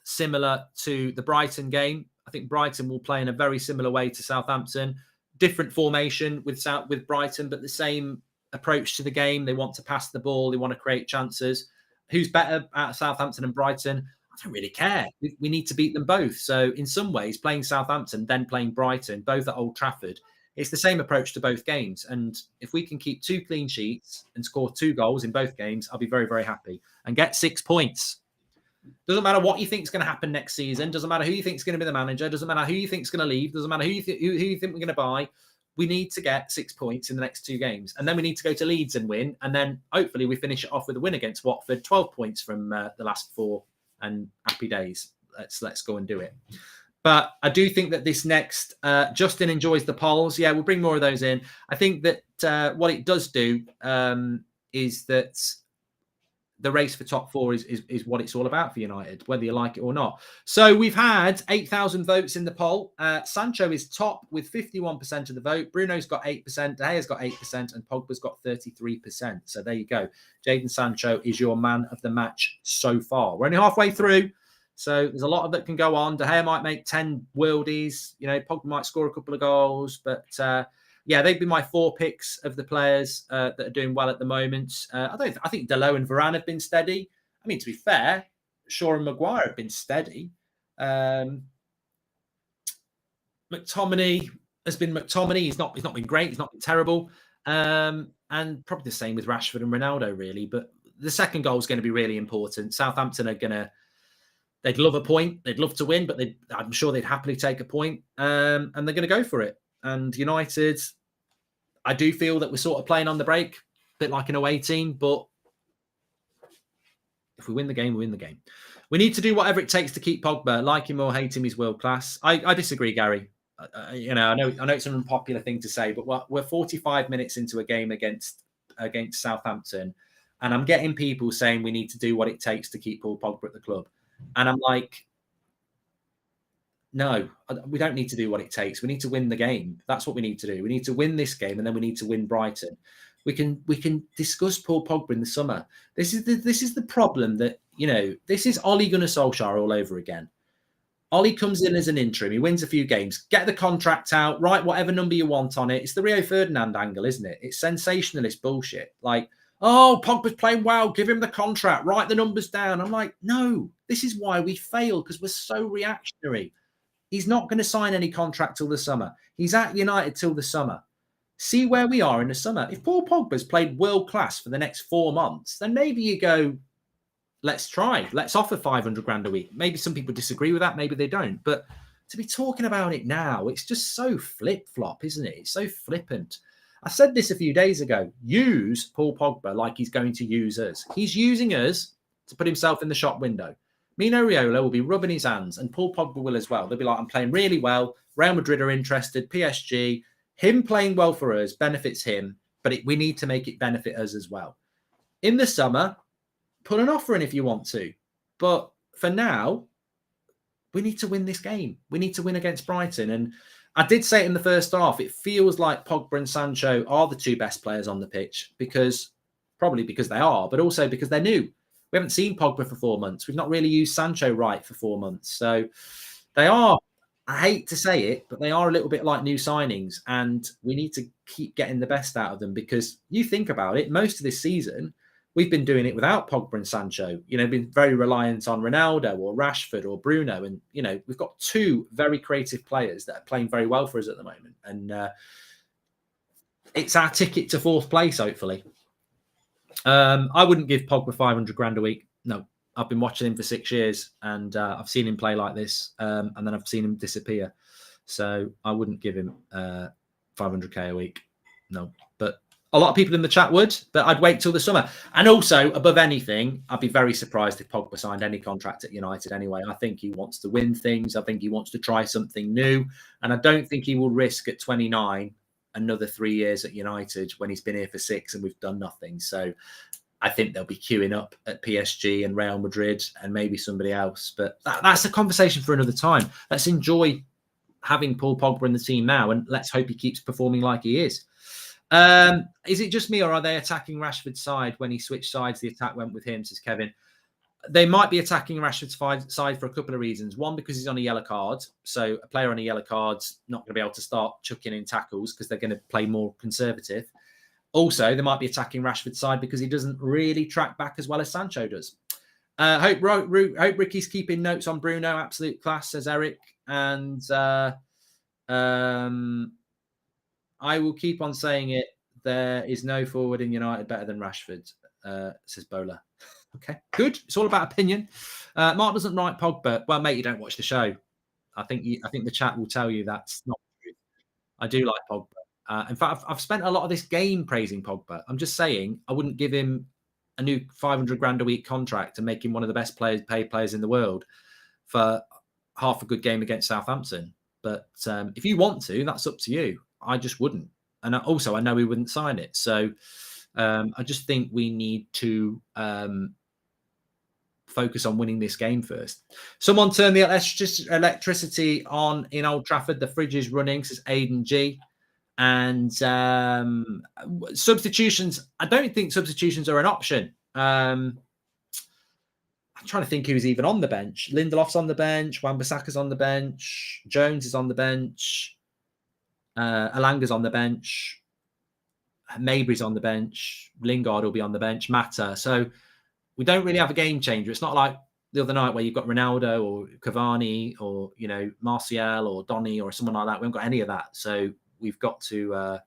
similar to the Brighton game. I think Brighton will play in a very similar way to Southampton. Different formation with Brighton, but the same approach to the game. They want to pass the ball. They want to create chances. Who's better at Southampton and Brighton? I don't really care. We need to beat them both. So in some ways, playing Southampton, then playing Brighton, both at Old Trafford, it's the same approach to both games. And if we can keep 2 clean sheets and score 2 goals in both games, I'll be very, very happy and get 6 points. Doesn't matter what you think is going to happen next season. Doesn't matter who you think is going to be the manager. Doesn't matter who you think is going to leave. Doesn't matter who you think we're going to buy. We need to get 6 points in the next 2 games. And then we need to go to Leeds and win. And then hopefully we finish it off with a win against Watford. 12 points from the last 4. And happy days. Let's go and do it. But I do think that this next Justin enjoys the polls. Yeah, we'll bring more of those in. I think that what it does do is that the race for top 4 is what it's all about for United, whether you like it or not. So we've had 8,000 votes in the poll. Sancho is top with 51% of the vote. Bruno's got 8%. De Gea's got 8%. And Pogba's got 33%. So there you go. Jadon Sancho is your man of the match so far. We're only halfway through. So there's a lot of that can go on. De Gea might make 10 worldies. You know, Pogba might score a couple of goals. But yeah, they've been my 4 picks of the players that are doing well at the moment. I think Dalot and Varane have been steady. I mean, to be fair, Shaw and Maguire have been steady. McTominay has been McTominay. He's not been great. He's not been terrible. And probably the same with Rashford and Ronaldo, really. But the second goal is going to be really important. Southampton are going to. They'd love a point. They'd love to win, but I'm sure they'd happily take a point. And they're going to go for it. And United, I do feel that we're sort of playing on the break, a bit like an away team. But if we win the game, we win the game. We need to do whatever it takes to keep Pogba. Like him or hate him, he's world class. I disagree, Gary. You know, I know it's an unpopular thing to say, but we're 45 minutes into a game against Southampton, and I'm getting people saying we need to do what it takes to keep Paul Pogba at the club. And I'm like, no, we don't need to do what it takes. We need to win the game. That's what we need to do. We need to win this game, and then we need to win Brighton. We can discuss Paul Pogba in the summer. This is the problem that, you know, this is Ole Gunnar Solskjaer all over again. Ole comes in as an interim. He wins a few games. Get the contract out. Write whatever number you want on it. It's the Rio Ferdinand angle, isn't it? It's sensationalist bullshit. Like, oh, Pogba's playing well. Give him the contract. Write the numbers down. I'm like, no, this is why we fail, because we're so reactionary. He's not going to sign any contract till the summer. He's at United till the summer. See where we are in the summer. If Paul Pogba's played world class for the next 4 months, then maybe you go, let's try. Let's offer 500 grand a week. Maybe some people disagree with that. Maybe they don't. But to be talking about it now, it's just so flip-flop, isn't it? It's so flippant. I said this a few days ago. Use Paul Pogba like he's going to use us. He's using us to put himself in the shop window. Mino Raiola will be rubbing his hands, and Paul Pogba will as well. They'll be like, I'm playing really well. Real Madrid are interested. PSG. Him playing well for us benefits him, but we need to make it benefit us as well. In the summer, put an offer in if you want to. But for now, we need to win this game. We need to win against Brighton. And I did say it in the first half, it feels like Pogba and Sancho are the 2 best players on the pitch, probably because they are, but also because they're new. We haven't seen Pogba for 4 months. We've not really used Sancho right for 4 months. So they are, I hate to say it, but they are a little bit like new signings, and we need to keep getting the best out of them, because you think about it, most of this season, we've been doing it without Pogba and Sancho, been very reliant on Ronaldo or Rashford or Bruno. And, we've got two very creative players that are playing very well for us at the moment. And it's our ticket to 4th place, hopefully. I wouldn't give Pogba 500 grand a week. No, I've been watching him for 6 years, and I've seen him play like this, and then I've seen him disappear. So I wouldn't give him 500k a week. No, but a lot of people in the chat would, but I'd wait till the summer. And also, above anything, I'd be very surprised if Pogba signed any contract at United anyway. I think he wants to win things. I think he wants to try something new. And I don't think he will risk at 29 another 3 years at United when he's been here for 6 and we've done nothing. So I think they'll be queuing up at PSG and Real Madrid and maybe somebody else. But that's a conversation for another time. Let's enjoy having Paul Pogba in the team now, and let's hope he keeps performing like he is. Is it just me, or are they attacking Rashford's side? When he switched sides, the attack went with him, says Kevin. They might be attacking Rashford's side for a couple of reasons. One, because he's on a yellow card. So a player on a yellow card's not going to be able to start chucking in tackles because they're going to play more conservative. Also, they might be attacking Rashford's side because he doesn't really track back as well as Sancho does. Hope Ricky's keeping notes on Bruno. Absolute class, says Eric. And I will keep on saying it. There is no forward in United better than Rashford, says Bola. Okay, good. It's all about opinion. Mark doesn't write Pogba. Well, mate, you don't watch the show. I think the chat will tell you that's not true. I do like Pogba. In fact, I've spent a lot of this game praising Pogba. I'm just saying I wouldn't give him a new 500 grand a week contract and make him one of the best paid players in the world for half a good game against Southampton. But if you want to, that's up to you. I just wouldn't. And also, I know he wouldn't sign it. So I just think we need to focus on winning this game first. Someone turn the electricity on in Old Trafford. The fridge is running, says Aidan G. And substitutions, I don't think substitutions are an option. I'm trying to think who's even on the bench. Lindelof's on the bench. Wan-Bissaka's on the bench. Jones is on the bench. Alanga's on the bench. Mabry's on the bench. Lingard will be on the bench. Mata. So we don't really have a game changer. It's not like the other night where you've got Ronaldo or Cavani or, Martial or Donny or someone like that. We haven't got any of that. So we've got to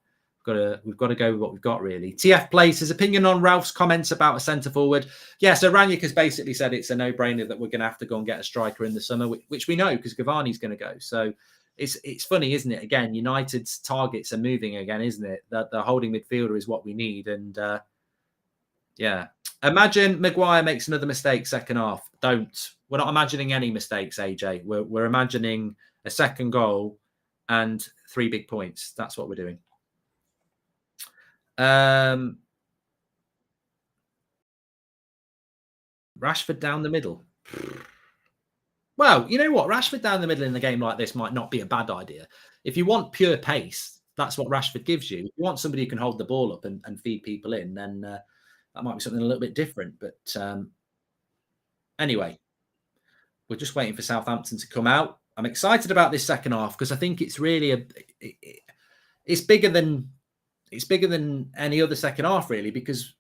go with what we've got, really. TF Place, his opinion on Ralph's comments about a centre forward. Yeah, so Ranić has basically said it's a no-brainer that we're going to have to go and get a striker in the summer, which we know because Cavani's going to go. So it's funny, isn't it? Again, United's targets are moving again, isn't it? That the holding midfielder is what we need. And yeah, imagine Maguire makes another mistake second half. Don't. We're not imagining any mistakes, AJ. We're imagining a second goal and 3 big points. That's what we're doing. Rashford down the middle. Well, you know what? Rashford down the middle in a game like this might not be a bad idea. If you want pure pace, that's what Rashford gives you. If you want somebody who can hold the ball up and feed people in, then that might be something a little bit different. But anyway, we're just waiting for Southampton to come out. I'm excited about this second half because I think it's really it's bigger than any other second half, really, because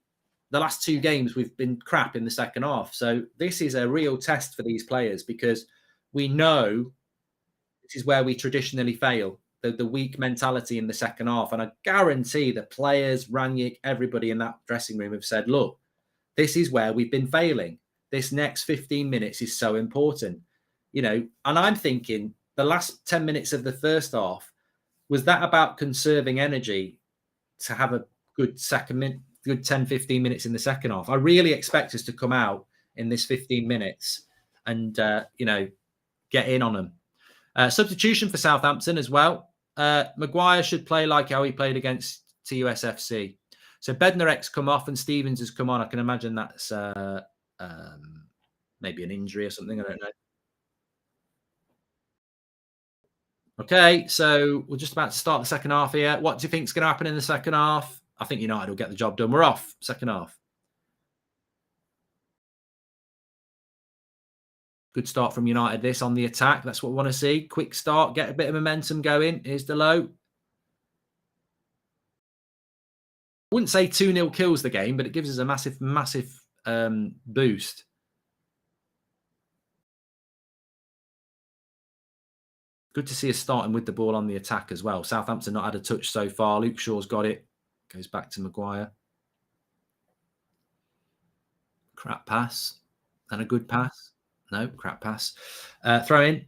the last 2 games we've been crap in the second half. So this is a real test for these players because we know this is where we traditionally fail, the weak mentality in the second half. And I guarantee the players, Ranić, everybody in that dressing room have said, look, this is where we've been failing. This next 15 minutes is so important. And I'm thinking the last 10 minutes of the first half, was that about conserving energy to have a good 10, 15 minutes in the second half? I really expect us to come out in this 15 minutes and, get in on them. Substitution for Southampton as well. Maguire should play like how he played against TUSFC. So Bednarek's come off and Stevens has come on. I can imagine that's maybe an injury or something. I don't know. Okay, so we're just about to start the second half here. What do you think is going to happen in the second half? I think United will get the job done. We're off second half. Good start from United, this on the attack. That's what we want to see. Quick start, get a bit of momentum going. Here's Delo. I wouldn't say 2-0 kills the game, but it gives us a massive, massive boost. Good to see us starting with the ball on the attack as well. Southampton not had a touch so far. Luke Shaw's got it. Goes back to Maguire. Crap pass. And a good pass. No, crap pass. Throw in.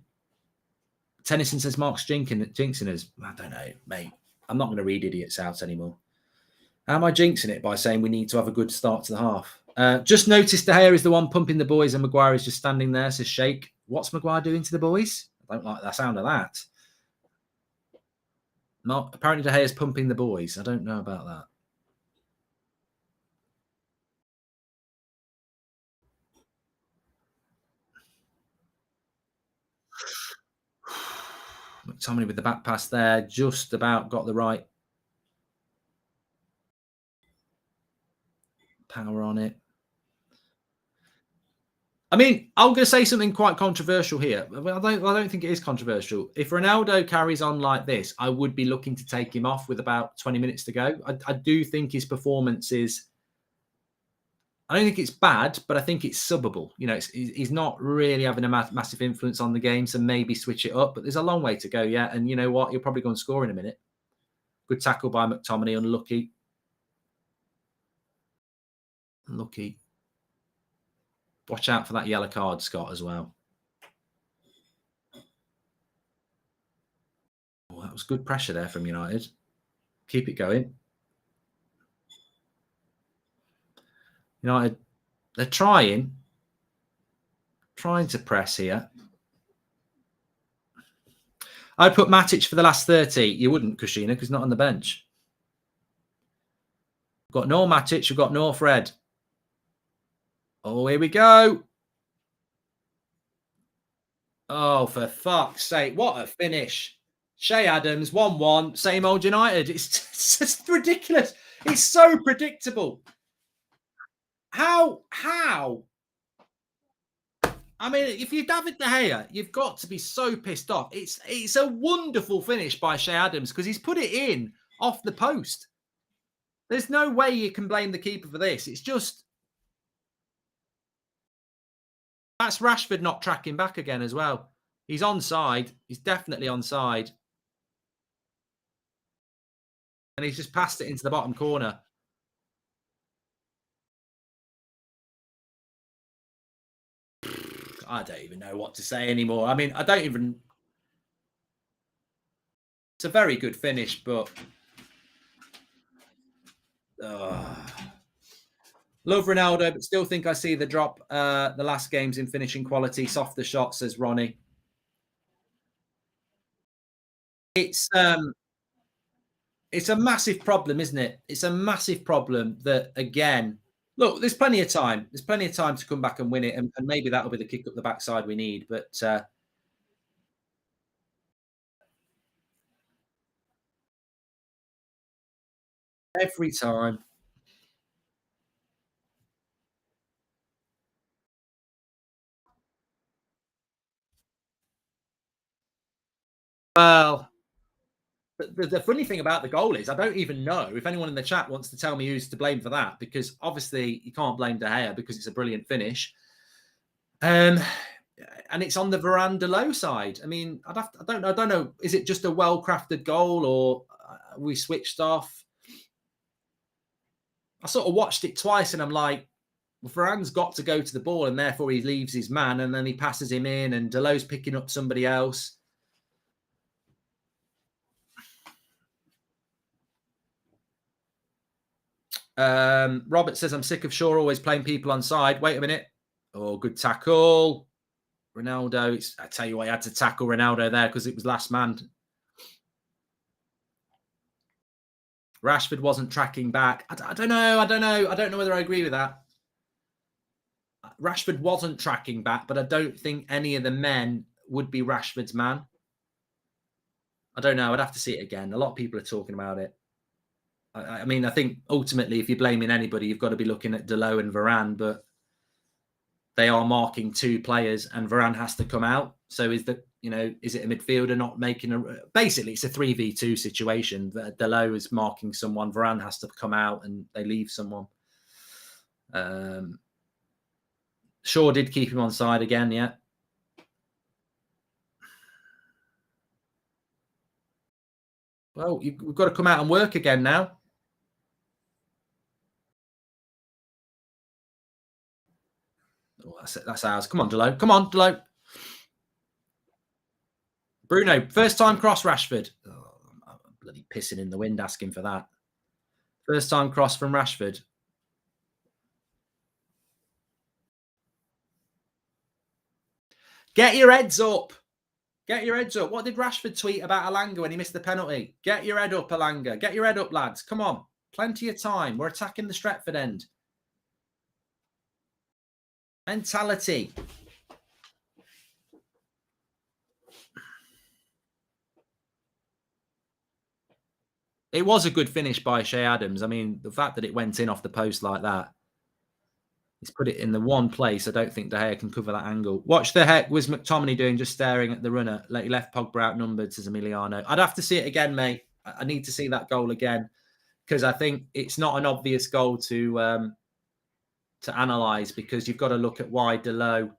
Tennyson says Mark's jinxing us. I don't know, mate. I'm not going to read idiots out anymore. How am I jinxing it by saying we need to have a good start to the half? Just noticed De Gea is the one pumping the boys and Maguire is just standing there, says Shake. What's Maguire doing to the boys? I don't like the sound of that. No, apparently De Gea is pumping the boys. I don't know about that. McTominay with the back pass there. Just about got the right power on it. I mean, I'm going to say something quite controversial here. I don't think it is controversial. If Ronaldo carries on like this, I would be looking to take him off with about 20 minutes to go. I do think his performance is... I don't think it's bad, but I think it's subbable. You know, he's not really having a massive influence on the game, so maybe switch it up. But there's a long way to go yet. And you know what? He'll probably go and score in a minute. Good tackle by McTominay. Unlucky. Unlucky. Watch out for that yellow card, Scott, as well. Oh, that was good pressure there from United. Keep it going. United, they're trying to press here. I'd put Matic for the last 30. You wouldn't, Kushina, because he's not on the bench. We've got no Matic. We've got no Fred. Oh, here we go. Oh, for fuck's sake. What a finish. Shea Adams, 1-1. Same old United. It's just ridiculous. It's so predictable. How? I mean, if you're David De Gea, you've got to be so pissed off. It's a wonderful finish by Shea Adams because he's put it in off the post. There's no way you can blame the keeper for this. It's just... That's Rashford not tracking back again as well. He's onside. He's definitely onside. And he's just passed it into the bottom corner. I don't even know what to say anymore. I mean, I don't even... It's a very good finish, but... Love Ronaldo, but still think I see the drop the last games in finishing quality. Softer shots, says Ronnie. It's a massive problem, isn't it? It's a massive problem that, again, look, there's plenty of time. There's plenty of time to come back and win it, and maybe that'll be the kick up the backside we need. But every time. Well, the funny thing about the goal is I don't even know if anyone in the chat wants to tell me who's to blame for that, because obviously you can't blame De Gea because it's a brilliant finish. And it's on the veranda low side. I mean, I don't know. Is it just a well-crafted goal or we switched off? I sort of watched it twice and I'm like, well, Varane's got to go to the ball and therefore he leaves his man and then he passes him in and Delo's picking up somebody else. Robert says, I'm sick of Shaw always playing people on side. Wait a minute. Oh, good tackle. Ronaldo. I tell you what, I had to tackle Ronaldo there because it was last man. Rashford wasn't tracking back. I don't know. I don't know whether I agree with that. Rashford wasn't tracking back, but I don't think any of the men would be Rashford's man. I don't know. I'd have to see it again. A lot of people are talking about it. I mean, I think ultimately, if you're blaming anybody, you've got to be looking at Delo and Varane, but they are marking 2 players and Varane has to come out. So is it a midfielder not making basically it's a 3v2 situation. Delot is marking someone, Varane has to come out and they leave someone. Shaw did keep him on side again, yeah. Well, we've got to come out and work again now. Oh, that's ours. Come on, Delot. Come on, Delot. Bruno, first time cross Rashford. Oh, I'm bloody pissing in the wind asking for that. First time cross from Rashford. Get your heads up. Get your heads up. What did Rashford tweet about Alanga when he missed the penalty? Get your head up, Alanga. Get your head up, lads. Come on. Plenty of time. We're attacking the Stretford end. Mentality. It was a good finish by Shea Adams. I mean, the fact that it went in off the post like that. He's put it in the one place. I don't think De Gea can cover that angle. What the heck was McTominay doing just staring at the runner? He left Pogba outnumbered, says Emiliano. I'd have to see it again, mate. I need to see that goal again because I think it's not an obvious goal to analyse because you've got to look at why Delot,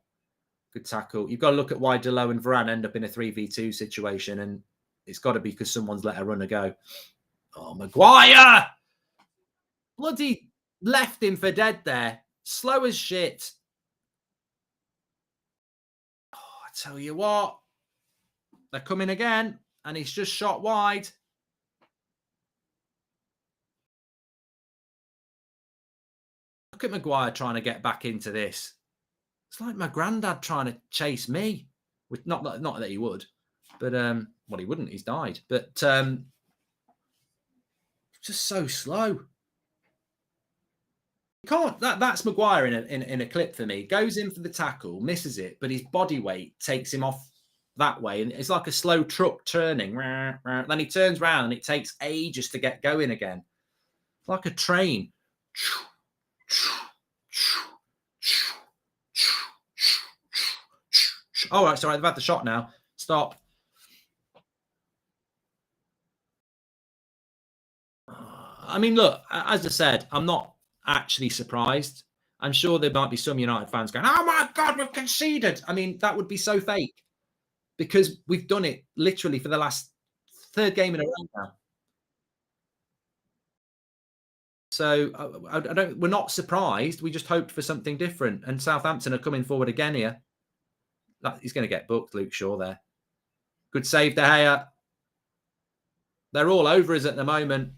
good tackle. You've got to look at why Delot and Varane end up in a 3v2 situation and it's got to be because someone's let a runner go. Oh, Maguire! Bloody left him for dead there. Slow as shit. Oh, I tell you what. They're coming again. And he's just shot wide. Look at Maguire trying to get back into this. It's like my granddad trying to chase me. Not that he would. But, well, he wouldn't. He's died. But just so slow. Can't that's Maguire in a clip for me. Goes in for the tackle, misses it, but his body weight takes him off that way, and it's like a slow truck turning. Then he turns around, and it takes ages to get going again, like a train. All right, sorry, they've had the shot now. Stop. I mean, look, as I said, I'm not actually surprised. I'm sure there might be some United fans going, oh my God, we've conceded. I mean, that would be so fake because we've done it literally for the last 3rd game in a row now. So we're not surprised. We just hoped for something different. And Southampton are coming forward again here. He's going to get booked, Luke Shaw there. Good save, De Gea. They're all over us at the moment.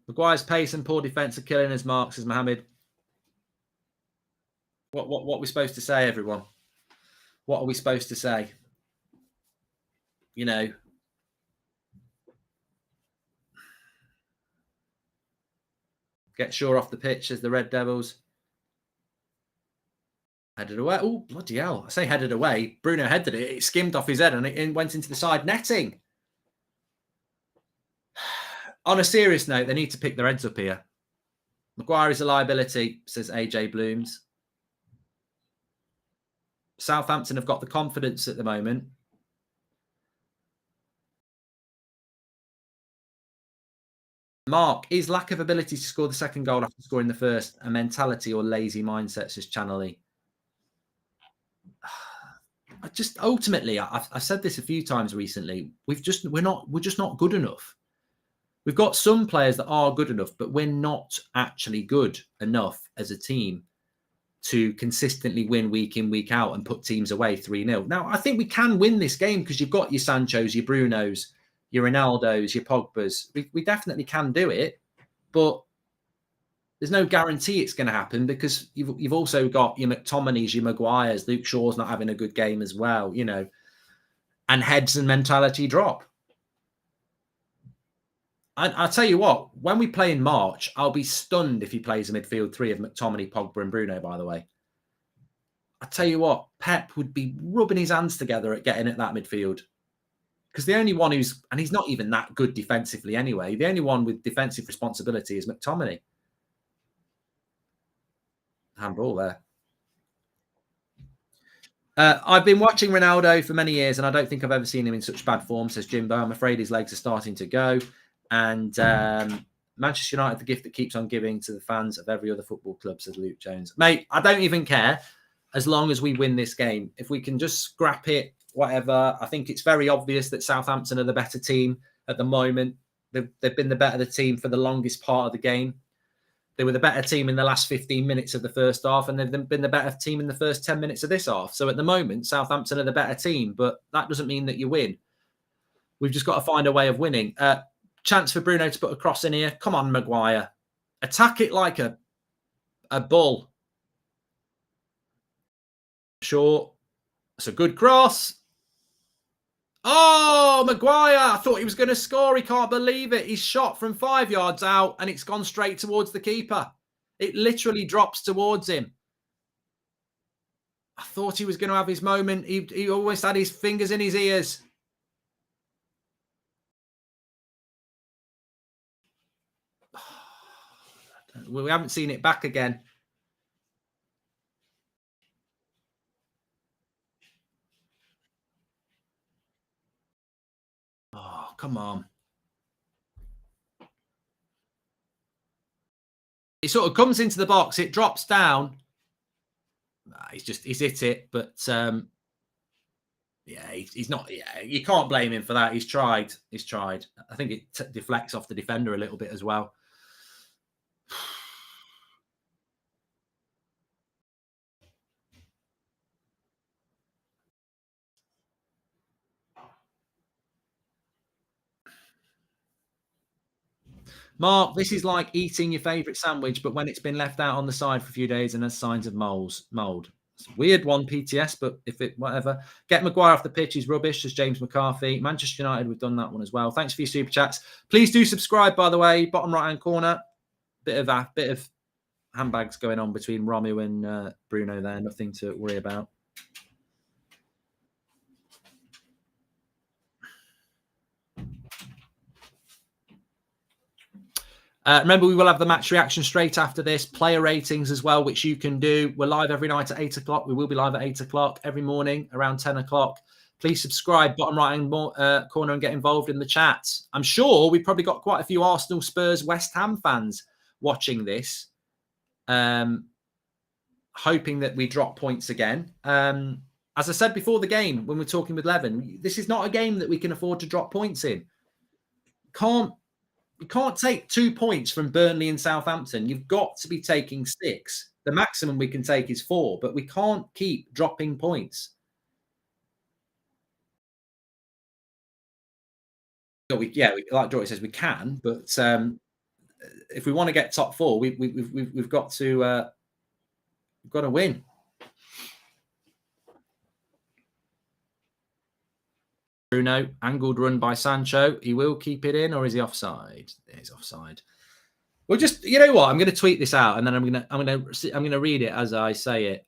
Maguire's pace and poor defence are killing his marks, says Mohammed. What are we supposed to say, everyone? What are we supposed to say? You know. Get Shaw off the pitch as the Red Devils. Headed away. Oh, bloody hell. I say headed away. Bruno headed it. It skimmed off his head and it went into the side netting. On a serious note, they need to pick their heads up here. Maguire is a liability, says AJ Blooms. Southampton have got the confidence at the moment. Mark, is lack of ability to score the second goal after scoring the first a mentality or lazy mindset, says Channelly? Ultimately, I've said this a few times recently. We're just not good enough. We've got some players that are good enough, but we're not actually good enough as a team to consistently win week in, week out and put teams away 3-0. Now, I think we can win this game because you've got your Sanchos, your Brunos, your Ronaldos, your Pogbas. We definitely can do it, but there's no guarantee it's going to happen because you've also got your McTominays, your Maguires, Luke Shaw's not having a good game as well, you know, and heads and mentality drop. I'll tell you what, when we play in March, I'll be stunned if he plays a midfield 3 of McTominay, Pogba and Bruno, by the way. I tell you what, Pep would be rubbing his hands together at getting at that midfield. Because the only one who's, and he's not even that good defensively anyway, the only one with defensive responsibility is McTominay. Handball there. I've been watching Ronaldo for many years, and I don't think I've ever seen him in such bad form, says Jimbo. I'm afraid his legs are starting to go. And Manchester United, the gift that keeps on giving to the fans of every other football club, says Luke Jones. Mate, I don't even care as long as we win this game. If we can just scrap it, whatever. I think it's very obvious that Southampton are the better team at the moment. They've been the better team for the longest part of the game. They were the better team in the last 15 minutes of the first half, and they've been the better team in the first 10 minutes of this half. So at the moment, Southampton are the better team, but that doesn't mean that you win. We've just got to find a way of winning. Chance for Bruno to put a cross in here. Come on, Maguire. Attack it like a bull. Short. It's a good cross. Oh, Maguire. I thought he was going to score. He can't believe it. He's shot from 5 yards out and it's gone straight towards the keeper. It literally drops towards him. I thought he was going to have his moment. He always had his fingers in his ears. We haven't seen it back again. Oh, come on. It sort of comes into the box. It drops down. He's hit it. But, yeah, he's not. Yeah, you can't blame him for that. He's tried. I think it deflects off the defender a little bit as well. Mark, this is like eating your favourite sandwich, but when it's been left out on the side for a few days and has signs of mould. It's a weird one, PTS, but whatever. Get Maguire off the pitch, he's rubbish, says James McCarthy. Manchester United, we've done that one as well. Thanks for your super chats. Please do subscribe, by the way. Bottom right-hand corner. Bit of handbags going on between Romu and Bruno there. Nothing to worry about. Remember, we will have the match reaction straight after this. Player ratings as well, which you can do. We're live every night at 8 o'clock. We will be live at 8 o'clock every morning around 10 o'clock. Please subscribe, bottom right-hand corner, and get involved in the chat. I'm sure we've probably got quite a few Arsenal, Spurs, West Ham fans watching this, hoping that we drop points again. As I said before the game, when we're talking with Levin, this is not a game that we can afford to drop points in. You can't take 2 points from Burnley and Southampton. You've got to be taking 6. The maximum we can take is 4, but we can't keep dropping points. Like Joy says, we can, but if we want to get top 4, we've got to win. Bruno, angled run by Sancho. He will keep it in, or is he offside? He's offside. Well, just, you know what? I'm going to tweet this out, and then I'm going to read it as I say it.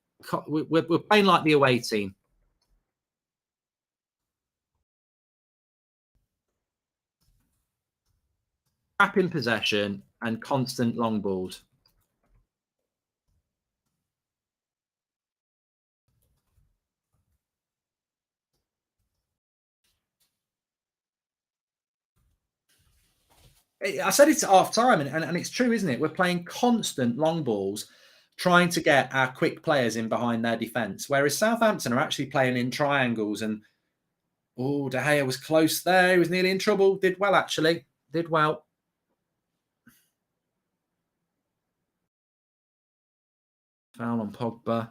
We're playing like the away team. Crap in possession and constant long balls. I said it at half time, and it's true, isn't it? We're playing constant long balls, trying to get our quick players in behind their defence, whereas Southampton are actually playing in triangles. And oh, De Gea was close there. He was nearly in trouble. Did well, actually. Did well. Foul on Pogba.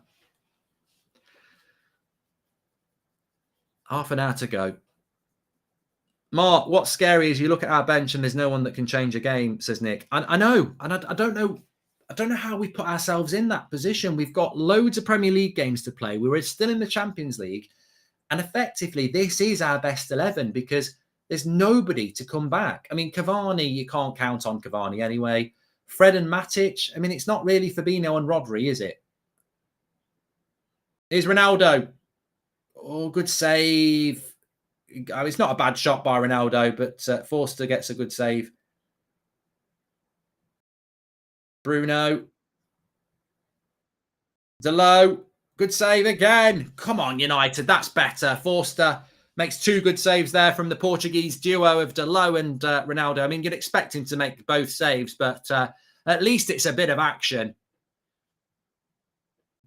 Half an hour to go. Mark, what's scary is you look at our bench and there's no one that can change a game, says Nick. I know, and I don't know. I don't know how we put ourselves in that position. We've got loads of Premier League games to play. We're still in the Champions League. And effectively, this is our best 11 because there's nobody to come back. I mean, Cavani, you can't count on Cavani anyway. Fred and Matic, I mean, it's not really Fabinho and Rodri, is it? Here's Ronaldo. Oh, good save. Oh, it's not a bad shot by Ronaldo, but Forster gets a good save. Bruno. Delo. Good save again. Come on, United. That's better. Forster makes 2 good saves there from the Portuguese duo of Delo and Ronaldo. I mean, you'd expect him to make both saves, but at least it's a bit of action.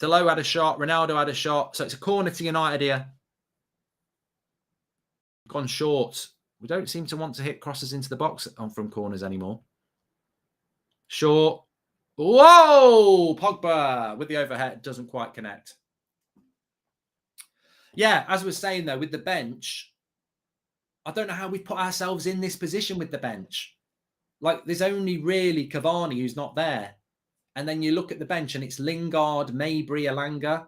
Delo had a shot. Ronaldo had a shot. So it's a corner to United here. Gone short. We don't seem to want to hit crosses into the box from corners anymore. Short. Whoa! Pogba with the overhead. Doesn't quite connect. Yeah, as I was saying, though, with the bench, I don't know how we put ourselves in this position with the bench. Like, there's only really Cavani who's not there. And then you look at the bench and it's Lingard, Mabry, Elanga.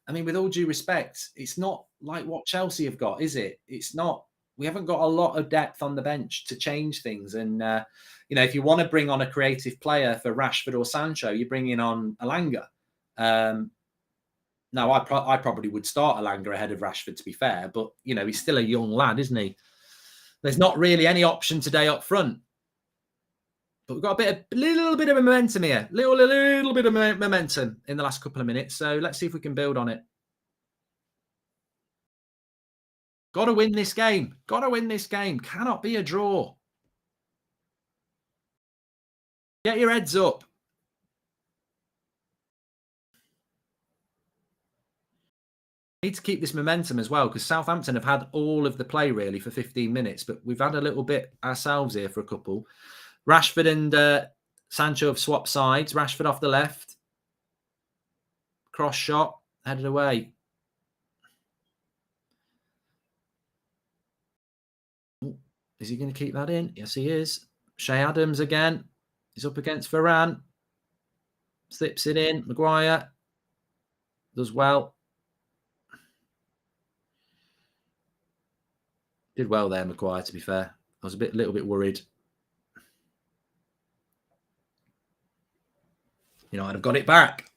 I mean, with all due respect, it's not like what Chelsea have got, is it? It's not. We haven't got a lot of depth on the bench to change things. And, if you want to bring on a creative player for Rashford or Sancho, you bring in on Elanga. Now, I probably would start Elanga ahead of Rashford, to be fair. But, he's still a young lad, isn't he? There's not really any option today up front. But we've got a little bit of momentum here. Little bit of momentum in the last couple of minutes. So let's see if we can build on it. Got to win this game. Got to win this game. Cannot be a draw. Get your heads up. Need to keep this momentum as well, because Southampton have had all of the play really for 15 minutes, but we've had a little bit ourselves here for a couple. Rashford and Sancho have swapped sides. Rashford off the left. Cross shot. Headed away. Is he going to keep that in? Yes, he is. Shea Adams again. He's up against Varane. Slips it in. Maguire does well. Did well there, Maguire, to be fair. I was a little bit worried. I'd have got it back.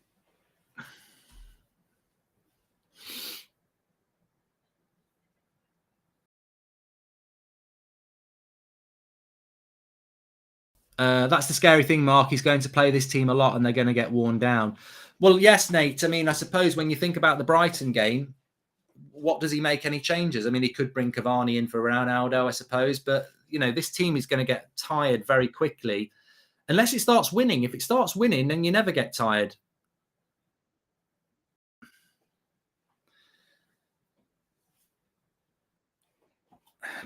That's the scary thing, Mark. He's going to play this team a lot and they're going to get worn down. Well, yes, Nate. I mean, I suppose when you think about the Brighton game, what does he make any changes? I mean, he could bring Cavani in for Ronaldo, I suppose. But, this team is going to get tired very quickly unless it starts winning. If it starts winning, then you never get tired.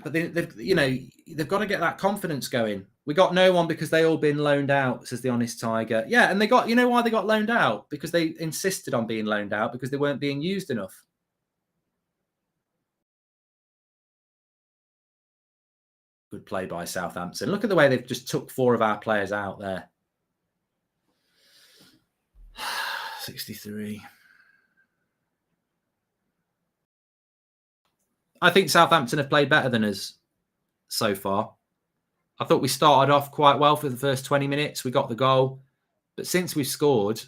But they've got to get that confidence going. We got no one because they all been loaned out, says the Honest Tiger. Yeah, and they got, why they got loaned out? Because they insisted on being loaned out because they weren't being used enough. Good play by Southampton. Look at the way they've just took 4 of our players out there. 63. I think Southampton have played better than us so far. I thought we started off quite well for the first 20 minutes. We got the goal. But since we've scored,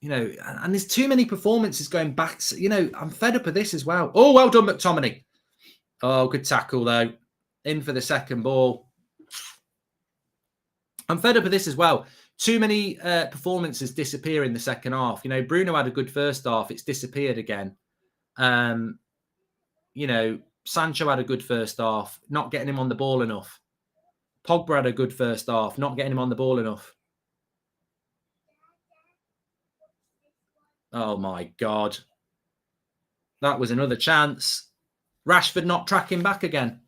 and there's too many performances going back. I'm fed up of this as well. Oh, well done, McTominay. Oh, good tackle, though. In for the second ball. I'm fed up of this as well. Too many performances disappear in the second half. Bruno had a good first half. It's disappeared again. Sancho had a good first half, not getting him on the ball enough. Pogba had a good first half, not getting him on the ball enough. Oh, my God. That was another chance. Rashford not tracking back again.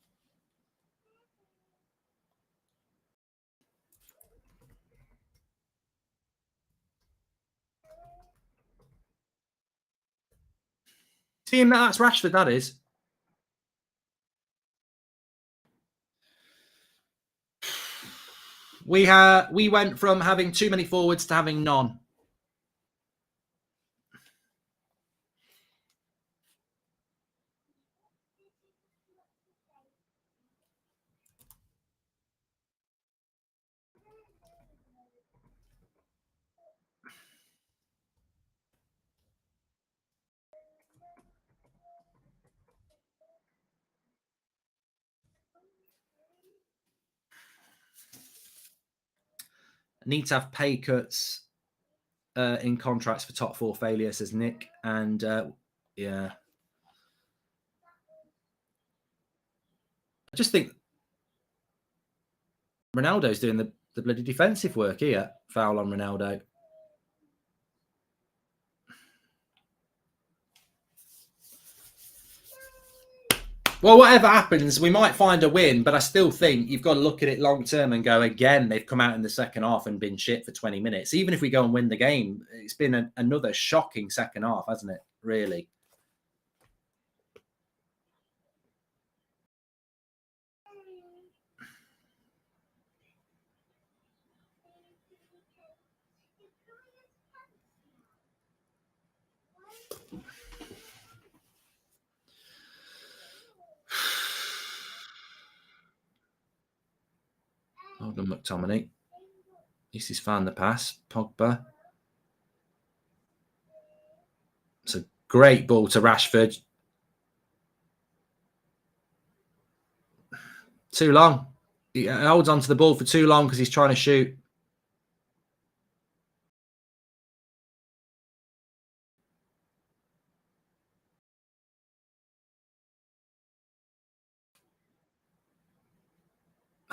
See him? That's Rashford, that is. We went from having too many forwards to having none. Need to have pay cuts in contracts for top 4 failure, says Nick. And yeah. I just think Ronaldo's doing the bloody defensive work here. Foul on Ronaldo. Well, whatever happens, we might find a win, but I still think you've got to look at it long term and go, again, they've come out in the second half and been shit for 20 minutes. Even if we go and win the game, it's been another shocking second half, hasn't it? Really. Morgan McTominay. He's found the pass. Pogba. It's a great ball to Rashford. Too long. He holds onto the ball for too long because he's trying to shoot.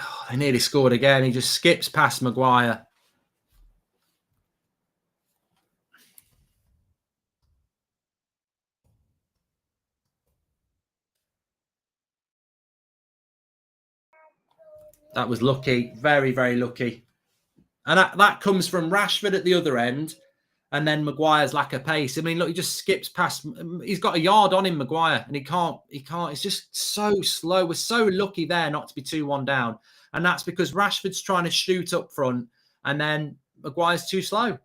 Oh, they nearly scored again. He just skips past Maguire. That was lucky. Very, very lucky. And that comes from Rashford at the other end. And then Maguire's lack of pace. I mean, look, he just skips past. He's got a yard on him, Maguire. And he can't. It's just so slow. We're so lucky there not to be 2-1 down. And that's because Rashford's trying to shoot up front. And then Maguire's too slow.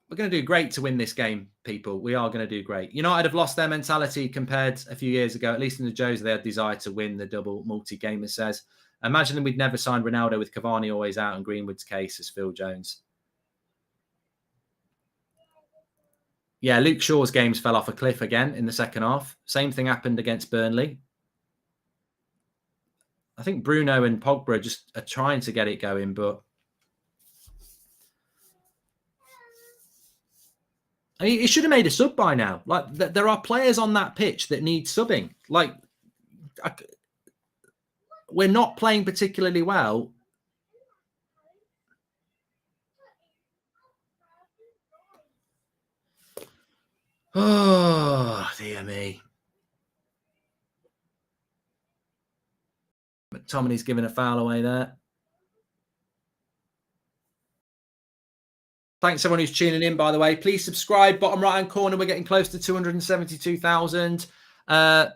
We're going to do great to win this game, people. We are going to do great. United have lost their mentality compared a few years ago. At least in the Joes, they had desire to win the double. Multi-gamer says. Imagine we'd never signed Ronaldo with Cavani always out and Greenwood's case, as Phil Jones. Yeah, Luke Shaw's games fell off a cliff again in the second half. Same thing happened against Burnley. I think Bruno and Pogba just are trying to get it going, but I mean, he should have made a sub by now. Like, there are players on that pitch that need subbing. Like, we're not playing particularly well. Oh, dear me. McTominay's giving a foul away there. Thanks everyone who's tuning in, by the way. Please subscribe. Bottom right-hand corner, we're getting close to 272,000.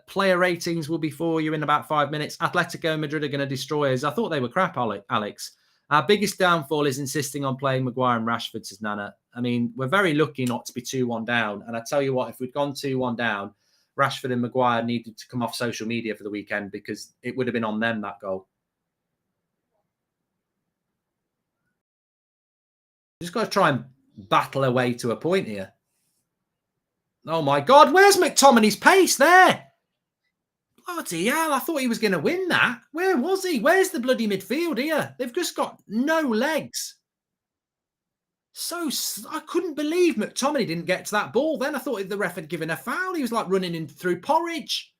Player ratings will be for you in about 5 minutes. Atletico Madrid are going to destroy us. I thought they were crap, Alex. Our biggest downfall is insisting on playing Maguire and Rashford, says Nana. I mean, we're very lucky not to be 2-1 down. And I tell you what, if we'd gone 2-1 down, Rashford and Maguire needed to come off social media for the weekend because it would have been on them, that goal. Just got to try and battle away to a point here. Oh, my God. Where's McTominay's pace there? Bloody hell. I thought he was going to win that. Where was he? Where's the bloody midfield here? They've just got no legs. So I couldn't believe McTominay didn't get to that ball. Then I thought the ref had given a foul. He was like running in through porridge.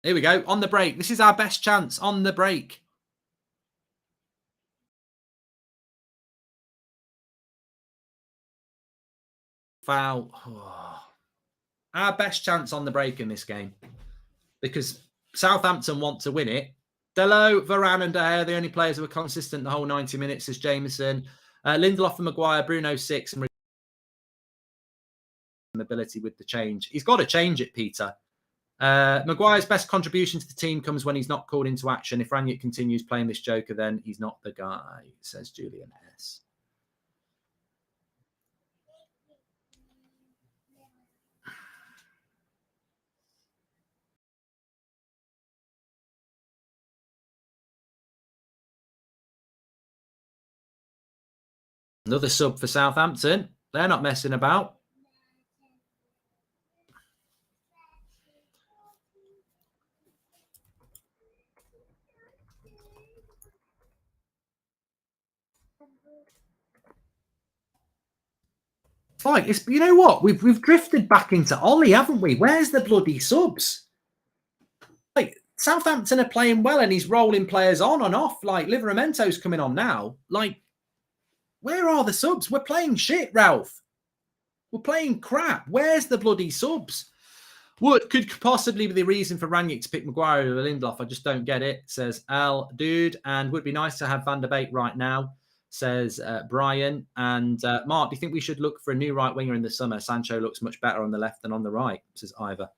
Here we go. On the break. This is our best chance on the break. Foul. Oh. Our best chance on the break in this game. Because Southampton want to win it. Delo, Varane and De Gea are the only players who were consistent the whole 90 minutes, says Jameson. Lindelof and Maguire, Bruno 6. And ability with the change. He's got to change it, Peter. Maguire's best contribution to the team comes when he's not called into action. If Rangnick continues playing this joker, then he's not the guy, says Julian S. Another sub for Southampton. They're not messing about. Like, you know what? We've drifted back into Ollie, haven't we? Where's the bloody subs? Like, Southampton are playing well and he's rolling players on and off. Like, Liveramento's coming on now. Like, where are the subs? We're playing shit, Ralph. We're playing crap. Where's the bloody subs? What could possibly be the reason for Rangnick to pick Maguire over Lindelof? I just don't get it, says Al Dude. And would be nice to have Van der Beek right now, says Brian. And Mark, do you think we should look for a new right winger in the summer? Sancho looks much better on the left than on the right, says Ivor.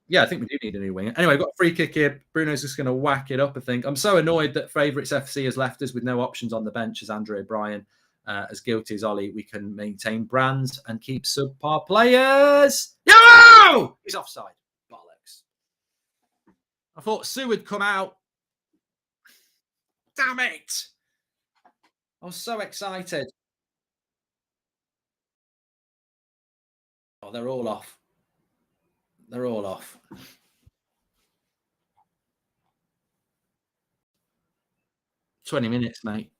Yeah, I think we do need a new winger. Anyway, we've got a free kick here. Bruno's just going to whack it up, I think. I'm so annoyed that Favourites FC has left us with no options on the bench, as Andre O'Brien. As guilty as Ollie, we can maintain brands and keep subpar players. Yo! He's offside. Bollocks. I thought Sue would come out. Damn it. I was so excited. Oh, they're all off. They're all off. "20 minutes, mate."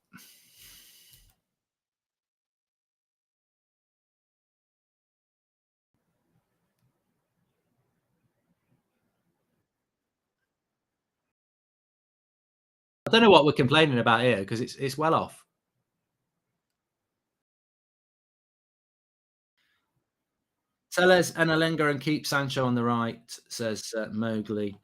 I don't know what we're complaining about here because it's well off. Tellez and Alenga and keep Sancho on the right, says Mowgli.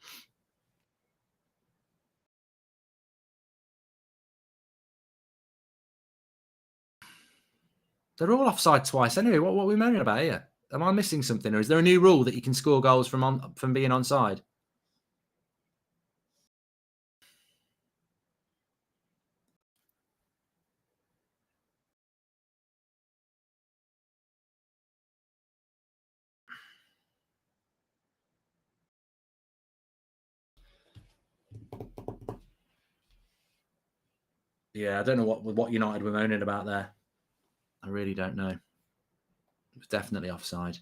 They're all offside twice anyway. What are we moaning about here? Am I missing something, or is there a new rule that you can score goals from being onside? Yeah, I don't know what United were moaning about there. I really don't know. It was definitely offside.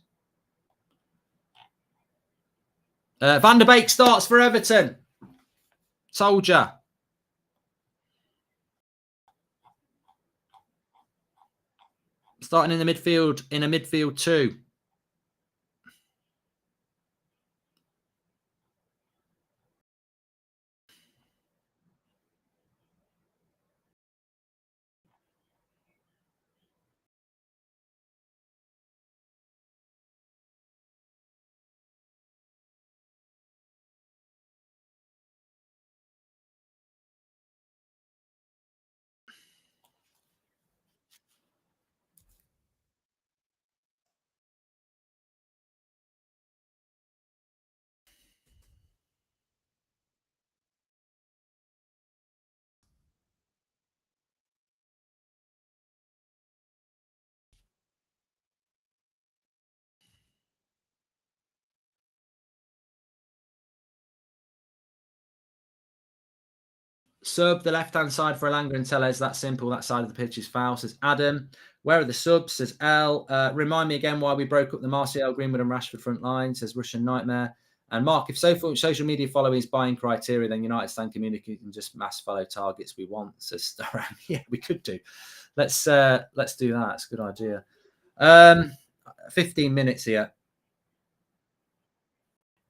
Van der Beek starts for Everton. Soldier. Starting in the midfield, in a midfield 2. Sub the left-hand side for Elanga and Tellez. That's simple. That side of the pitch is foul, says Adam. Where are the subs, says L. Remind me again why we broke up the Martial, Greenwood and Rashford front line, says Russian Nightmare. And Mark, if social media following is buying criteria, then United stand community can just mass follow targets we want, says Staran. Yeah, we could do. Let's do that. It's a good idea. 15 minutes here.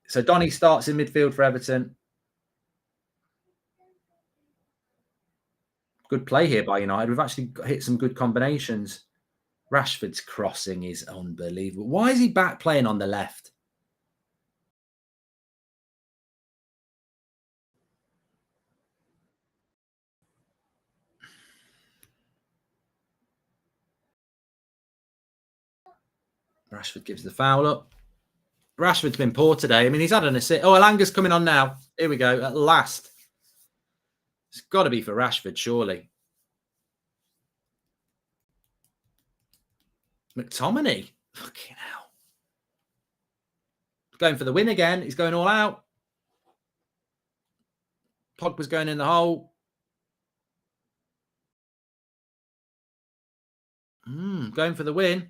So Donny starts in midfield for Everton. Good play here by United. We've actually hit some good combinations. Rashford's crossing is unbelievable. Why is he back playing on the left? Rashford gives the foul up. Rashford's been poor today. I mean, he's had an assist. Oh, Elanga's coming on now. Here we go. At last. It's got to be for Rashford, surely. McTominay. Fucking hell. Going for the win again. He's going all out. Pogba's going in the hole. Going for the win.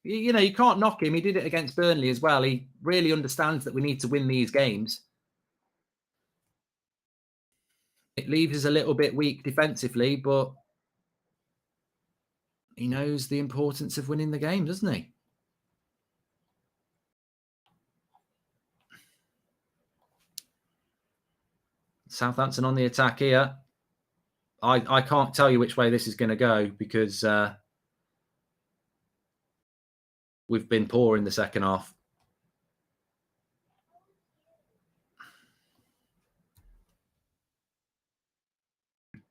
You know, you can't knock him. He did it against Burnley as well. He really understands that we need to win these games. It leaves us a little bit weak defensively, but he knows the importance of winning the game, doesn't he? Southampton on the attack here. I can't tell you which way this is going to go because we've been poor in the second half.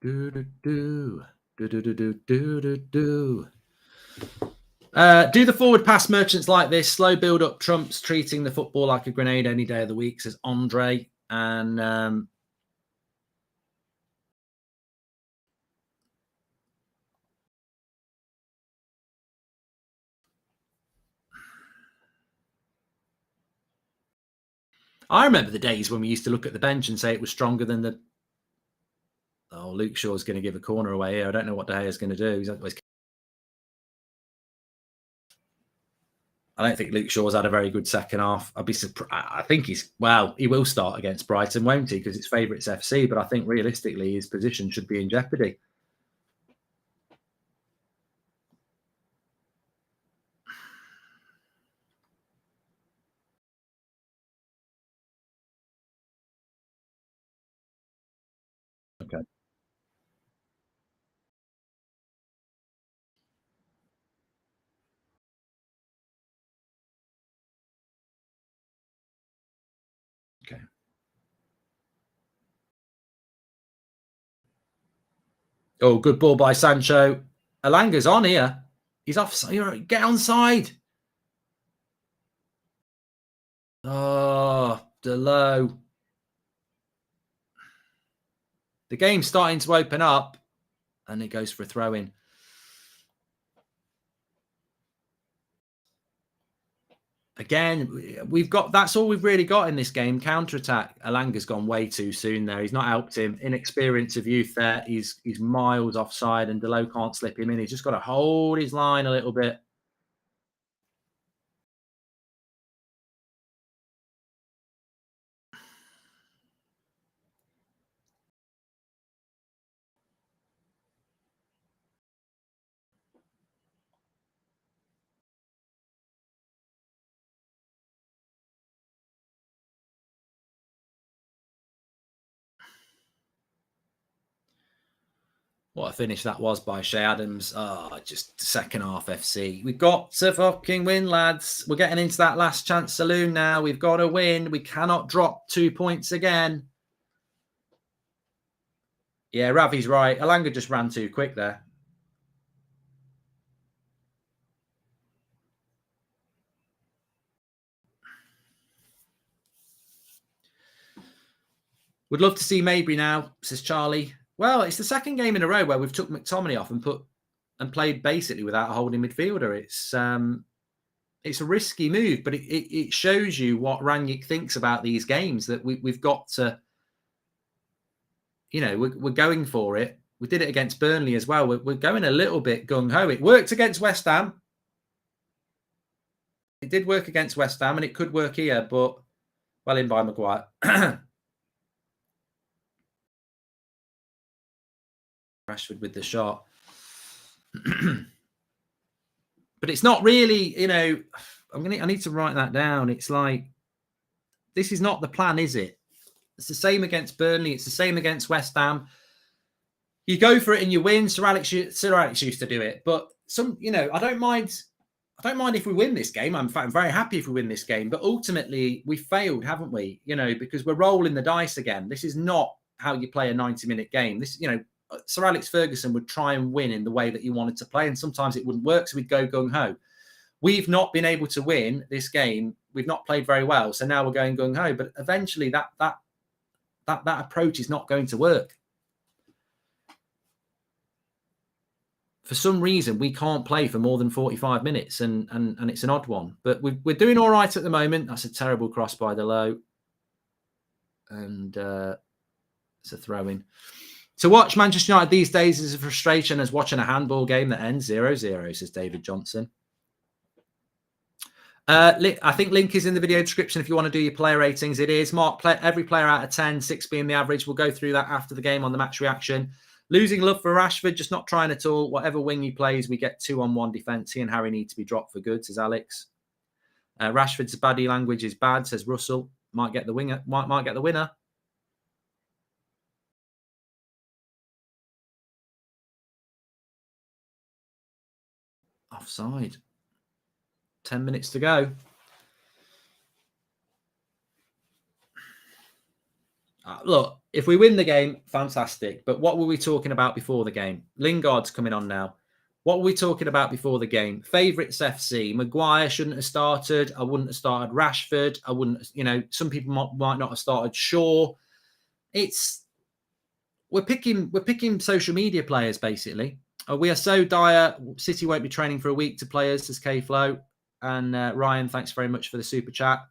Do the forward pass merchants like this. Slow build up trumps treating the football like a grenade any day of the week, says Andre. And I remember the days when we used to look at the bench and say it was stronger than the... Oh, Luke Shaw's going to give a corner away here. I don't know what De Gea's going to do. He's always... I don't think Luke Shaw's had a very good second half. I'd be surprised. I think he's... Well, he will start against Brighton, won't he? Because it's favourites FC. But I think realistically, his position should be in jeopardy. Okay. Okay. Oh, good ball by Sancho. Alanga's on here. He's off. Get onside. Oh, Delo. The game's starting to open up, and it goes for a throw-in. Again, we've got... That's all we've really got in this game. Counter-attack. Alanga's gone way too soon there. He's not helped him. Inexperience of youth there. He's miles offside, and Delo can't slip him in. He's just got to hold his line a little bit. What a finish that was by Shea Adams. Oh, just second half FC. We've got to fucking win, lads. We're getting into that last chance saloon now. We've got to win. We cannot drop 2 points again. Yeah, Ravi's right. Alanga just ran too quick there. Would love to see Mabry now, says Charlie. Well, it's the second game in a row where we've took McTominay off and played basically without a holding midfielder. It's a risky move, but it shows you what Rangnick thinks about these games, that we've got to, you know, we're going for it. We did it against Burnley as well. We're going a little bit gung-ho. It worked against West Ham. It did work against West Ham, and it could work here, but well in by Maguire. Rashford with the shot. But it's not really, you know, I need to write that down. It's like, this is not the plan, is it? It's the same against Burnley. It's the same against West Ham. You go for it and you win. Sir Alex used to do it. But you know, I don't mind if we win this game. I'm very happy if we win this game. But ultimately, we failed, haven't we? You know, because we're rolling the dice again. This is not how you play a 90-minute game. This, you know, Sir Alex Ferguson would try and win in the way that he wanted to play, and sometimes it wouldn't work, so we'd go gung-ho. We've not been able to win this game. We've not played very well, so now we're going gung-ho. But eventually, that approach is not going to work. For some reason, we can't play for more than 45 minutes, and it's an odd one. But we're doing all right at the moment. That's a terrible cross by Delo, and it's a throw-in. To watch Manchester United these days is a frustration as watching a handball game that ends 0-0, says David Johnson. I think link is in the video description if you want to do your player ratings. It is mark every player out of 10, 6 being the average. We'll go through that after the game on the match reaction. Losing love for Rashford, just not trying at all. Whatever wing he plays, we get 2-on-1 defence. He and Harry need to be dropped for good, says Alex. Rashford's body language is bad, says Russell. Might get the winger. Might get the winner. Offside. 10 minutes to go. Look, if we win the game, fantastic. But what were we talking about before the game? Lingard's coming on now. What were we talking about before the game? Favourites FC. Maguire shouldn't have started. I wouldn't have started Rashford. I wouldn't, some people might not have started Shaw. We're picking social media players, basically. We are so dire. City won't be training for a week to players, says K-Flow. And Ryan, thanks very much for the super chat.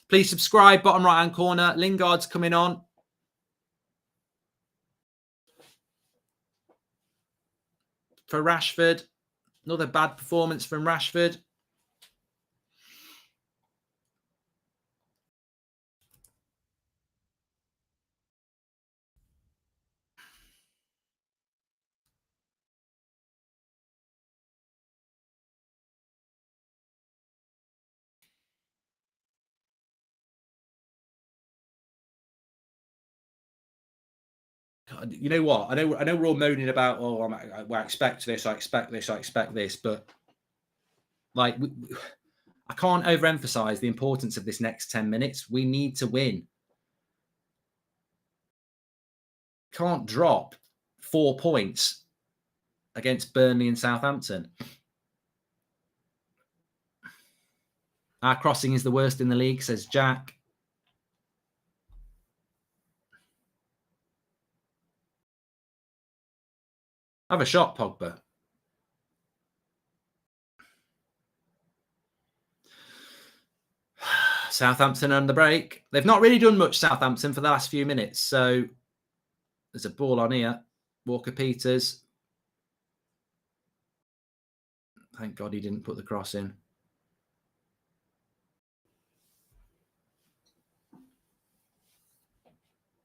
Please subscribe, bottom right-hand corner. Lingard's coming on. For Rashford. Another bad performance from Rashford. You know what? I know we're all moaning about, I expect this, I expect this, but like I can't overemphasize the importance of this next 10 minutes. We need to win. Can't drop 4 points against Burnley and Southampton. Our crossing is the worst in the league, says Jack. Have a shot, Pogba. Southampton on the break. They've not really done much, Southampton, for the last few minutes. So there's a ball on here. Walker-Peters. Thank God he didn't put the cross in.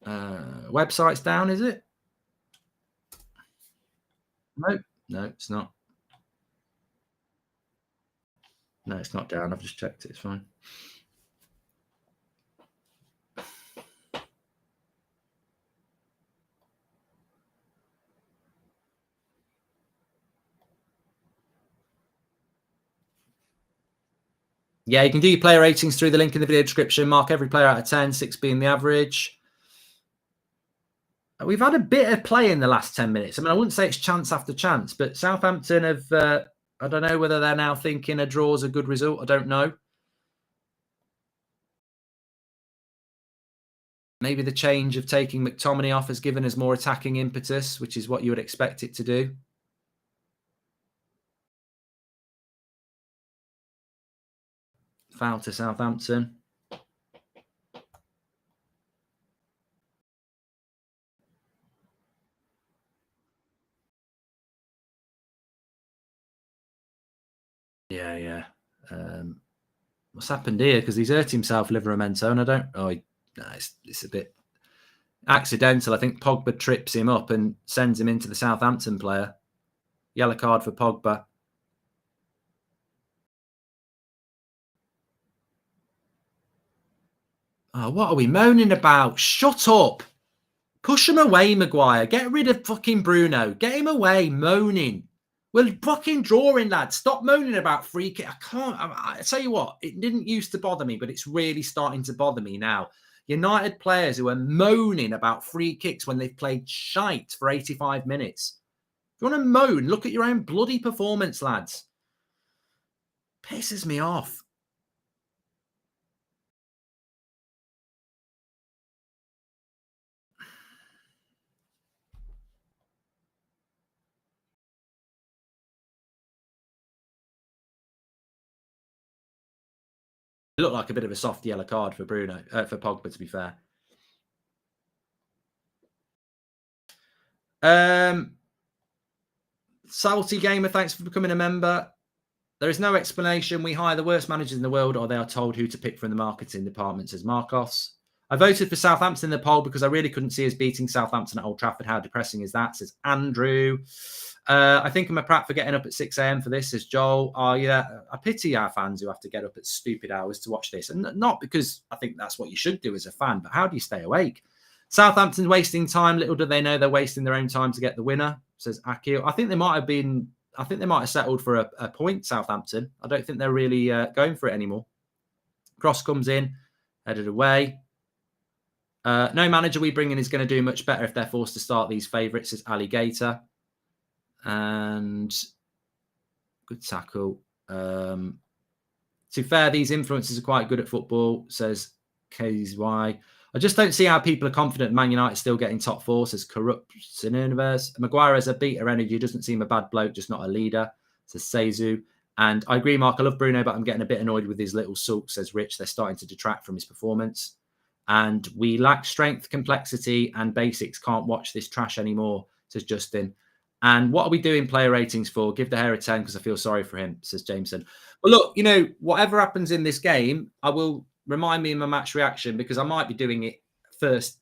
Website's down, is it? No, it's not. No, it's not down. I've just checked it. It's fine. Yeah, you can do your player ratings through the link in the video description. Mark every player out of 10, 6 being the average. We've had a bit of play in the last 10 minutes. I mean, I wouldn't say it's chance after chance, but Southampton have, I don't know whether they're now thinking a draw is a good result. I don't know. Maybe the change of taking McTominay off has given us more attacking impetus, which is what you would expect it to do. Foul to Southampton. Yeah. What's happened here? Because he's hurt himself, Livramento, and I don't. It's a bit accidental. I think Pogba trips him up and sends him into the Southampton player. Yellow card for Pogba. Oh, what are we moaning about? Shut up. Push him away, Maguire. Get rid of fucking Bruno. Get him away, moaning. We're fucking drawing, lads. Stop moaning about free kick. I can't. I tell you what, it didn't used to bother me, but it's really starting to bother me now. United players who are moaning about free kicks when they've played shite for 85 minutes. If you want to moan, look at your own bloody performance, lads. Pisses me off. It looked like a bit of a soft yellow card for Bruno, for Pogba, to be fair. Salty Gamer, thanks for becoming a member. There is no explanation. We hire the worst managers in the world, or they are told who to pick from the marketing department, says Marcos. I voted for Southampton in the poll because I really couldn't see us beating Southampton at Old Trafford. How depressing is that, says Andrew. I think I'm a prat for getting up at 6 a.m. for this, says Joel. Oh, yeah, I pity our fans who have to get up at stupid hours to watch this. And not because I think that's what you should do as a fan, but how do you stay awake? Southampton's wasting time. Little do they know they're wasting their own time to get the winner, says Akil. I think they might have settled for a point, Southampton. I don't think they're really going for it anymore. Cross comes in, headed away. No manager we bring in is going to do much better if they're forced to start these favourites, says Alligator. And good tackle. To be fair, these influences are quite good at football, says KZY. I just don't see how people are confident Man United still getting top four, says Corrupt Universe. Maguire has a beater energy, doesn't seem a bad bloke, just not a leader, says Seizu. And I agree, Mark, I love Bruno, but I'm getting a bit annoyed with his little sulks, says Rich. They're starting to detract from his performance. And we lack strength, complexity, and basics. Can't watch this trash anymore, says Justin. And what are we doing player ratings for? Give the hair a 10 because I feel sorry for him, says Jameson. Well, look, you know, whatever happens in this game, I will remind me in my match reaction because I might be doing it first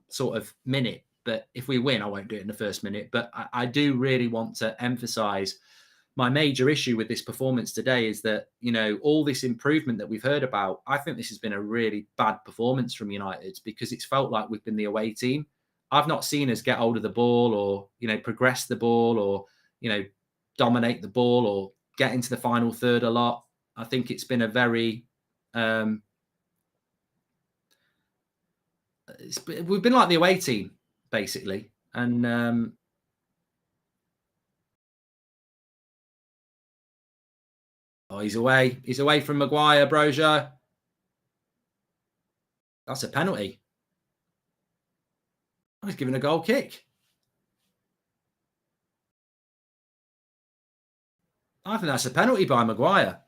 sort of minute. But if we win, I won't do it in the first minute. But I do really want to emphasize my major issue with this performance today is that, you know, all this improvement that we've heard about, I think this has been a really bad performance from United because it's felt like we've been the away team. I've not seen us get hold of the ball or, you know, progress the ball or, you know, dominate the ball or get into the final third a lot. I think it's been a very, we've been like the away team, basically. And oh, he's away. He's away from Maguire, Brozier. That's a penalty. Oh, he's giving a goal kick. I think that's a penalty by Maguire.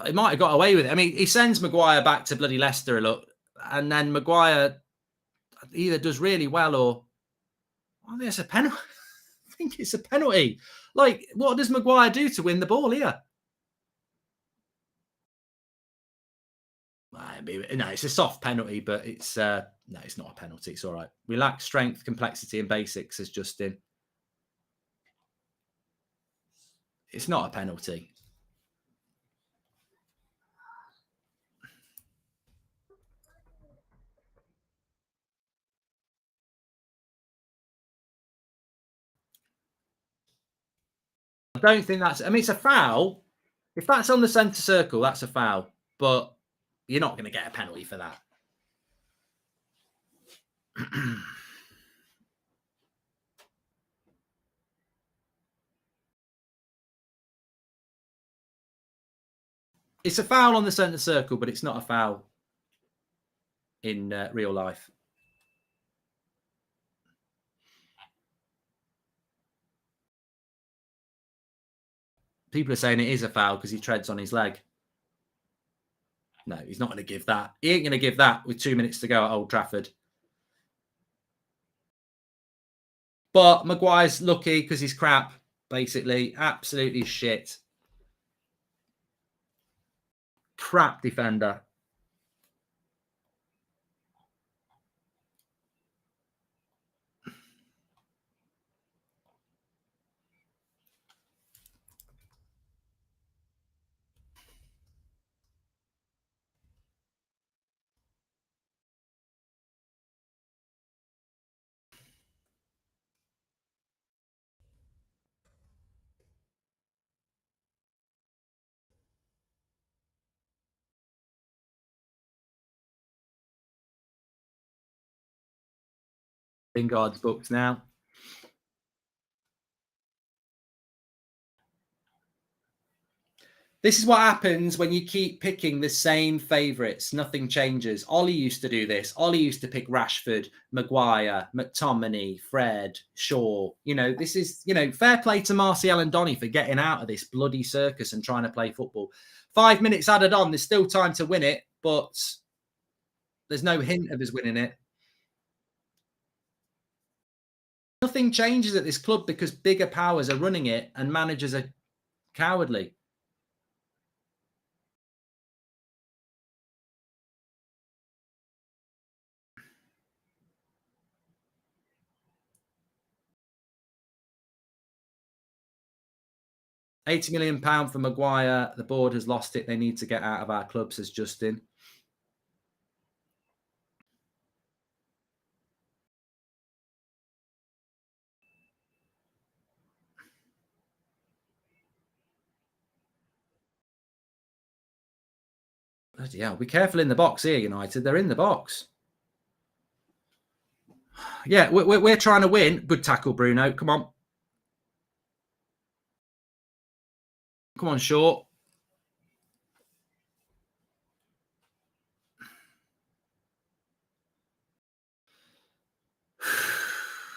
He might have got away with it. I mean, he sends Maguire back to bloody Leicester a lot, and then Maguire either does really well or I think it's a penalty. I think it's a penalty. Like, what does Maguire do to win the ball here? No, it's a soft penalty, but it's no, it's not a penalty. It's all right. We lack strength, complexity, and basics, says Justin. It's not a penalty. I don't think that's. I mean, it's a foul. If that's on the centre circle, that's a foul. But you're not going to get a penalty for that. It's a foul on the centre circle, but it's not a foul in real life. People are saying it is a foul because he treads on his leg. No, he's not going to give that. He ain't going to give that with 2 minutes to go at Old Trafford. But Maguire's lucky because he's crap, basically. Absolutely shit. Crap defender. Lingard's booked now. This is what happens when you keep picking the same favourites. Nothing changes. Ollie used to do this. Ollie used to pick Rashford, Maguire, McTominay, Fred, Shaw. You know, this is, you know, fair play to Martial and Donny for getting out of this bloody circus and trying to play football. 5 minutes added on. There's still time to win it, but there's no hint of us winning it. Nothing changes at this club because bigger powers are running it and managers are Cowardly. £80 million for Maguire. The board has lost it. They need to get out of our club, says Justin. Bloody hell. Be careful in the box here, United. They're in the box. Yeah, we're trying to win. Good tackle, Bruno. Come on. Come on, Shaw.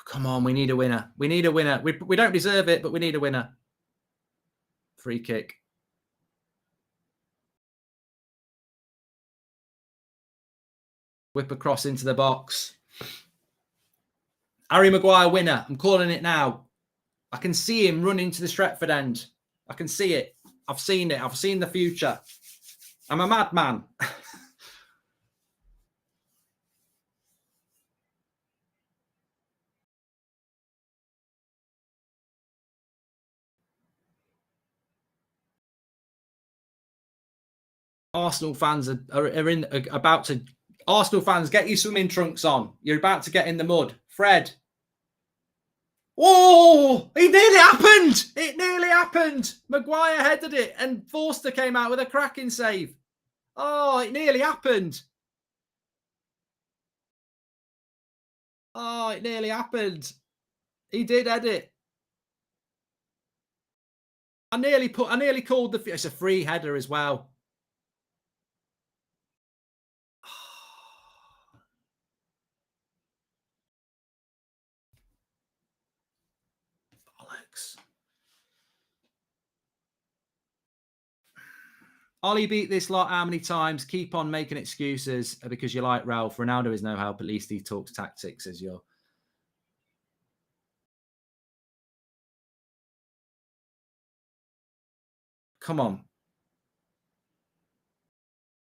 Come on, we need a winner. We need a winner. We don't deserve it, but we need a winner. Free kick. Whip across into the box. Harry Maguire winner. I'm calling it now. I can see him running to the Stretford end. I can see it. I've seen it. I've seen the future. I'm a madman. Arsenal fans are about to. Arsenal fans, get your swimming trunks on. You're about to get in the mud. Fred. Oh, it nearly happened. It nearly happened. Maguire headed it and Forster came out with a cracking save. Oh, it nearly happened. Oh, it nearly happened. He did head it. I nearly called it's a free header as well. Bollocks. Ollie beat this lot how many times? Keep on making excuses because you like Ralph. Ronaldo is no help. At least he talks tactics as you're. Come on.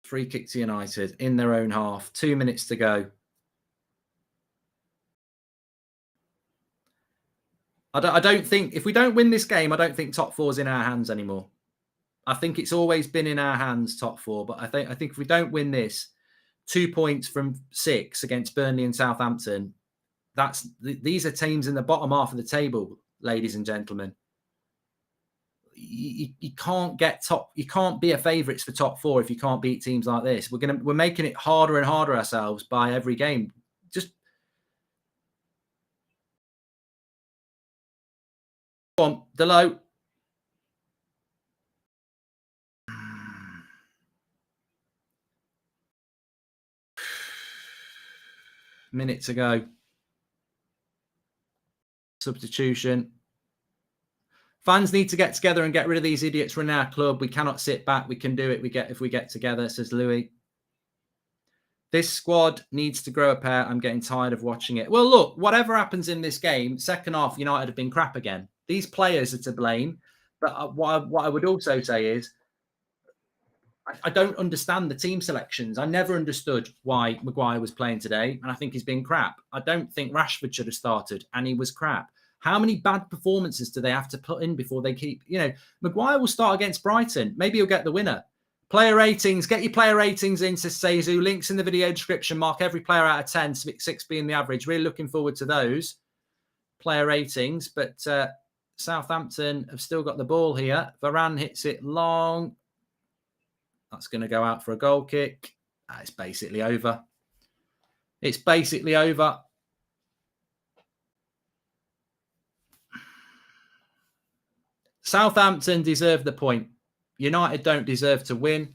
Free kick to United in their own half. 2 minutes to go. I don't think, if we don't win this game, I don't think top four is in our hands anymore. I think it's always been in our hands, top four. But I think if we don't win this, 2 points from 6 against Burnley and Southampton, these are teams in the bottom half of the table, ladies and gentlemen. You can't get top. You can't be a favourites for top four if you can't beat teams like this. We're making it harder and harder ourselves by every game. Just go on, Delo. Minute to go. Substitution. Fans need to get together and get rid of these idiots running our club. We cannot sit back. We can do it. If we get together, says Louis. This squad needs to grow a pair. I'm getting tired of watching it. Well, look, whatever happens in this game, second half, United have been crap again. These players are to blame. But what I would also say is, I don't understand the team selections. I never understood why Maguire was playing today, and I think he's been crap. I don't think Rashford should have started, and he was crap. How many bad performances do they have to put in before they keep... Maguire will start against Brighton. Maybe he'll get the winner. Player ratings. Get your player ratings in, says Seizu. Links in the video description. Mark every player out of 10, 6 being the average. Really looking forward to those player ratings. But Southampton have still got the ball here. Varane hits it long. That's going to go out for a goal kick. It's basically over. It's basically over. Southampton deserve the point. United don't deserve to win.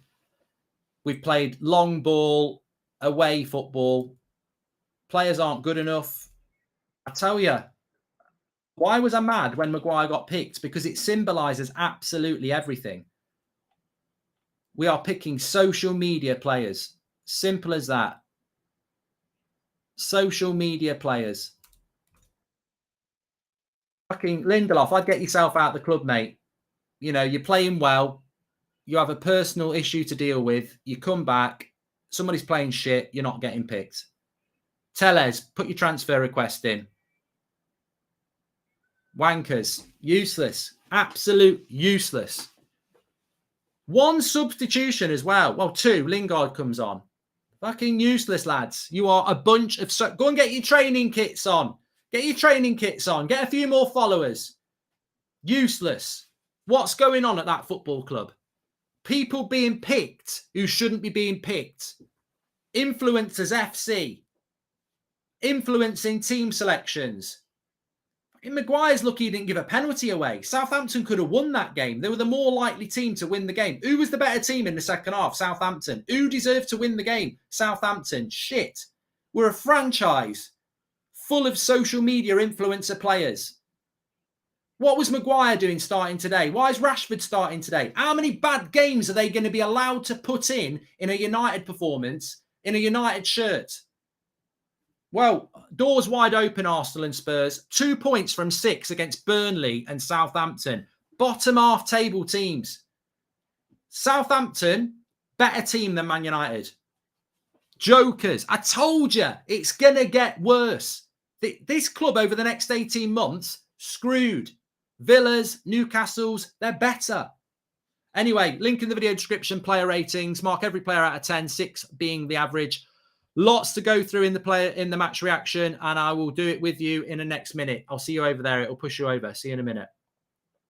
We've played long ball, away football. Players aren't good enough. I tell you, why was I mad when Maguire got picked? Because it symbolises absolutely everything. We are picking social media players. Simple as that. Social media players. Fucking Lindelof, I'd get yourself out of the club, mate. You know, you're playing well. You have a personal issue to deal with. You come back. Somebody's playing shit. You're not getting picked. Tellez, put your transfer request in. Wankers, useless. Absolute useless. One substitution as well. Well, two. Lingard comes on. Fucking useless, lads. You are a bunch of... Go and get your training kits on. Get your training kits on. Get a few more followers. Useless. What's going on at that football club? People being picked who shouldn't be being picked. Influencers FC. Influencing team selections. Maguire's lucky he didn't give a penalty away. Southampton could have won that game. They were the more likely team to win the game. Who was the better team in the second half? Southampton. Who deserved to win the game? Southampton. Shit. We're a franchise full of social media influencer players. What was Maguire doing starting today? Why is Rashford starting today? How many bad games are they going to be allowed to put in a United performance, in a United shirt? Well, doors wide open, Arsenal and Spurs. 2 points from 6 against Burnley and Southampton. Bottom half table teams. Southampton, better team than Man United. Jokers. I told you, it's going to get worse. This club over the next 18 months, screwed. Villas, Newcastles, they're better. Anyway, link in the video description, player ratings. Mark every player out of 10, 6 being the average. Lots to go through in the match reaction, and I will do it with you in the next minute. I'll see you over there. It'll push you over. See you in a minute.